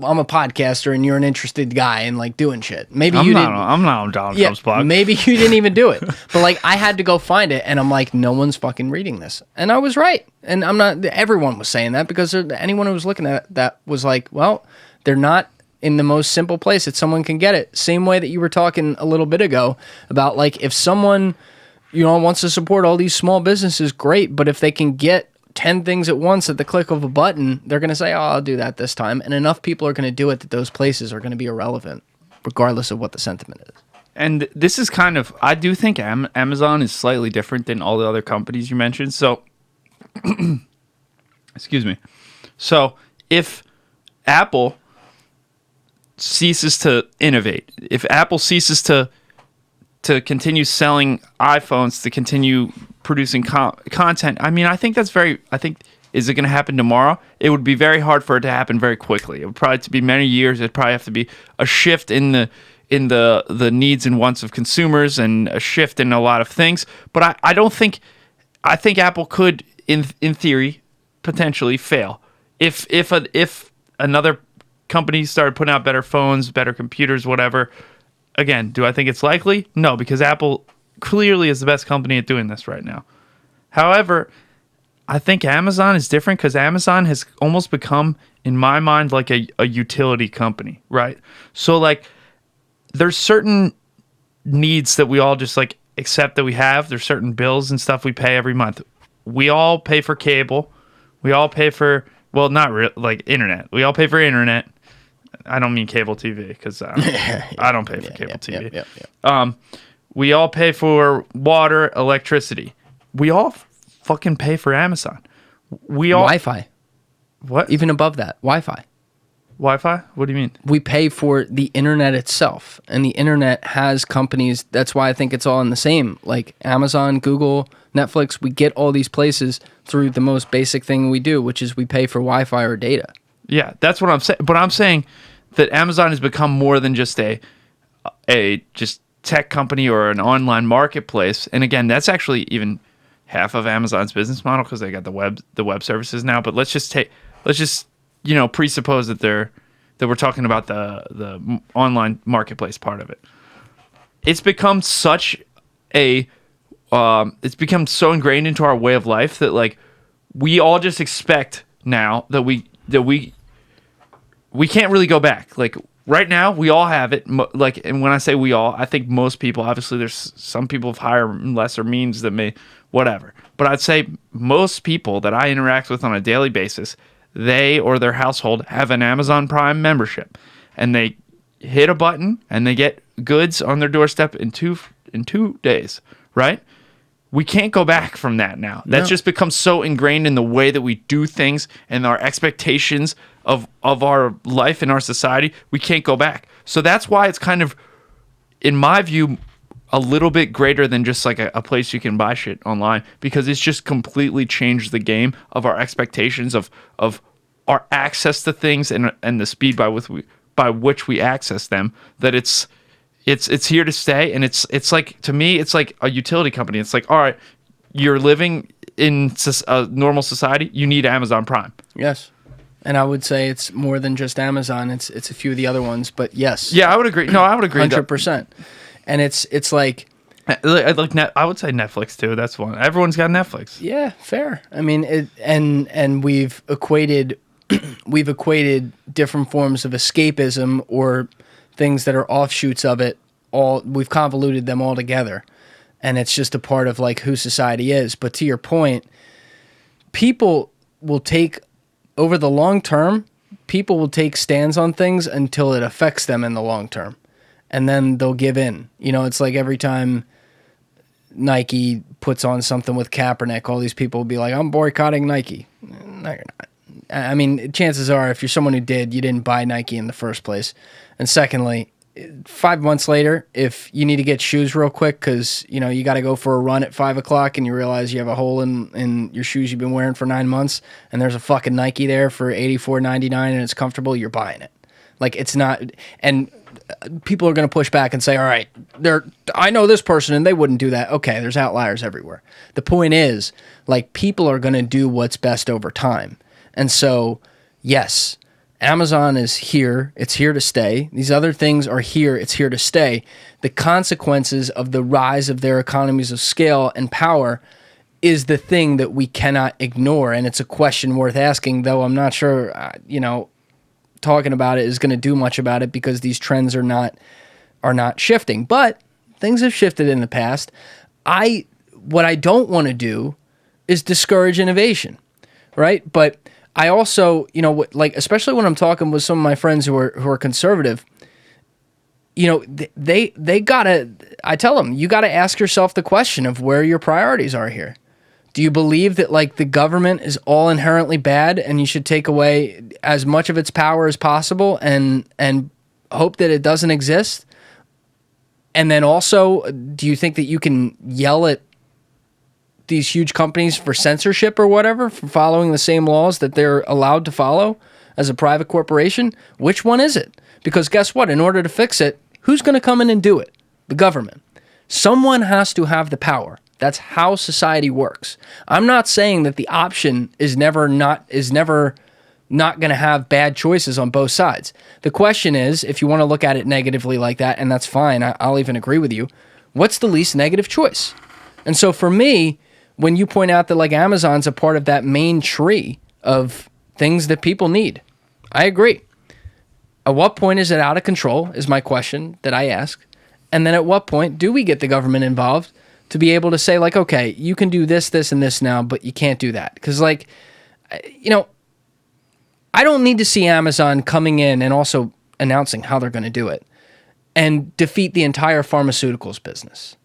I'm a podcaster and you're an interested guy in like doing shit. Maybe I'm not on Donald Trump's blog. Maybe you didn't even do it. But like, I had to go find it and I'm like, no one's fucking reading this. And I was right. And everyone was saying that because anyone who was looking at that was like, well, they're not in the most simple place that someone can get it. Same way that you were talking a little bit ago about like, if someone, wants to support all these small businesses, great. But if they can get 10 things at once at the click of a button, they're going to say, oh, I'll do that this time. And enough people are going to do it that those places are going to be irrelevant, regardless of what the sentiment is. And this is kind of, I do think Amazon is slightly different than all the other companies you mentioned. So, excuse me. So, if Apple ceases to innovate, if Apple ceases to continue selling iPhones, to continue producing content, I mean, I think is it going to happen tomorrow? It would be very hard for it to happen very quickly. It would probably be many years. It'd probably have to be a shift in the needs and wants of consumers and a shift in a lot of things. But I think Apple could, in theory, potentially fail. If another company started putting out better phones, better computers, whatever. Again, do I think it's likely? No, because Apple clearly is the best company at doing this right now. However, I think Amazon is different because Amazon has almost become, in my mind, like a utility company, right? So, like, there's certain needs that we all just, like, accept that we have. There's certain bills and stuff we pay every month. We all pay for cable. We all pay for, well, not like internet. We all pay for internet. I don't mean cable TV because I don't pay for cable TV. We all pay for water, electricity. We all fucking pay for Amazon. We all Wi-Fi. What? Even above that, Wi-Fi. Wi-Fi? What do you mean? We pay for the internet itself, and the internet has companies. That's why I think it's all in the same. Like Amazon, Google, Netflix. We get all these places through the most basic thing we do, which is we pay for Wi-Fi or data. Yeah, that's what I'm saying. But I'm saying that Amazon has become more than just a just tech company or an online marketplace. And again, that's actually even half of Amazon's business model because they got the web services now. But let's just presuppose that we're talking about the online marketplace part of it. It's become it's become so ingrained into our way of life that, like, we all just expect now that we can't really go back. Like, right now, we all have it. Like, and when I say we all, I think most people. Obviously, there's some people of higher and lesser means that may whatever. But I'd say most people that I interact with on a daily basis, they or their household have an Amazon Prime membership, and they hit a button and they get goods on their doorstep in two days. Right? We can't go back from that now. That's just become so ingrained in the way that we do things and our expectations of our life in our society. We can't go back. So that's why it's kind of, in my view, a little bit greater than just like a place you can buy shit online, because it's just completely changed the game of our expectations of our access to things and the speed by which we access them. That it's here to stay, and it's like, to me, it's like a utility company. It's like, all right, you're living in a normal society, you need Amazon Prime. Yes. And I would say it's more than just Amazon. It's a few of the other ones, but yes. Yeah, I would agree. No, I would agree. 100%. And it's like I would say Netflix too. That's one. Everyone's got Netflix. Yeah, fair. I mean, and we've equated different forms of escapism or things that are offshoots of it. We've convoluted them all together, and it's just a part of like who society is. But to your point, people will take, over the long term, people will take stands on things until it affects them in the long term, and then they'll give in. You know, it's like every time Nike puts on something with Kaepernick, all these people will be like, I'm boycotting Nike. No, you're not. I mean, chances are, if you're someone who you didn't buy Nike in the first place. And secondly, 5 months later, if you need to get shoes real quick because, you know, you got to go for a run at 5 o'clock and you realize you have a hole in your shoes you've been wearing for 9 months and there's a fucking Nike there for $84.99 and it's comfortable, you're buying it. Like, it's not... And people are going to push back and say, all right, I know this person and they wouldn't do that. Okay, there's outliers everywhere. The point is, like, people are going to do what's best over time. And so, yes, Amazon is here. It's here to stay. These other things are here. It's here to stay. The consequences of the rise of their economies of scale and power is the thing that we cannot ignore. And it's a question worth asking, though I'm not sure, talking about it is going to do much about it because these trends are not shifting. But things have shifted in the past. What I don't want to do is discourage innovation. right? But I also, like, especially when I'm talking with some of my friends who are conservative, they gotta, I tell them, you gotta ask yourself the question of where your priorities are here. Do you believe that, like, the government is all inherently bad and you should take away as much of its power as possible and hope that it doesn't exist? And then also, do you think that you can yell at these huge companies for censorship or whatever, for following the same laws that they're allowed to follow as a private corporation? Which one is it? Because guess what? In order to fix it, who's going to come in and do it? The government. Someone has to have the power. That's how society works. I'm not saying that the option is never not going to have bad choices on both sides. The question is, if you want to look at it negatively like that, and that's fine, I'll even agree with you, what's the least negative choice? And so for me, when you point out that, like, Amazon's a part of that main tree of things that people need, I agree. At what point is it out of control is my question that I ask. And then at what point do we get the government involved to be able to say, like, okay, you can do this, this, and this now, but you can't do that? Because, like, I don't need to see Amazon coming in and also announcing how they're going to do it and defeat the entire pharmaceuticals business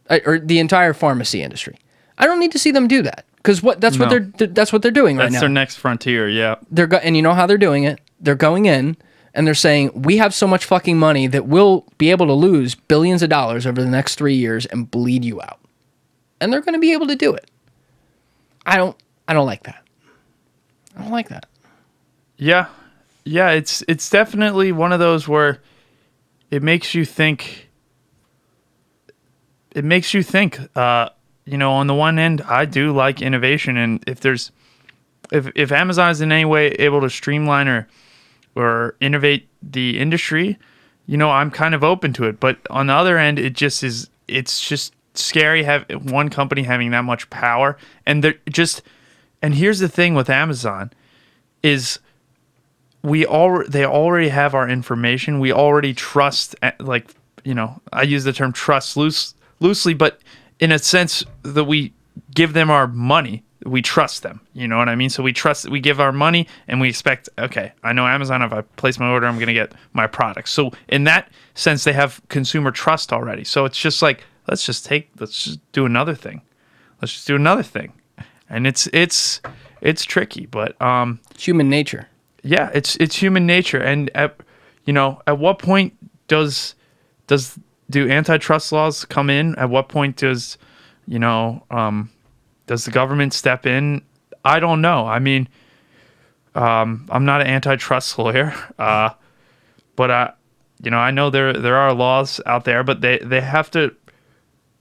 or the entire pharmacy industry. I don't need to see them do that because what they're doing right now. That's their next frontier. Yeah. And you know how they're doing it? They're going in and they're saying, we have so much fucking money that we'll be able to lose billions of dollars over the next 3 years and bleed you out. And they're going to be able to do it. I don't like that. I don't like that. Yeah. Yeah, it's definitely one of those where it makes you think. On the one end, I do like innovation, and if Amazon is in any way able to streamline or innovate the industry, I'm kind of open to it. But on the other end, it's just scary one company having that much power. And here's the thing with Amazon is they already have our information. We already trust, I use the term trust loosely, but in a sense that we give them our money. We trust them. You know what I mean? So we give our money and we expect, okay, I know Amazon, if I place my order, I'm going to get my product. So in that sense, they have consumer trust already. So it's just like, let's just do another thing. Let's just do another thing. And it's tricky, but it's human nature. Yeah, it's human nature. And at what point do antitrust laws come in? At what point does the government step in? I don't know. I mean, I'm not an antitrust lawyer, but I know there are laws out there, but they have to.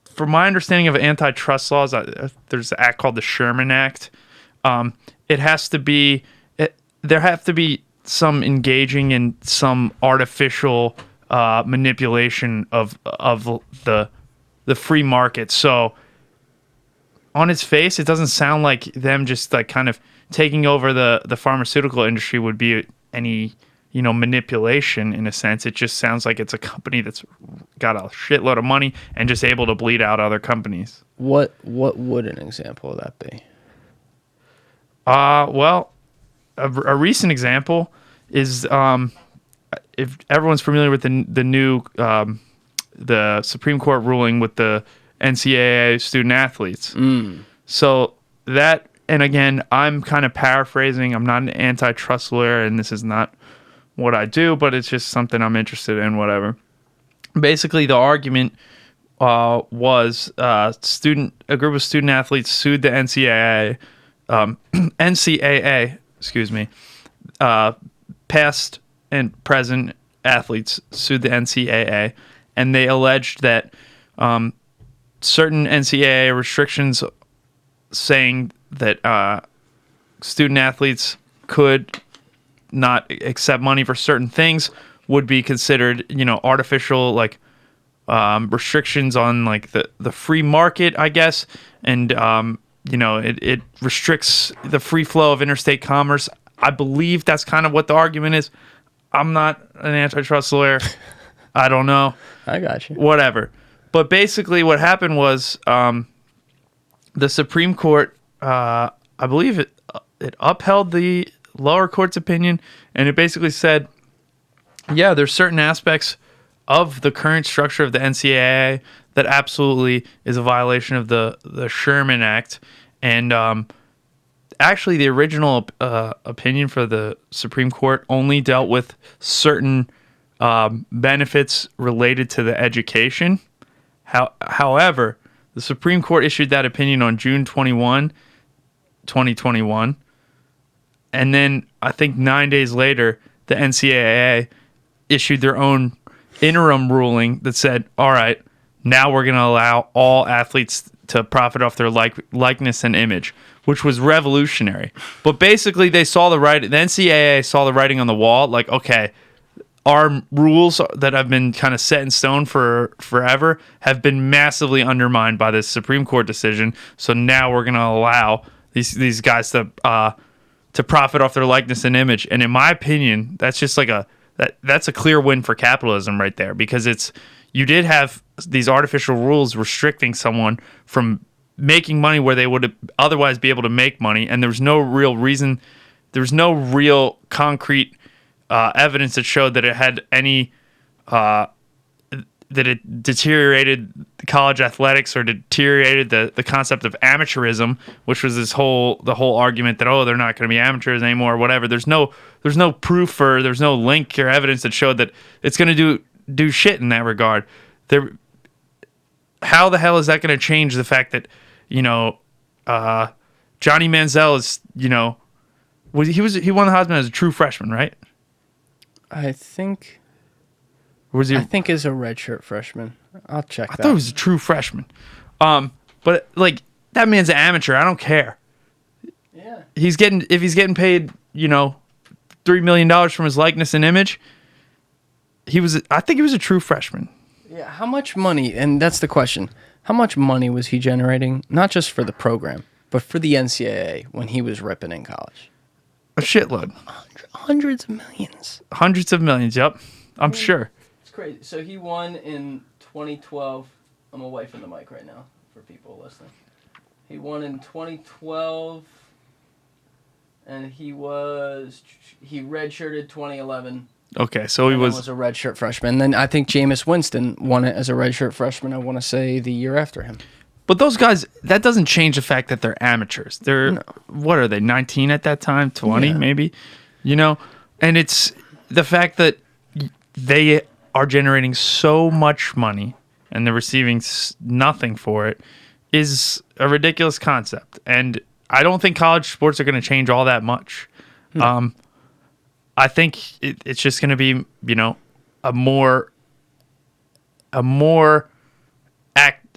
From my understanding of antitrust laws, there's an act called the Sherman Act. There have to be some engaging in some artificial manipulation of the free market. So on its face, it doesn't sound like them just like kind of taking over the pharmaceutical industry would be any manipulation in a sense. It just sounds like it's a company that's got a shitload of money and just able to bleed out other companies. What would an example of that be? Well, a recent example is if everyone's familiar with the new the Supreme Court ruling with the NCAA student athletes. So that, and again, I'm kind of paraphrasing. I'm not an antitrust lawyer, and this is not what I do, but it's just something I'm interested in, whatever. Basically, the argument was a group of student athletes sued the NCAA, past and present athletes sued the NCAA, and they alleged that certain NCAA restrictions saying that student athletes could not accept money for certain things would be considered, artificial, like restrictions on like the free market, I guess, and it restricts the free flow of interstate commerce. I believe that's kind of what the argument is. I'm not an antitrust lawyer. I don't know. I got you. Whatever. But basically what happened was the Supreme Court, I believe it upheld the lower court's opinion, and it basically said, yeah, there's certain aspects of the current structure of the NCAA that absolutely is a violation of the Sherman Act. And actually, the original opinion for the Supreme Court only dealt with certain benefits related to the education. However, the Supreme Court issued that opinion on June 21, 2021. And then I think 9 days later, the NCAA issued their own interim ruling that said, all right, now we're going to allow all athletes to profit off their likeness and image, which was revolutionary. But basically, the NCAA saw the writing on the wall, like, okay, our rules that have been kind of set in stone for forever have been massively undermined by this Supreme Court decision. So now we're going to allow these guys to profit off their likeness and image. And in my opinion, that's just like that's a clear win for capitalism right there, because you did have these artificial rules restricting someone from making money where they would otherwise be able to make money, and there was no real reason, there was no real concrete evidence that showed that it had any that it deteriorated college athletics or deteriorated the concept of amateurism, which was the whole argument that, they're not going to be amateurs anymore or whatever. There's no proof, or there's no link or evidence that showed that it's going to do shit in that regard. How the hell is that going to change the fact that, Johnny Manziel is, he won the Heisman as a true freshman, right? I think Was he? I think is a redshirt freshman. I'll check that. I thought he was a true freshman. But like, that man's an amateur. I don't care. Yeah. If he's getting paid, $3 million from his likeness and image, I think he was a true freshman. Yeah, how much money, and that's the question, how much money was he generating, not just for the program, but for the NCAA when he was ripping in college? A shitload. Hundreds of millions. Hundreds of millions, yep. I'm sure. It's crazy. So he won in 2012. I'm away from the mic right now for people listening. He won in 2012, and he redshirted 2011. Okay, so he was a redshirt freshman. Then I think Jameis Winston won it as a redshirt freshman, I want to say the year after him. But those guys, that doesn't change the fact that they're amateurs. What are they, 19 at that time? 20 maybe? And it's the fact that they are generating so much money and they're receiving nothing for it is a ridiculous concept. And I don't think college sports are going to change all that much. I think it's just going to be, a more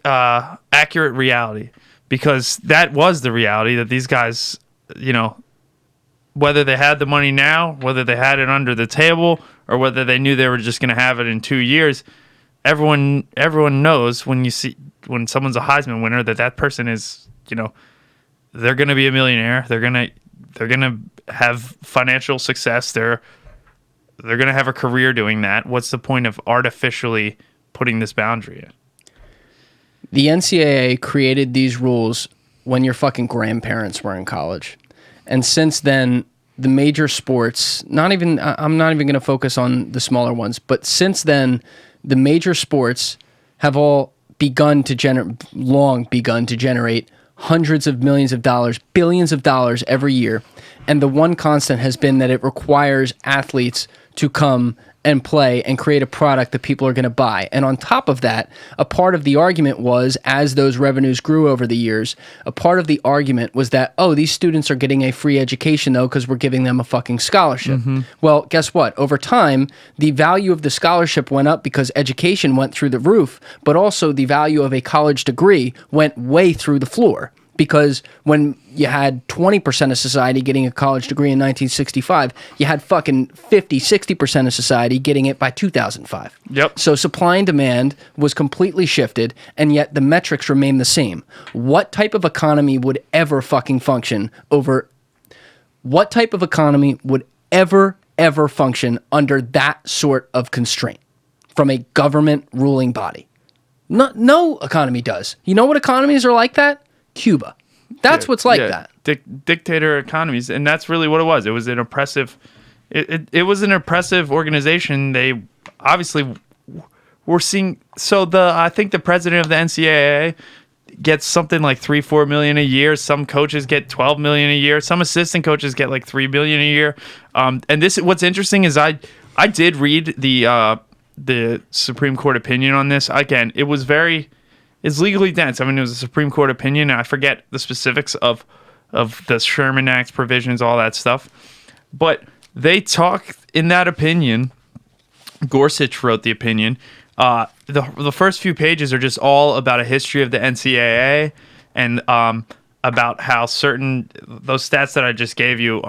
accurate reality, because that was the reality that these guys, whether they had the money now, whether they had it under the table, or whether they knew they were just going to have it in 2 years, everyone knows when someone's a Heisman winner that person is, they're going to be a millionaire. They're going to have financial success. They're going to have a career doing that. What's the point of artificially putting this boundary in? The NCAA created these rules when your fucking grandparents were in college. And since then, the major sports, I'm not even going to focus on the smaller ones, but since then, the major sports have all long begun to generate hundreds of millions of dollars, billions of dollars every year. And the one constant has been that it requires athletes to come and play and create a product that people are going to buy. And on top of that, a part of the argument was, as those revenues grew over the years, a part of the argument was that, these students are getting a free education, though, because we're giving them a fucking scholarship. Mm-hmm. Well, guess what? Over time, the value of the scholarship went up because education went through the roof, but also the value of a college degree went way through the floor. Because when you had 20% of society getting a college degree in 1965, you had fucking 50, 60% of society getting it by 2005. Yep. So supply and demand was completely shifted, and yet the metrics remain the same. What type of economy would ever fucking function function under that sort of constraint from a government ruling body? No economy does. You know what economies are like that? Cuba. That's what's like that. dictator economies, and that's really what it was. It was an oppressive. It was an oppressive organization. They obviously were seeing. So I think the president of the NCAA gets something like $3-4 million a year. Some coaches get $12 million a year. Some assistant coaches get like $3 million a year. And what's interesting is I did read the Supreme Court opinion on this. Again, it's legally dense. I mean, it was a Supreme Court opinion. I forget the specifics of the Sherman Act provisions, all that stuff. But they talk in that opinion. Gorsuch wrote the opinion. The first few pages are just all about a history of the NCAA and about how those stats that I just gave you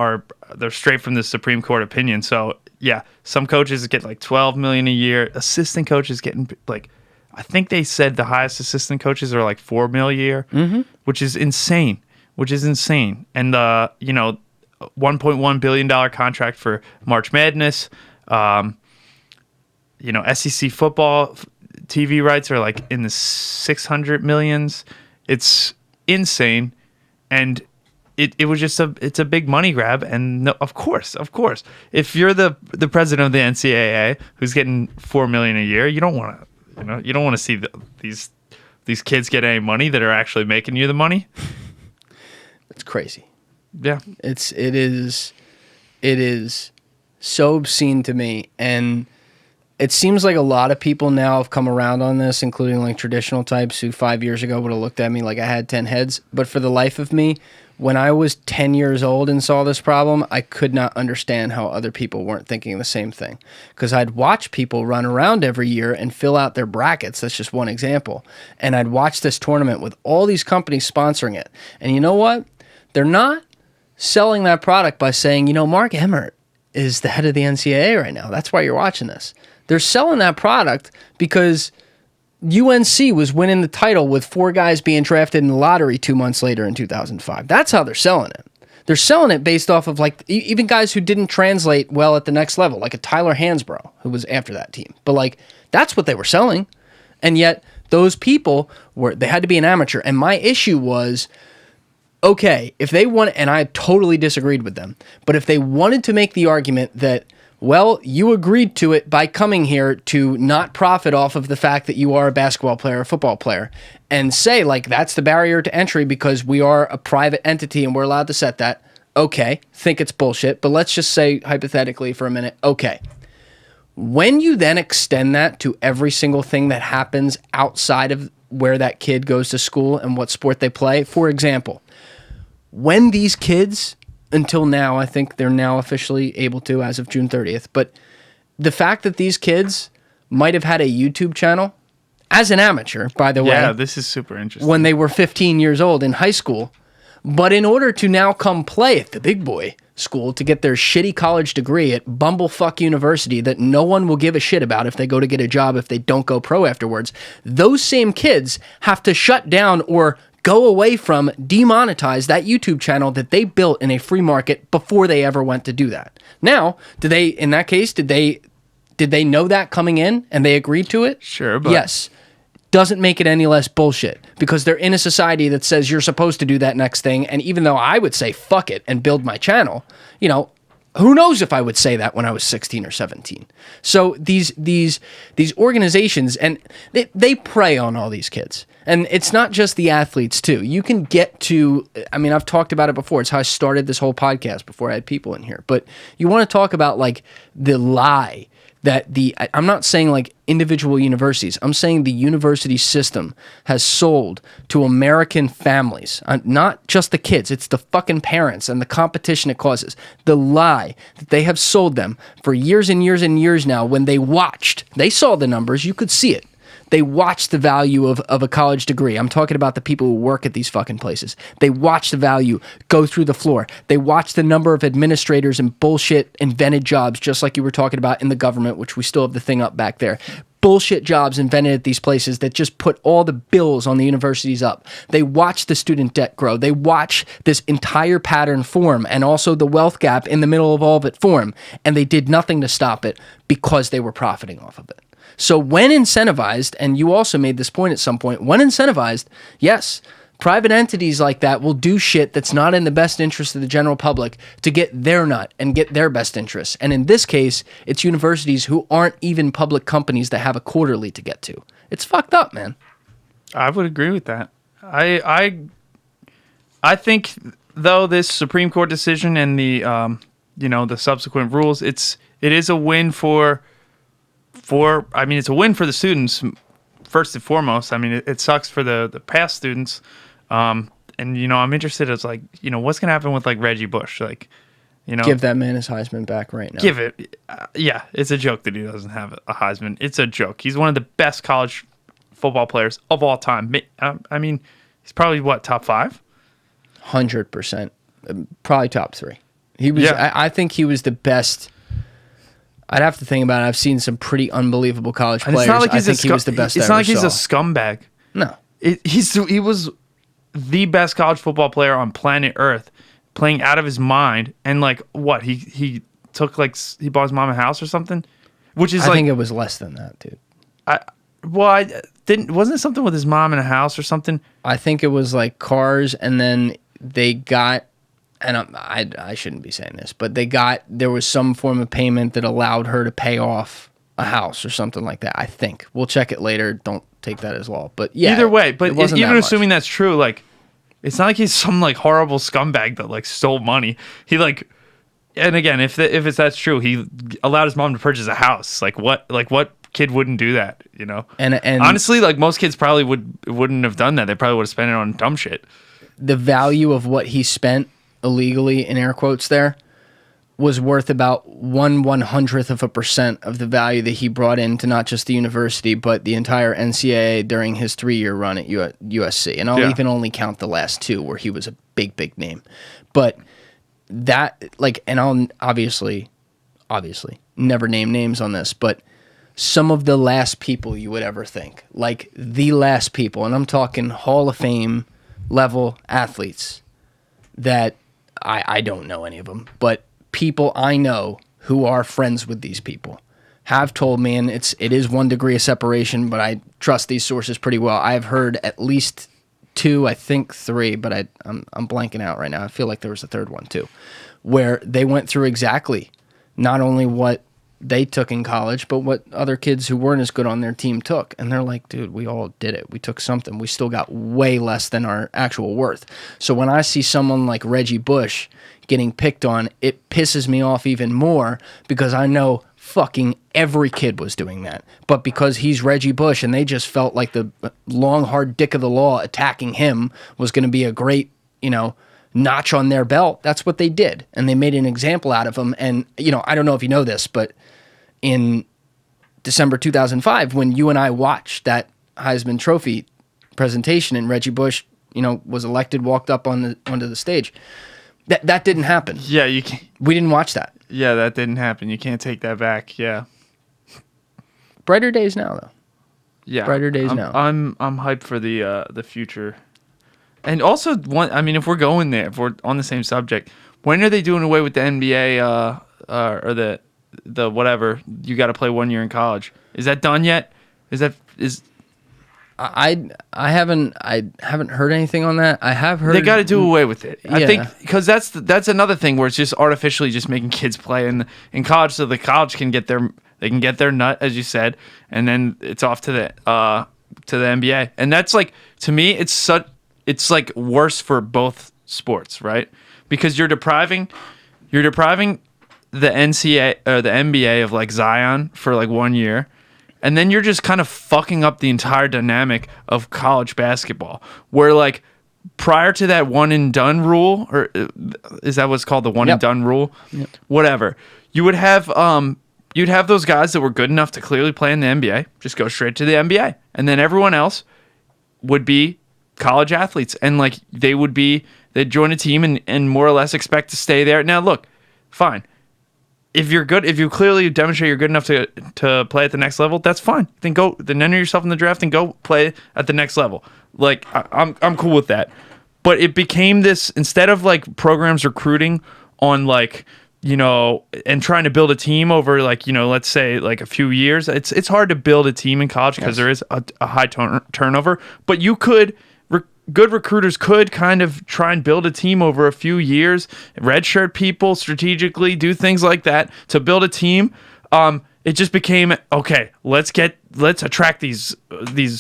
they're straight from the Supreme Court opinion. So yeah, some coaches get like $12 million a year. Assistant coaches getting like, I think they said the highest assistant coaches are like $4 million a year, which is insane. And $1.1 billion contract for March Madness. SEC football TV rights are like in the 600 millions. It's insane, and it was just it's a big money grab. And no, of course, if you're the president of the NCAA who's getting $4 million a year, you don't want to see these kids get any money that are actually making you the money. It's crazy. Yeah, it is so obscene to me, and it seems like a lot of people now have come around on this, including like traditional types who 5 years ago would have looked at me like I had 10 heads. But for the life of me, when I was 10 years old and saw this problem, I could not understand how other people weren't thinking the same thing. Because I'd watch people run around every year and fill out their brackets. That's just one example. And I'd watch this tournament with all these companies sponsoring it. And you know what? They're not selling that product by saying, Mark Emmert is the head of the NCAA right now. That's why you're watching this. They're selling that product because UNC was winning the title with 4 guys being drafted in the lottery 2 months later in 2005. That's how they're selling it. They're selling it based off of like even guys who didn't translate well at the next level, like a Tyler Hansbrough, who was after that team. But like that's what they were selling. And yet those people they had to be an amateur. And my issue was, okay, if they want, and I totally disagreed with them, but if they wanted to make the argument that, well, you agreed to it by coming here to not profit off of the fact that you are a basketball player or football player, and say, like, that's the barrier to entry because we are a private entity and we're allowed to set that, okay, think it's bullshit, but let's just say, hypothetically for a minute, okay. When you then extend that to every single thing that happens outside of where that kid goes to school and what sport they play, for example, when these kids... Until now, I think they're now officially able to as of June 30th. But the fact that these kids might have had a YouTube channel as an amateur, by the way. Yeah, this is super interesting. When they were 15 years old in high school. But in order to now come play at the big boy school to get their shitty college degree at Bumblefuck University that no one will give a shit about if they go to get a job if they don't go pro afterwards, those same kids have to shut down or go away from, demonetize that YouTube channel that they built in a free market before they ever went to do that. Now, did they know that coming in and they agreed to it? Sure, but... Yes. Doesn't make it any less bullshit because they're in a society that says you're supposed to do that next thing. And even though I would say fuck it and build my channel, who knows if I would say that when I was 16 or 17. So these organizations, and they prey on all these kids. And it's not just the athletes, too. You can get to, I've talked about it before. It's how I started this whole podcast before I had people in here. But you want to talk about, like, the lie that I'm not saying, like, individual universities. I'm saying the university system has sold to American families. Not just the kids. It's the fucking parents and the competition it causes. The lie that they have sold them for years and years and years now when they saw the numbers. You could see it. They watch the value of a college degree. I'm talking about the people who work at these fucking places. They watch the value go through the floor. They watch the number of administrators and bullshit invented jobs, just like you were talking about in the government, which we still have the thing up back there. Bullshit jobs invented at these places that just put all the bills on the universities up. They watch the student debt grow. They watch this entire pattern form and also the wealth gap in the middle of all of it form. And they did nothing to stop it because they were profiting off of it. So when incentivized, and you also made this point at some point, when incentivized, yes, Private entities like that will do shit that's not in the best interest of the general public to get their nut and get their best interests. And in this case, it's universities who aren't even public companies that have a quarterly to get to. It's fucked up, man. I would agree with that. I think though this Supreme Court decision and the the subsequent rules, it is a win for it's a win for the students first and foremost. I mean, it sucks for the past students. And I'm interested as like, what's going to happen with like Reggie Bush? Like, give that man his Heisman back right now. Give it. Yeah. It's a joke that he doesn't have a Heisman. It's a joke. He's one of the best college football players of all time. I mean, he's probably top 5? 100%. Probably top 3. He was, yeah. I think he was the best. I'd have to think about it. I've seen some pretty unbelievable college players. It's not like I think he was the best. It's not like he's a scumbag. No. He was the best college football player on planet Earth, playing out of his mind, and like what he took he bought his mom a house or something, which is I think it was less than that, dude. Wasn't it something with his mom in a house or something? I think it was like cars, and then they got, and I shouldn't be saying this, but there was some form of payment that allowed her to pay off a house or something like that. I think we'll check it later. Don't take that as law, but yeah. Either way, but even assuming that's true, like it's not like he's some like horrible scumbag that like stole money. He like, and again, if that's true, he allowed his mom to purchase a house. Like what kid wouldn't do that? And honestly, like most kids probably wouldn't have done that. They probably would have spent it on dumb shit. The value of what he spent illegally, in air quotes there, was worth about 1/100% of the value that he brought into not just the university, but the entire NCAA during his 3-year run at USC. And I'll even only count the last 2 where he was a big, big name. But that, like, and I'll obviously never name names on this, but some of the last people you would ever think, like the last people, and I'm talking Hall of Fame level athletes that I don't know any of them, but people I know who are friends with these people have told me, and it is 1 degree of separation, but I trust these sources pretty well. I've heard at least 2, I think 3, but I'm blanking out right now. I feel like there was a third one too, where they went through exactly not only what they took in college, but what other kids who weren't as good on their team took. And they're like, dude, we all did it. We took something. We still got way less than our actual worth. So when I see someone like Reggie Bush getting picked on, it pisses me off even more because I know fucking every kid was doing that. But because he's Reggie Bush and they just felt like the long, hard dick of the law attacking him was going to be a great, notch on their belt, that's what they did. And they made an example out of him. And, I don't know if you know this, but in December 2005, when you and I watched that Heisman Trophy presentation and Reggie Bush, was elected, walked up onto the stage, that didn't happen. Yeah, you can't. We didn't watch that. Yeah, that didn't happen. You can't take that back. Yeah. Brighter days now, though. Yeah, brighter days now. I'm hyped for the future, and also if we're going there, if we're on the same subject, when are they doing away with the NBA or the whatever, you got to play 1 year in college? Is that done yet? I haven't heard anything on that. I have heard they got to do away with it. Yeah. I think because that's another thing where it's just artificially just making kids play in college, so the college can get their nut, as you said, and then it's off to the NBA. And that's like, to me, it's like worse for both sports, right? Because you're depriving the NCAA or the NBA of like Zion for like 1 year, and then you're just kind of fucking up the entire dynamic of college basketball, where like prior to that one and done rule, or is that what's called, the one and done rule? Yep. Whatever. You would have you'd have those guys that were good enough to clearly play in the NBA just go straight to the NBA, and then everyone else would be college athletes, and like they'd join a team and more or less expect to stay there. Now look, fine. If you're good, if you clearly demonstrate you're good enough to play at the next level, that's fine. Then enter yourself in the draft and go play at the next level. Like I'm cool with that. But it became this, instead of like programs recruiting on like, and trying to build a team over like, let's say like a few years. It's hard to build a team in college because there is a high turnover. But you could good recruiters could kind of try and build a team over a few years, redshirt people strategically, do things like that to build a team. It just became, okay, let's attract these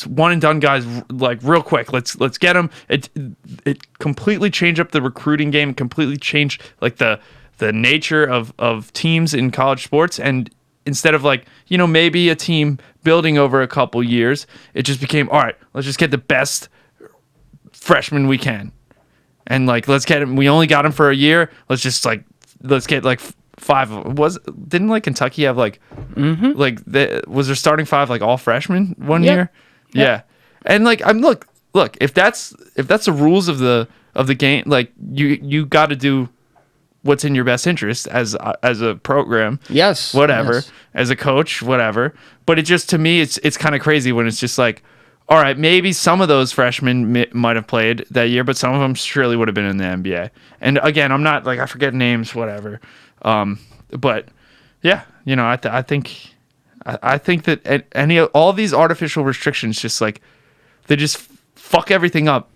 one and done guys like real quick. Let's get them. It completely changed up the recruiting game, completely changed like the nature of teams in college sports. And instead of like, maybe a team building over a couple years, it just became, all right, let's just get the best freshmen we can. And like, let's get him. We only got him for a year. Let's get like 5. Didn't like Kentucky have like, was their starting 5 like all freshmen one year? Yep. Yeah. And like, look, if that's the rules of the game, like you got to do what's in your best interest as a program. Yes. Whatever. Yes. As a coach, whatever. But it just, to me, it's kind of crazy when it's just like, all right, maybe some of those freshmen might have played that year, but some of them surely would have been in the NBA. And again, I'm not like, I forget names, whatever. But yeah, I think that all these artificial restrictions just like, they just fuck everything up,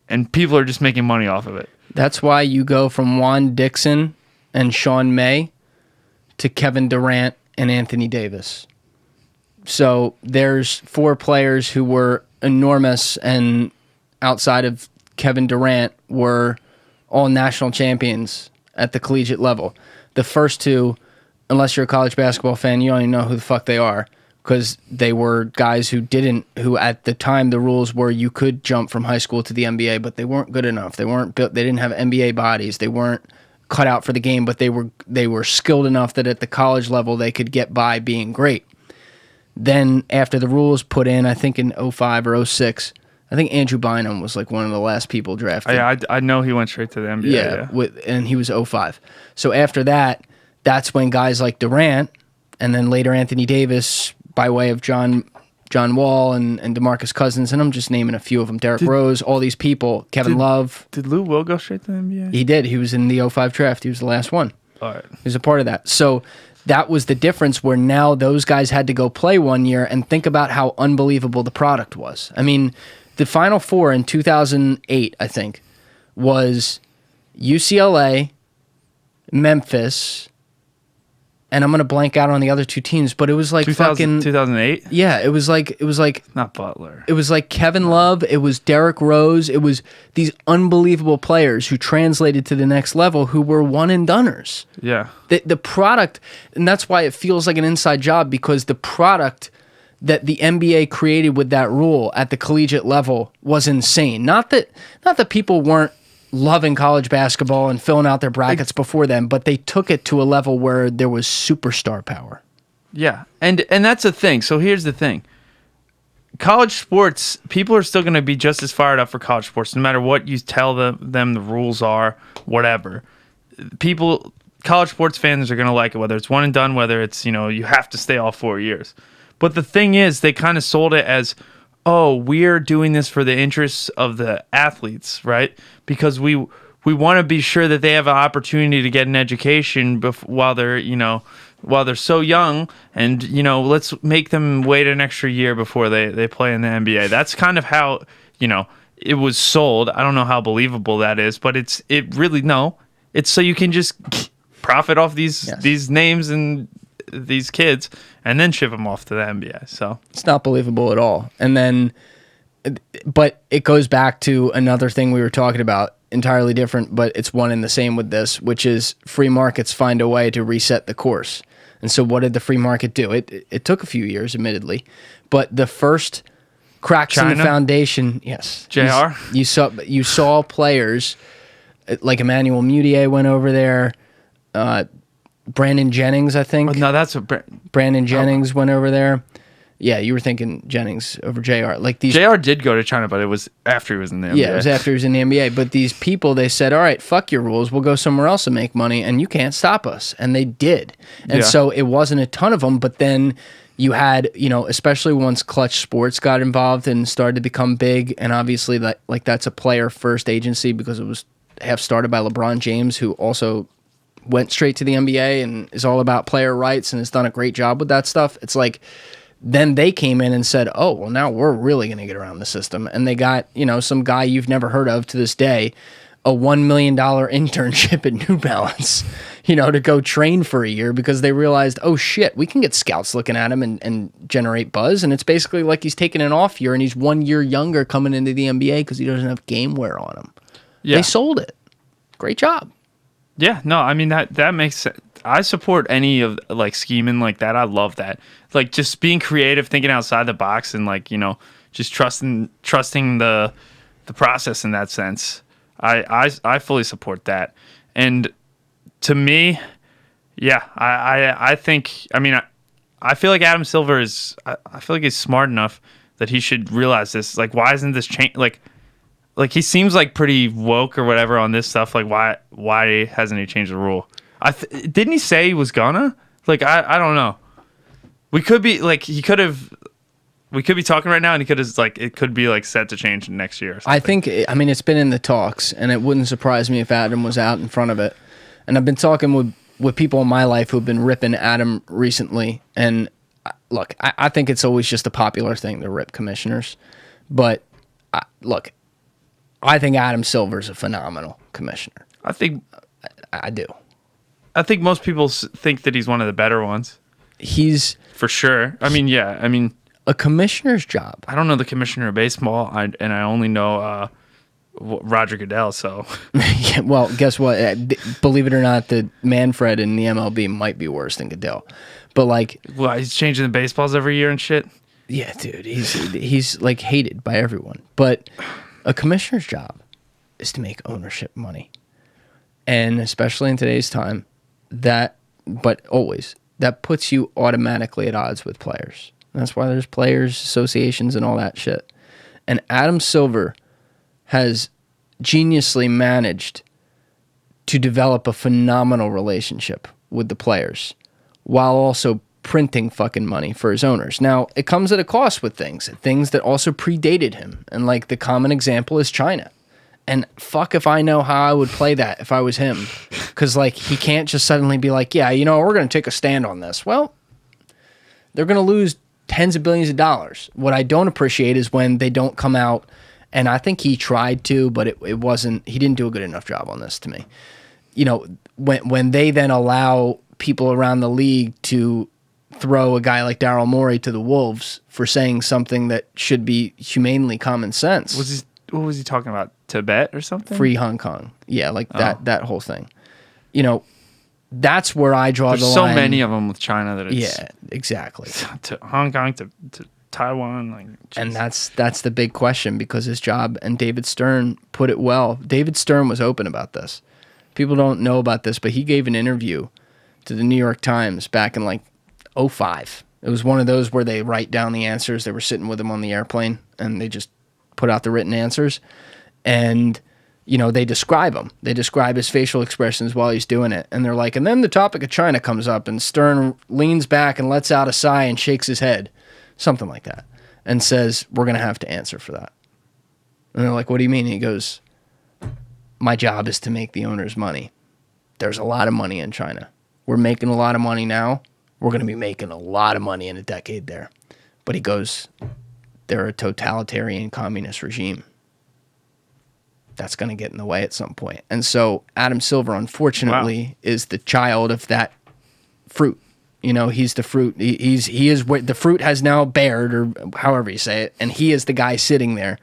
and people are just making money off of it. That's why you go from Juan Dixon and Sean May to Kevin Durant and Anthony Davis. So there's 4 players who were enormous, and outside of Kevin Durant were all national champions at the collegiate level. The first 2, unless you're a college basketball fan, you don't even know who the fuck they are, because they were guys who at the time the rules were you could jump from high school to the NBA, but they weren't good enough. They weren't built. They didn't have NBA bodies. They weren't cut out for the game, but they were skilled enough that at the college level they could get by being great. Then after the rules put in, I think in 05 or 06, I think Andrew Bynum was like one of the last people drafted. Yeah, I know he went straight to the NBA. Yeah. And he was 05. So after that, that's when guys like Durant and then later Anthony Davis, by way of John Wall and DeMarcus Cousins, and I'm just naming a few of them, Derrick Rose, all these people, Kevin Love. Did Lou Will go straight to the NBA? He did. He was in the 05 draft. He was the last one. All right. He was a part of that. So that was the difference, where now those guys had to go play one year, and think about how unbelievable the product was. I mean, the Final Four in 2008, I think, was UCLA, Memphis, and I'm going to blank out on the other 2 teams, but it was like 2008? Yeah, it was like not Butler. It was like Kevin Love, it was Derrick Rose, it was these unbelievable players who translated to the next level, who were one and doneers. Yeah. The product, and that's why it feels like an inside job, because the product that the NBA created with that rule at the collegiate level was insane. Not that people weren't loving college basketball and filling out their brackets before then, but they took it to a level where there was superstar power. Yeah, and that's the thing. So here's the thing. College sports, people are still going to be just as fired up for college sports, no matter what you tell them the rules are, whatever. College sports fans are going to like it, whether it's one and done, whether it's, you have to stay all 4 years. But the thing is, they kind of sold it as, oh, we're doing this for the interests of the athletes, right? Because we want to be sure that they have an opportunity to get an education while they're so young, and let's make them wait an extra year before they play in the NBA. That's kind of how it was sold. I don't know how believable that is, but it's so you can just profit off these names and these kids and then ship them off to the NBA. So it's not believable at all. And then, but it goes back to another thing we were talking about, entirely different, but it's one and the same with this, which is free markets find a way to reset the course. And so what did the free market do? It took a few years, admittedly, but the first cracks in the foundation, yes. JR? You saw players like Emmanuel Mudiay went over there, Brandon Jennings, I think. No, that's Brandon Jennings went over there. Yeah, you were thinking Jennings over JR. Like these JR did go to China, but it was after he was in the NBA. Yeah, it was after he was in the NBA. But these people, they said, all right, fuck your rules. We'll go somewhere else and make money, and you can't stop us. And they did. And so it wasn't a ton of them, but then you had, especially once Clutch Sports got involved and started to become big, and obviously that's a player-first agency because it was half started by LeBron James, who also went straight to the NBA and is all about player rights and has done a great job with that stuff. It's like Then they came in and said, oh, well, now we're really going to get around the system. And they got, some guy you've never heard of to this day, a $1 million internship at New Balance, to go train for a year because they realized, oh shit, we can get scouts looking at him and generate buzz. And it's basically like he's taking an off year and he's 1 year younger coming into the NBA because he doesn't have game wear on him. Yeah. They sold it. Great job. Yeah, no, I mean, that makes sense. I support any of like scheming like that. I love that. Like just being creative, thinking outside the box, and like, just trusting the process in that sense. I fully support that. And to me, yeah, I think, I feel like Adam Silver I feel like he's smart enough that he should realize this. Like, why isn't this change? Like he seems like pretty woke or whatever on this stuff. Like, why hasn't he changed the rule? Didn't he say he was gonna? Like, I don't know. We could be like, we could be talking right now, and he could have like, it could be like set to change next year. Or something. I think, it's been in the talks, and it wouldn't surprise me if Adam was out in front of it. And I've been talking with people in my life who've been ripping Adam recently. And look, I think it's always just a popular thing to rip commissioners. But look, I think Adam Silver's a phenomenal commissioner. I do. I think most people think that he's one of the better ones. He's for sure. A commissioner's job. I don't know the commissioner of baseball, and I only know Roger Goodell. So, yeah, well, guess what? Believe it or not, the Manfred in the MLB might be worse than Goodell. But like, well, he's changing the baseballs every year and shit. Yeah, dude, he's like hated by everyone. But a commissioner's job is to make ownership money, and especially in today's time, but always that puts you automatically at odds with players. That's why there's players associations and all that shit. And Adam Silver has geniusly managed to develop a phenomenal relationship with the players while also printing fucking money for his owners. Now, it comes at a cost with things that also predated him. And like the common example is China. And fuck if I know how I would play that if I was him. Because like he can't just suddenly be like, yeah, we're going to take a stand on this. Well, they're going to lose tens of billions of dollars. What I don't appreciate is when they don't come out, and I think he tried to, but it wasn't, he didn't do a good enough job on this to me. When they then allow people around the league to throw a guy like Daryl Morey to the wolves for saying something that should be humanely common sense. What was he talking about? Tibet or something? Free Hong Kong. Yeah, like that whole thing. That's where I draw the line. There's so many of them with China that it's... Yeah, exactly. To Hong Kong, to Taiwan. Like, and that's the big question, because his job, and David Stern put it well. David Stern was open about this. People don't know about this, but he gave an interview to the New York Times back in like 2005. It was one of those where they write down the answers. They were sitting with him on the airplane, and they just put out the written answers. And... they describe him. They describe his facial expressions while he's doing it. And they're like, and then the topic of China comes up, and Stern leans back and lets out a sigh and shakes his head. Something like that. And says, we're going to have to answer for that. And they're like, what do you mean? And he goes, my job is to make the owners money. There's a lot of money in China. We're making a lot of money now. We're going to be making a lot of money in a decade there. But he goes, they're a totalitarian communist regime. That's going to get in the way at some point. And so Adam Silver, unfortunately, is the child of that fruit. He's the fruit. He is what the fruit has now bared, or however you say it, and he is the guy sitting there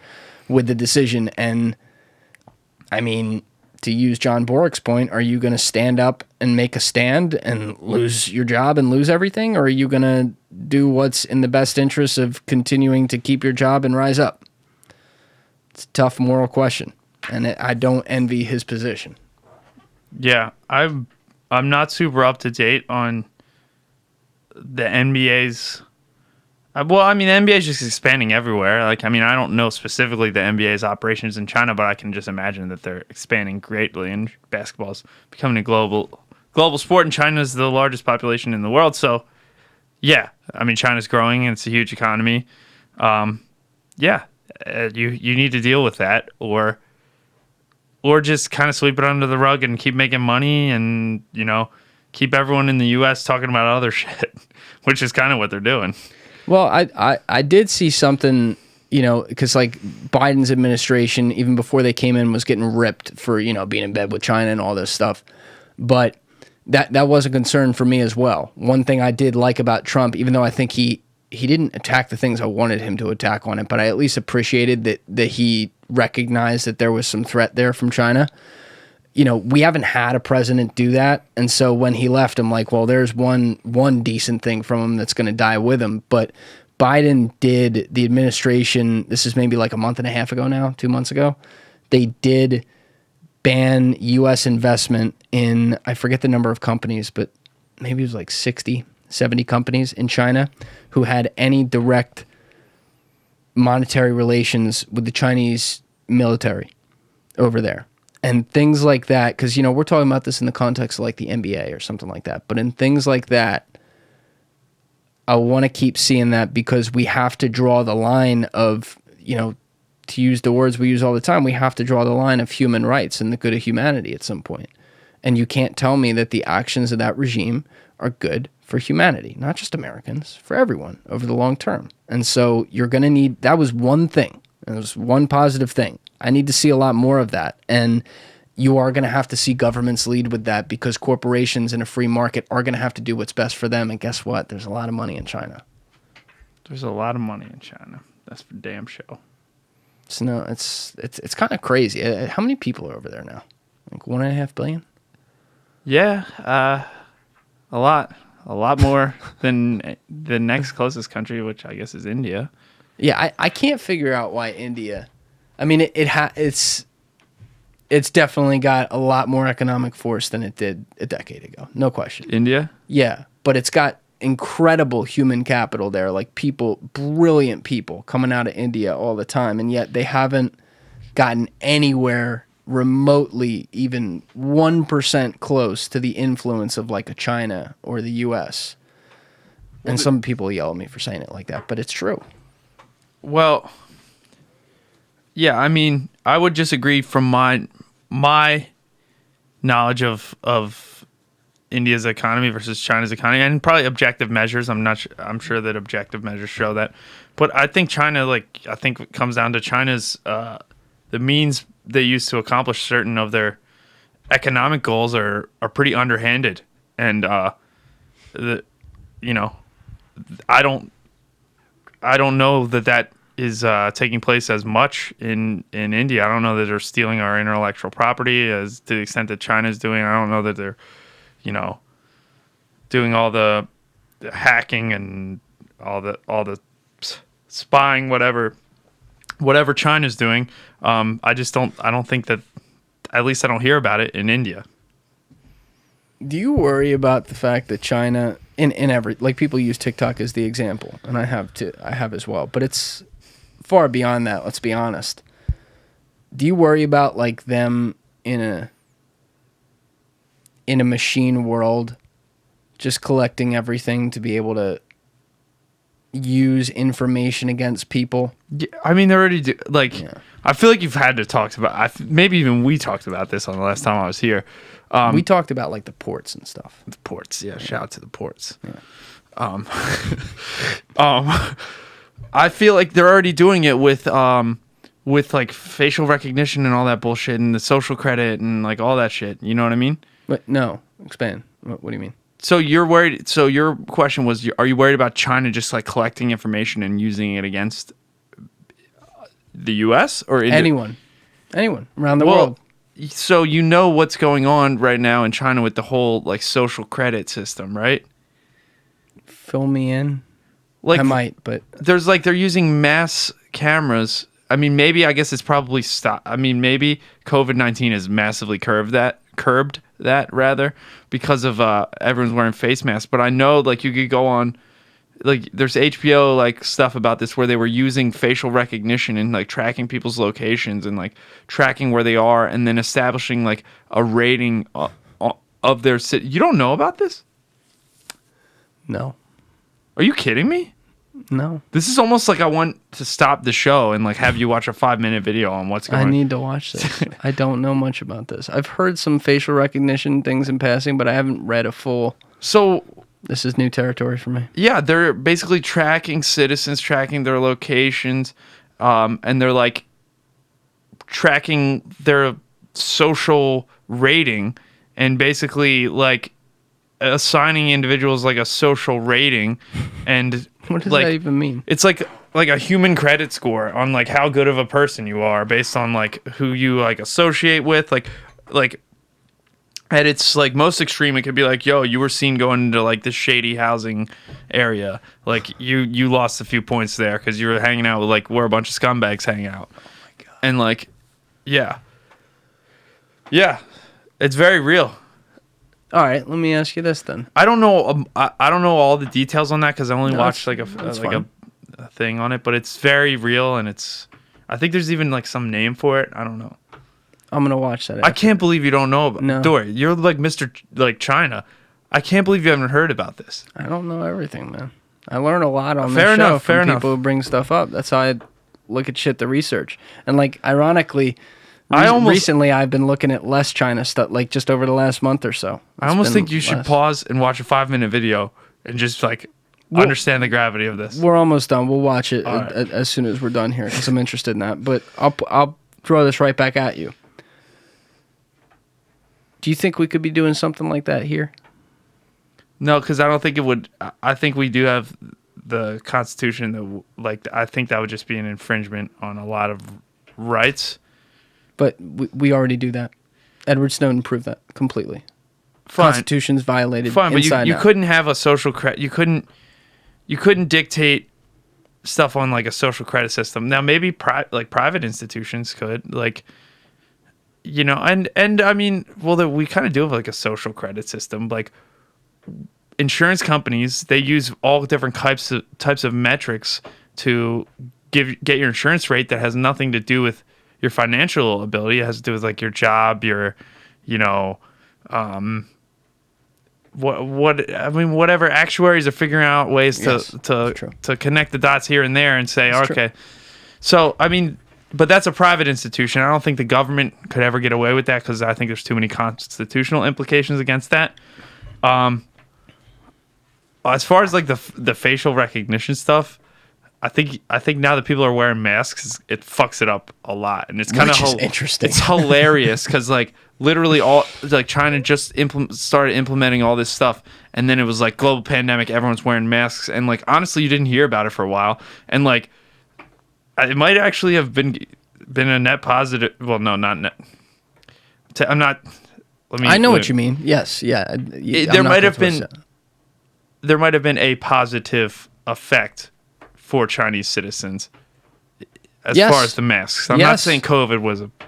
with the decision. And to use John Borik's point, are you going to stand up and make a stand and lose your job and lose everything, or are you going to do what's in the best interest of continuing to keep your job and rise up? It's a tough moral question. And I don't envy his position. Yeah, I'm not super up to date on the NBA's. The NBA is just expanding everywhere. Like, I don't know specifically the NBA's operations in China, but I can just imagine that they're expanding greatly, and basketball's becoming a global sport, and China's the largest population in the world. So, yeah, China's growing, and it's a huge economy. You need to deal with that, or just kind of sweep it under the rug and keep making money and, keep everyone in the U.S. talking about other shit, which is kind of what they're doing. Well, I did see something, because like Biden's administration, even before they came in, was getting ripped for, being in bed with China and all this stuff. But that was a concern for me as well. One thing I did like about Trump, even though I think he didn't attack the things I wanted him to attack on it, but I at least appreciated that he recognized that there was some threat there from China. We haven't had a president do that. And so when he left, I'm like, well, there's one decent thing from him that's going to die with him. But Biden did, the administration, this is maybe like a month and a half ago now, 2 months ago, they did ban U.S. investment in, I forget the number of companies, but maybe it was like 60, 70 companies in China who had any direct monetary relations with the Chinese military over there. And things like that, because, we're talking about this in the context of like the NBA or something like that. But in things like that, I want to keep seeing that because we have to draw the line of, to use the words we use all the time, we have to draw the line of human rights and the good of humanity at some point. And you can't tell me that the actions of that regime are good for humanity, not just Americans, for everyone over the long term. And so you're going to need, that was one thing. It was one positive thing. I need to see a lot more of that. And you are going to have to see governments lead with that because corporations in a free market are going to have to do what's best for them. And guess what? There's a lot of money in China. There's a lot of money in China. That's for damn sure. So no, it's kind of crazy. How many people are over there now? Like 1.5 billion? Yeah, a lot more than the next closest country, which I guess is India. Yeah, I can't figure out why India. I mean, it's definitely got a lot more economic force than it did a decade ago. No question. India? Yeah, but it's got incredible human capital there, like people, brilliant people coming out of India all the time, and yet they haven't gotten anywhere remotely even 1% close to the influence of like a China or the U.S. And some people yell at me for saying it like that, but it's true. Well, yeah, I mean, I would just agree from my knowledge of India's economy versus China's economy, and probably objective measures. I'm sure that objective measures show that, but I think China, I think it comes down to China's the means they use to accomplish certain of their economic goals are pretty underhanded, and I don't know that is taking place as much in India. I don't know that they're stealing our intellectual property as to the extent that China's doing. I don't know that they're, doing all the hacking and all the spying, whatever China's doing. I don't think that, at least I don't hear about it in India. Do you worry about the fact that China in every, like, people use TikTok as the example, and I have as well, but it's far beyond that, let's be honest. Do you worry about like them in a machine world just collecting everything to be able to use information against people? Yeah, I mean, they already do. Like, yeah. I feel like you've had to talk about. Maybe even we talked about this on the last time I was here. We talked about like the ports and stuff. The ports, yeah. Shout out to the ports. Yeah. I feel like they're already doing it with like facial recognition and all that bullshit and the social credit and like all that shit. You know what I mean? But no, expand. What do you mean? So you're worried. So your question was, are you worried about China just like collecting information and using it against the U.S. or anyone around the world? So you know what's going on right now in China with the whole like social credit system, right? Fill me in. Like, I might, but there's like they're using mass cameras. I mean, maybe I guess it's probably maybe COVID-19 has massively curbed that rather because of everyone's wearing face masks. But I know like you could go on, like there's HBO like stuff about this where they were using facial recognition and like tracking people's locations and like tracking where they are and then establishing like a rating of their city. You don't know about this? No. Are you kidding me? No. This is almost like I want to stop the show and like have you watch a 5-minute video on what's going on. I need to watch this. I don't know much about this. I've heard some facial recognition things in passing, but I haven't read a full. So This is new territory for me. Yeah, they're basically tracking citizens, tracking their locations, and they're like tracking their social rating and basically like assigning individuals like a social rating. And What does like, that even mean? It's like a human credit score on like how good of a person you are based on like who you like associate with, like at its like most extreme, it could be like, yo, you were seen going into like this shady housing area, like you lost a few points there because you were hanging out with like where a bunch of scumbags hang out. Oh my God. And like, yeah, it's very real. All right, let me ask you this then. I don't know. I don't know all the details on that because I only watched like a thing on it, but it's very real, and I think there's even like some name for it. I don't know. I'm gonna watch that. I can't believe you don't know about. No. Dorey, you're like Mr. like China. I can't believe you haven't heard about this. I don't know everything, man. I learn a lot on Fair this show enough, fair from enough. people who bring stuff up. That's how I look at shit to research. And like, ironically, recently I've been looking at less China stuff, like just over the last month or so. I almost think you should pause and watch a 5-minute video and just like understand the gravity of this. We're almost done. We'll watch it All right. as soon as we're done here because I'm interested in that. But I'll throw this right back at you. Do you think we could be doing something like that here? No, because I don't think it would. I think we do have the Constitution that, like, I think that would just be an infringement on a lot of rights. But we already do that. Edward Snowden proved that completely. Fine. Constitution's violated. Fine, but inside you out. couldn't have a social credit. You couldn't dictate stuff on like a social credit system. Now maybe private institutions could, like, you know, and I mean, well, we kind of do have like a social credit system. Like insurance companies, they use all different types of metrics to get your insurance rate that has nothing to do with your financial ability. It has to do with like your job, your, you know, whatever. Actuaries are figuring out ways to connect the dots here and there and say, That's okay. true. So, I mean, but that's a private institution. I don't think the government could ever get away with that because I think there's too many constitutional implications against that. As far as like the facial recognition stuff, I think now that people are wearing masks, it fucks it up a lot, and it's kind of interesting. It's hilarious because like literally all like China just started implementing all this stuff, and then it was like global pandemic. Everyone's wearing masks, and like honestly, you didn't hear about it for a while, and like it might actually have been a net positive. Well, no, not net. I'm not. I know what you mean. Yes, yeah. There might have been a positive effect for Chinese citizens as far as the masks. I'm not saying COVID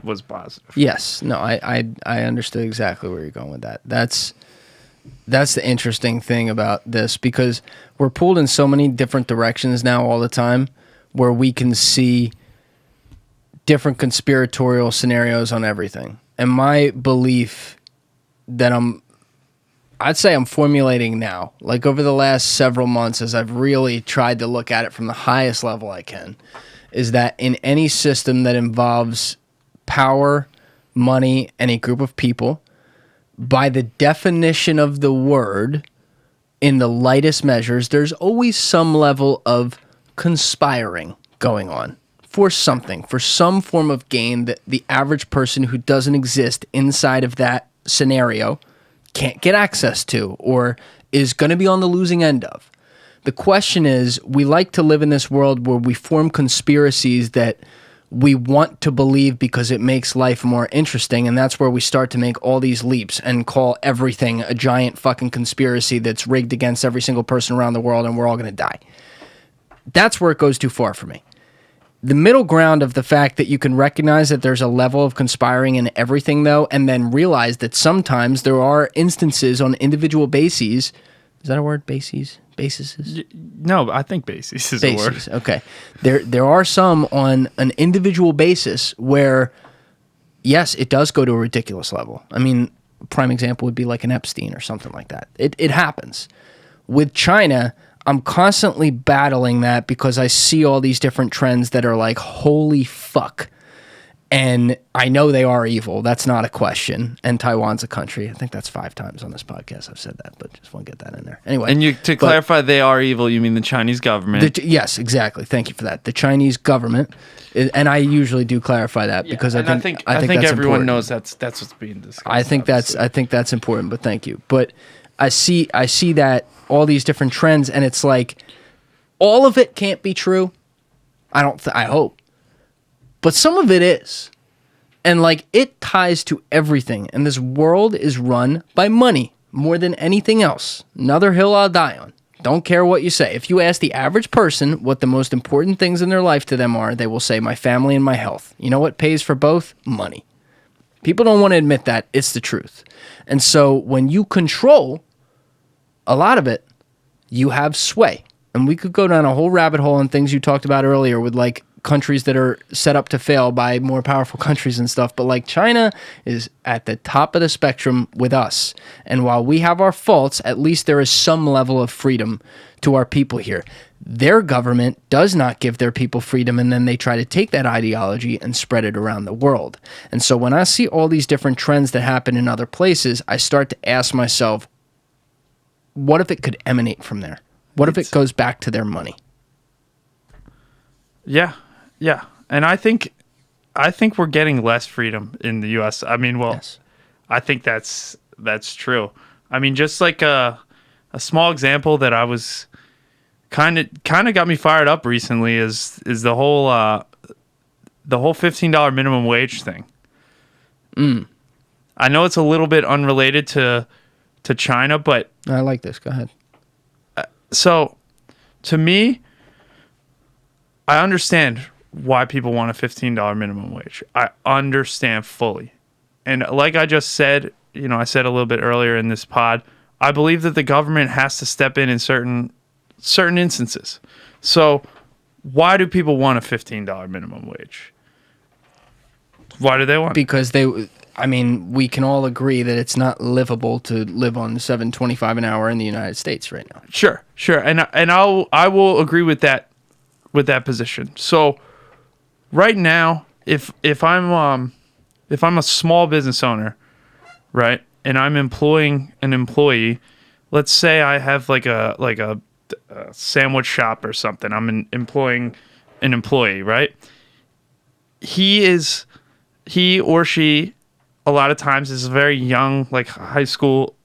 was positive. Yes. No, I understood exactly where you're going with that. That's the interesting thing about this because we're pulled in so many different directions now all the time where we can see different conspiratorial scenarios on everything. And my belief that I'd say I'm formulating now, like over the last several months as I've really tried to look at it from the highest level I can, is that in any system that involves power, money, and a group of people, by the definition of the word, in the lightest measures, there's always some level of conspiring going on for something, for some form of gain that the average person who doesn't exist inside of that scenario can't get access to or is going to be on the losing end of. The question is, we like to live in this world where we form conspiracies that we want to believe because it makes life more interesting, and that's where we start to make all these leaps and call everything a giant fucking conspiracy that's rigged against every single person around the world and we're all going to die. That's where it goes too far for me. The middle ground of the fact that you can recognize that there's a level of conspiring in everything, though, and then realize that sometimes there are instances on individual bases. Is that a word? Bases? Bases? No, I think bases is a word. Okay. There are some on an individual basis where, yes, it does go to a ridiculous level. I mean, a prime example would be like an Epstein or something like that. It happens. With China, I'm constantly battling that because I see all these different trends that are like, holy fuck. And I know they are evil. That's not a question. And Taiwan's a country. I think that's 5 times on this podcast I've said that, but just want to get that in there. Anyway. And to clarify, they are evil, you mean the Chinese government? Yes, exactly. Thank you for that. The Chinese government, and I usually do clarify that because I think that's everyone important. knows that's what's being discussed. I think that's important, but thank you. But I see that all these different trends, and it's like all of it can't be true. I hope. But some of it is. And like it ties to everything. And this world is run by money more than anything else. Another hill I'll die on. Don't care what you say. If you ask the average person what the most important things in their life to them are, they will say my family and my health. You know what pays for both? Money. People don't want to admit that. It's the truth. And so when you control a lot of it, you have sway. And we could go down a whole rabbit hole on things you talked about earlier with like countries that are set up to fail by more powerful countries and stuff. But like China is at the top of the spectrum with us. And while we have our faults, at least there is some level of freedom to our people here. Their government does not give their people freedom, and then they try to take that ideology and spread it around the world. And so when I see all these different trends that happen in other places, I start to ask myself, what if it could emanate from there? What if it goes back to their money? Yeah. And I think we're getting less freedom in the US. I mean, well, yes. I think that's true. I mean, just like a small example that I was kind of got me fired up recently is the whole $15 minimum wage thing. I know it's a little bit unrelated to China, but I like this. Go ahead. So, to me, I understand why people want a $15 minimum wage. I understand fully. And like I just said, I said a little bit earlier in this pod, I believe that the government has to step in certain instances. So, why do people want a $15 minimum wage? Why do they want it? Because we can all agree that it's not livable to live on $7.25 an hour in the United States right now. Sure. And I will agree with that position. So right now, if I'm a small business owner, right, and I'm employing an employee, let's say I have like a sandwich shop or something. I'm employing an employee, right? He or she a lot of times is a very young, like high school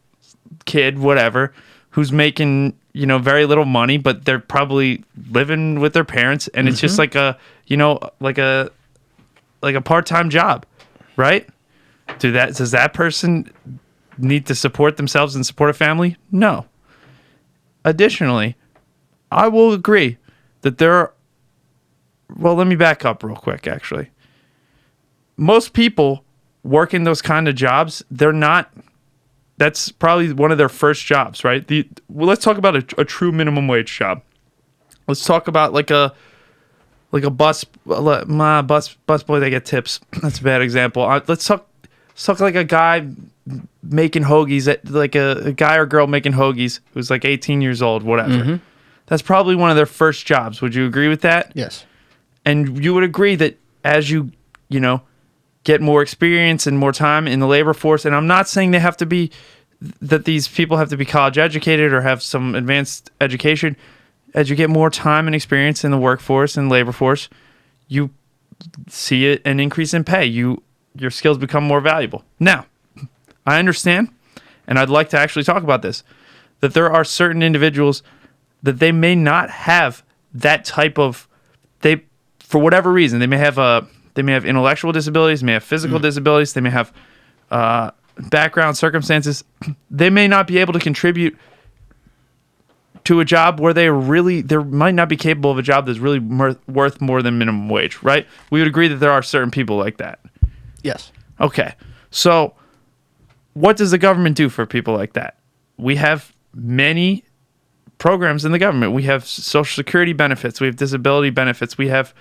kid, whatever, who's making, very little money, but they're probably living with their parents, and it's just like a part-time job, right? Does that person need to support themselves and support a family? No. Additionally, I will agree that let me back up real quick, actually. Most people working those kind of jobs, that's probably one of their first jobs, right? Let's talk about a true minimum wage job. Let's talk about like a bus boy that get tips. That's a bad example. Let's talk like a guy making hoagies, like a guy or girl making hoagies who's like 18 years old, whatever. That's probably one of their first jobs. Would you agree with that? Yes. And you would agree that as you get more experience and more time in the labor force, and I'm not saying that these people have to be college educated or have some advanced education. As you get more time and experience in the workforce and labor force, you see an increase in pay. Your skills become more valuable. Now, I understand, and I'd like to actually talk about this, that there are certain individuals that they may not have that type of, for whatever reason, they may have intellectual disabilities, they may have physical disabilities, they may have background circumstances. They may not be able to contribute to a job where they might not be capable of a job that's really worth more than minimum wage, right? We would agree that there are certain people like that. Yes. Okay. So what does the government do for people like that? We have many programs in the government. We have Social Security benefits. We have disability benefits. We have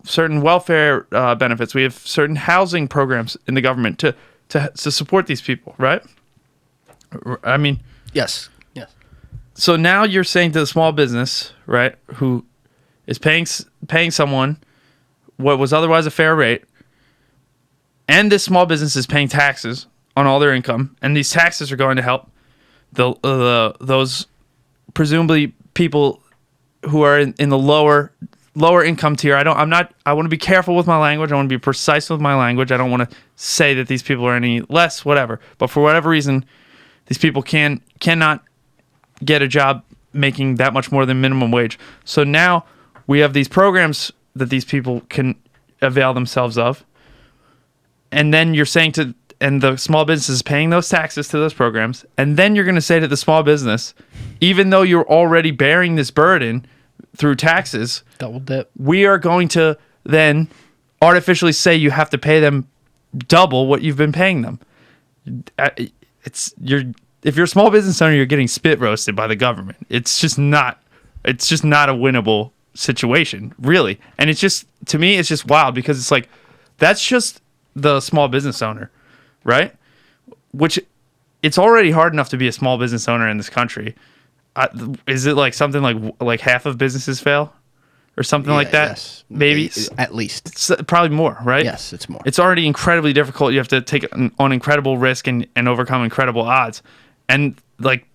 certain welfare benefits. We have certain housing programs in the government to support these people, right? I mean, yes. So now you're saying to the small business, right, who is paying someone what was otherwise a fair rate, and this small business is paying taxes on all their income, and these taxes are going to help those presumably people who are in the lower income tier. I want to be careful with my language. I want to be precise with my language. I don't want to say that these people are any less, whatever. But for whatever reason, these people cannot get a job making that much more than minimum wage. So now we have these programs that these people can avail themselves of. And then you're saying and the small business is paying those taxes to those programs. And then you're going to say to the small business, even though you're already bearing this burden through taxes, double dip, we are going to then artificially say you have to pay them double what you've been paying them. If you're a small business owner, you're getting spit roasted by the government. It's just not a winnable situation, really. And it's just, to me, it's just wild, because it's like, that's just the small business owner, right? Which, it's already hard enough to be a small business owner in this country. Is it like something like half of businesses fail or something like that? Yes. Maybe at least. It's probably more, right? Yes, it's more. It's already incredibly difficult. You have to take on incredible risk and overcome incredible odds. And like,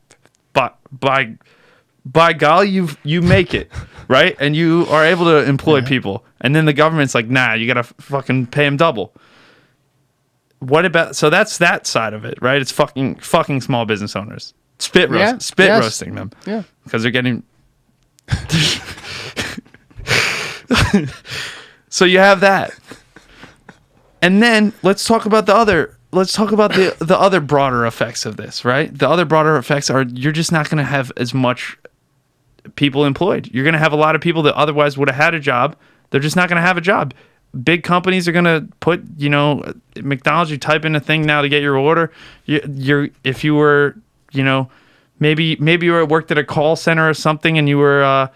by golly, you make it, right? And you are able to employ people. And then the government's like, nah, you got to fucking pay them double. What about, so that's that side of it, right? It's fucking small business owners. Roasting them. Yeah. Because they're getting. So you have that. And then let's talk about the other broader effects of this, right? The other broader effects are, you're just not going to have as much people employed. You're going to have a lot of people that otherwise would have had a job. They're just not going to have a job. Big companies are going to put, McDonald's, you type in a thing now to get your order. If you were, maybe you were worked at a call center or something, and you were,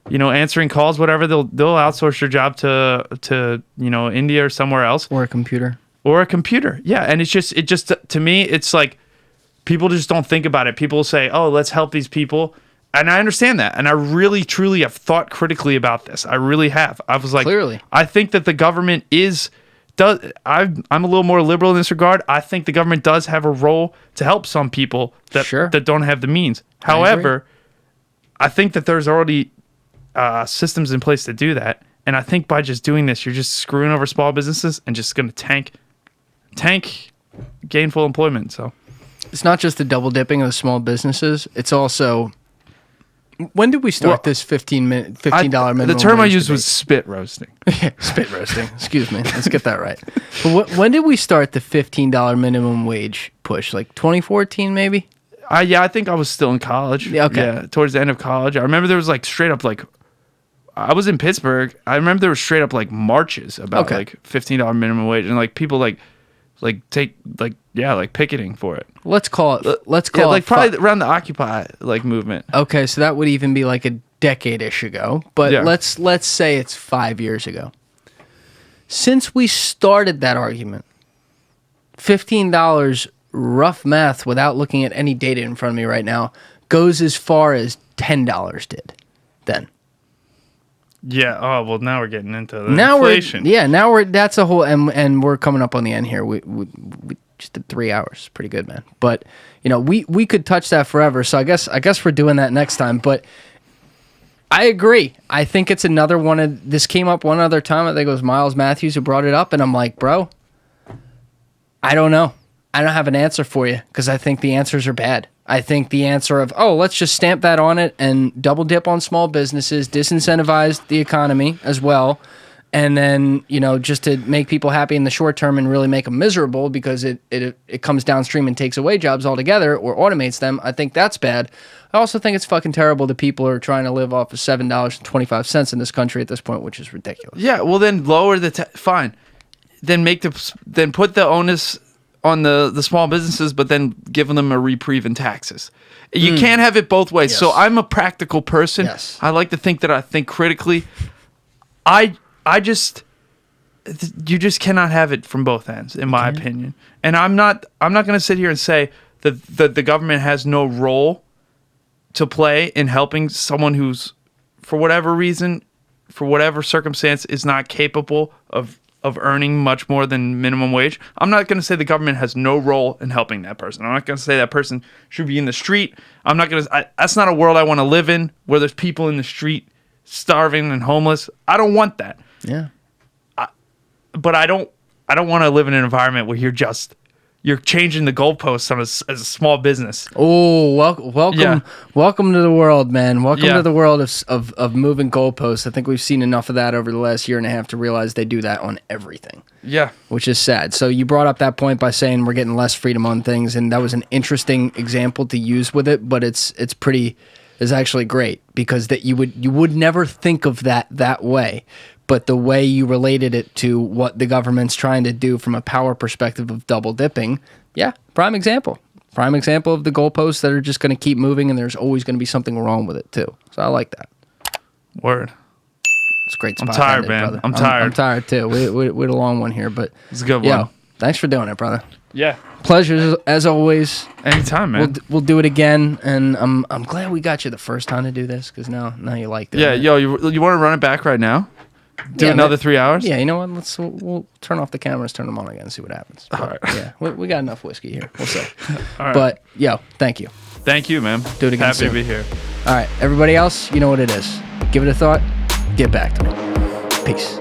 answering calls, whatever, they'll outsource your job to India or somewhere else. Or a computer. Yeah. And it's just, to me, it's like, people just don't think about it. People say, oh, let's help these people. And I understand that. And I really, truly have thought critically about this. I really have. I was like, clearly, I think that the government I'm a little more liberal in this regard. I think the government does have a role to help some people that don't have the means. However, I think that there's already systems in place to do that. And I think by just doing this, you're just screwing over small businesses and just going to tank gainful employment. So it's not just the double dipping of the small businesses. It's also, when did we start this $15 minimum? The term I used was spit roasting. Spit roasting. Excuse me. Let's get that right. But when did we start the $15 minimum wage push? Like 2014, maybe? I think I was still in college. Yeah, okay. Yeah, towards the end of college. I remember there was like straight up like, I was in Pittsburgh. I remember there was straight up like marches about like $15 minimum wage, and like people like picketing for it. Let's call it probably around the Occupy movement. Okay, so that would even be like a decade-ish ago. But let's say it's 5 years ago. Since we started that argument, $15, rough math without looking at any data in front of me right now, goes as far as $10 did then. Yeah. Oh, well, now we're getting into the inflation. That's a whole, and we're coming up on the end here. We just did 3 hours. Pretty good, man. But, we could touch that forever. So I guess we're doing that next time. But I agree. I think it's another one this came up one other time. I think it was Miles Matthews who brought it up. And I'm like, bro, I don't know. I don't have an answer for you, because I think the answers are bad. I think the answer of, let's just stamp that on it and double dip on small businesses, disincentivize the economy as well, and then, just to make people happy in the short term and really make them miserable because it comes downstream and takes away jobs altogether or automates them. I think that's bad. I also think it's fucking terrible that people are trying to live off of $7.25 in this country at this point, which is ridiculous. Yeah, well then lower the fine. Then put the onus on the small businesses, but then giving them a reprieve in taxes. You can't have it both ways. Yes. So I'm a practical person. Yes. I like to think that I think critically. You just cannot have it from both ends, in my opinion. And I'm not going to sit here and say that the government has no role to play in helping someone who's, for whatever reason, for whatever circumstance, is not capable of earning much more than minimum wage, I'm not going to say the government has no role in helping that person. I'm not going to say that person should be in the street. I'm not going to. That's not a world I want to live in, where there's people in the street starving and homeless. I don't want that. Yeah. But I don't want to live in an environment where you're changing the goalposts as a small business. Oh, welcome to the world, man. Welcome to the world of moving goalposts. I think we've seen enough of that over the last year and a half to realize they do that on everything. Yeah. Which is sad. So you brought up that point by saying we're getting less freedom on things, and that was an interesting example to use with it, but it's actually great because that you would never think of that way. But the way you related it to what the government's trying to do from a power perspective of double dipping, yeah, prime example. Prime example of the goalposts that are just going to keep moving, and there's always going to be something wrong with it, too. So I like that. Word. It's a great spot. I'm tired, man. Brother. I'm tired. I'm tired, too. We had a long one here, but it's a good one. Yeah, thanks for doing it, brother. Yeah. Pleasure, as always. Anytime, man. We'll do it again, and I'm glad we got you the first time to do this, because now you like it. Yeah, yo, you want to run it back right now? Do another 3 hours? Yeah, you know what? We'll turn off the cameras, turn them on again, and see what happens. All right. Yeah, we got enough whiskey here. We'll see. All right. But, yo, thank you. Thank you, man. Do it again Happy soon. to be here. All right, everybody else, you know what it is. Give it a thought. Get back to me. Peace.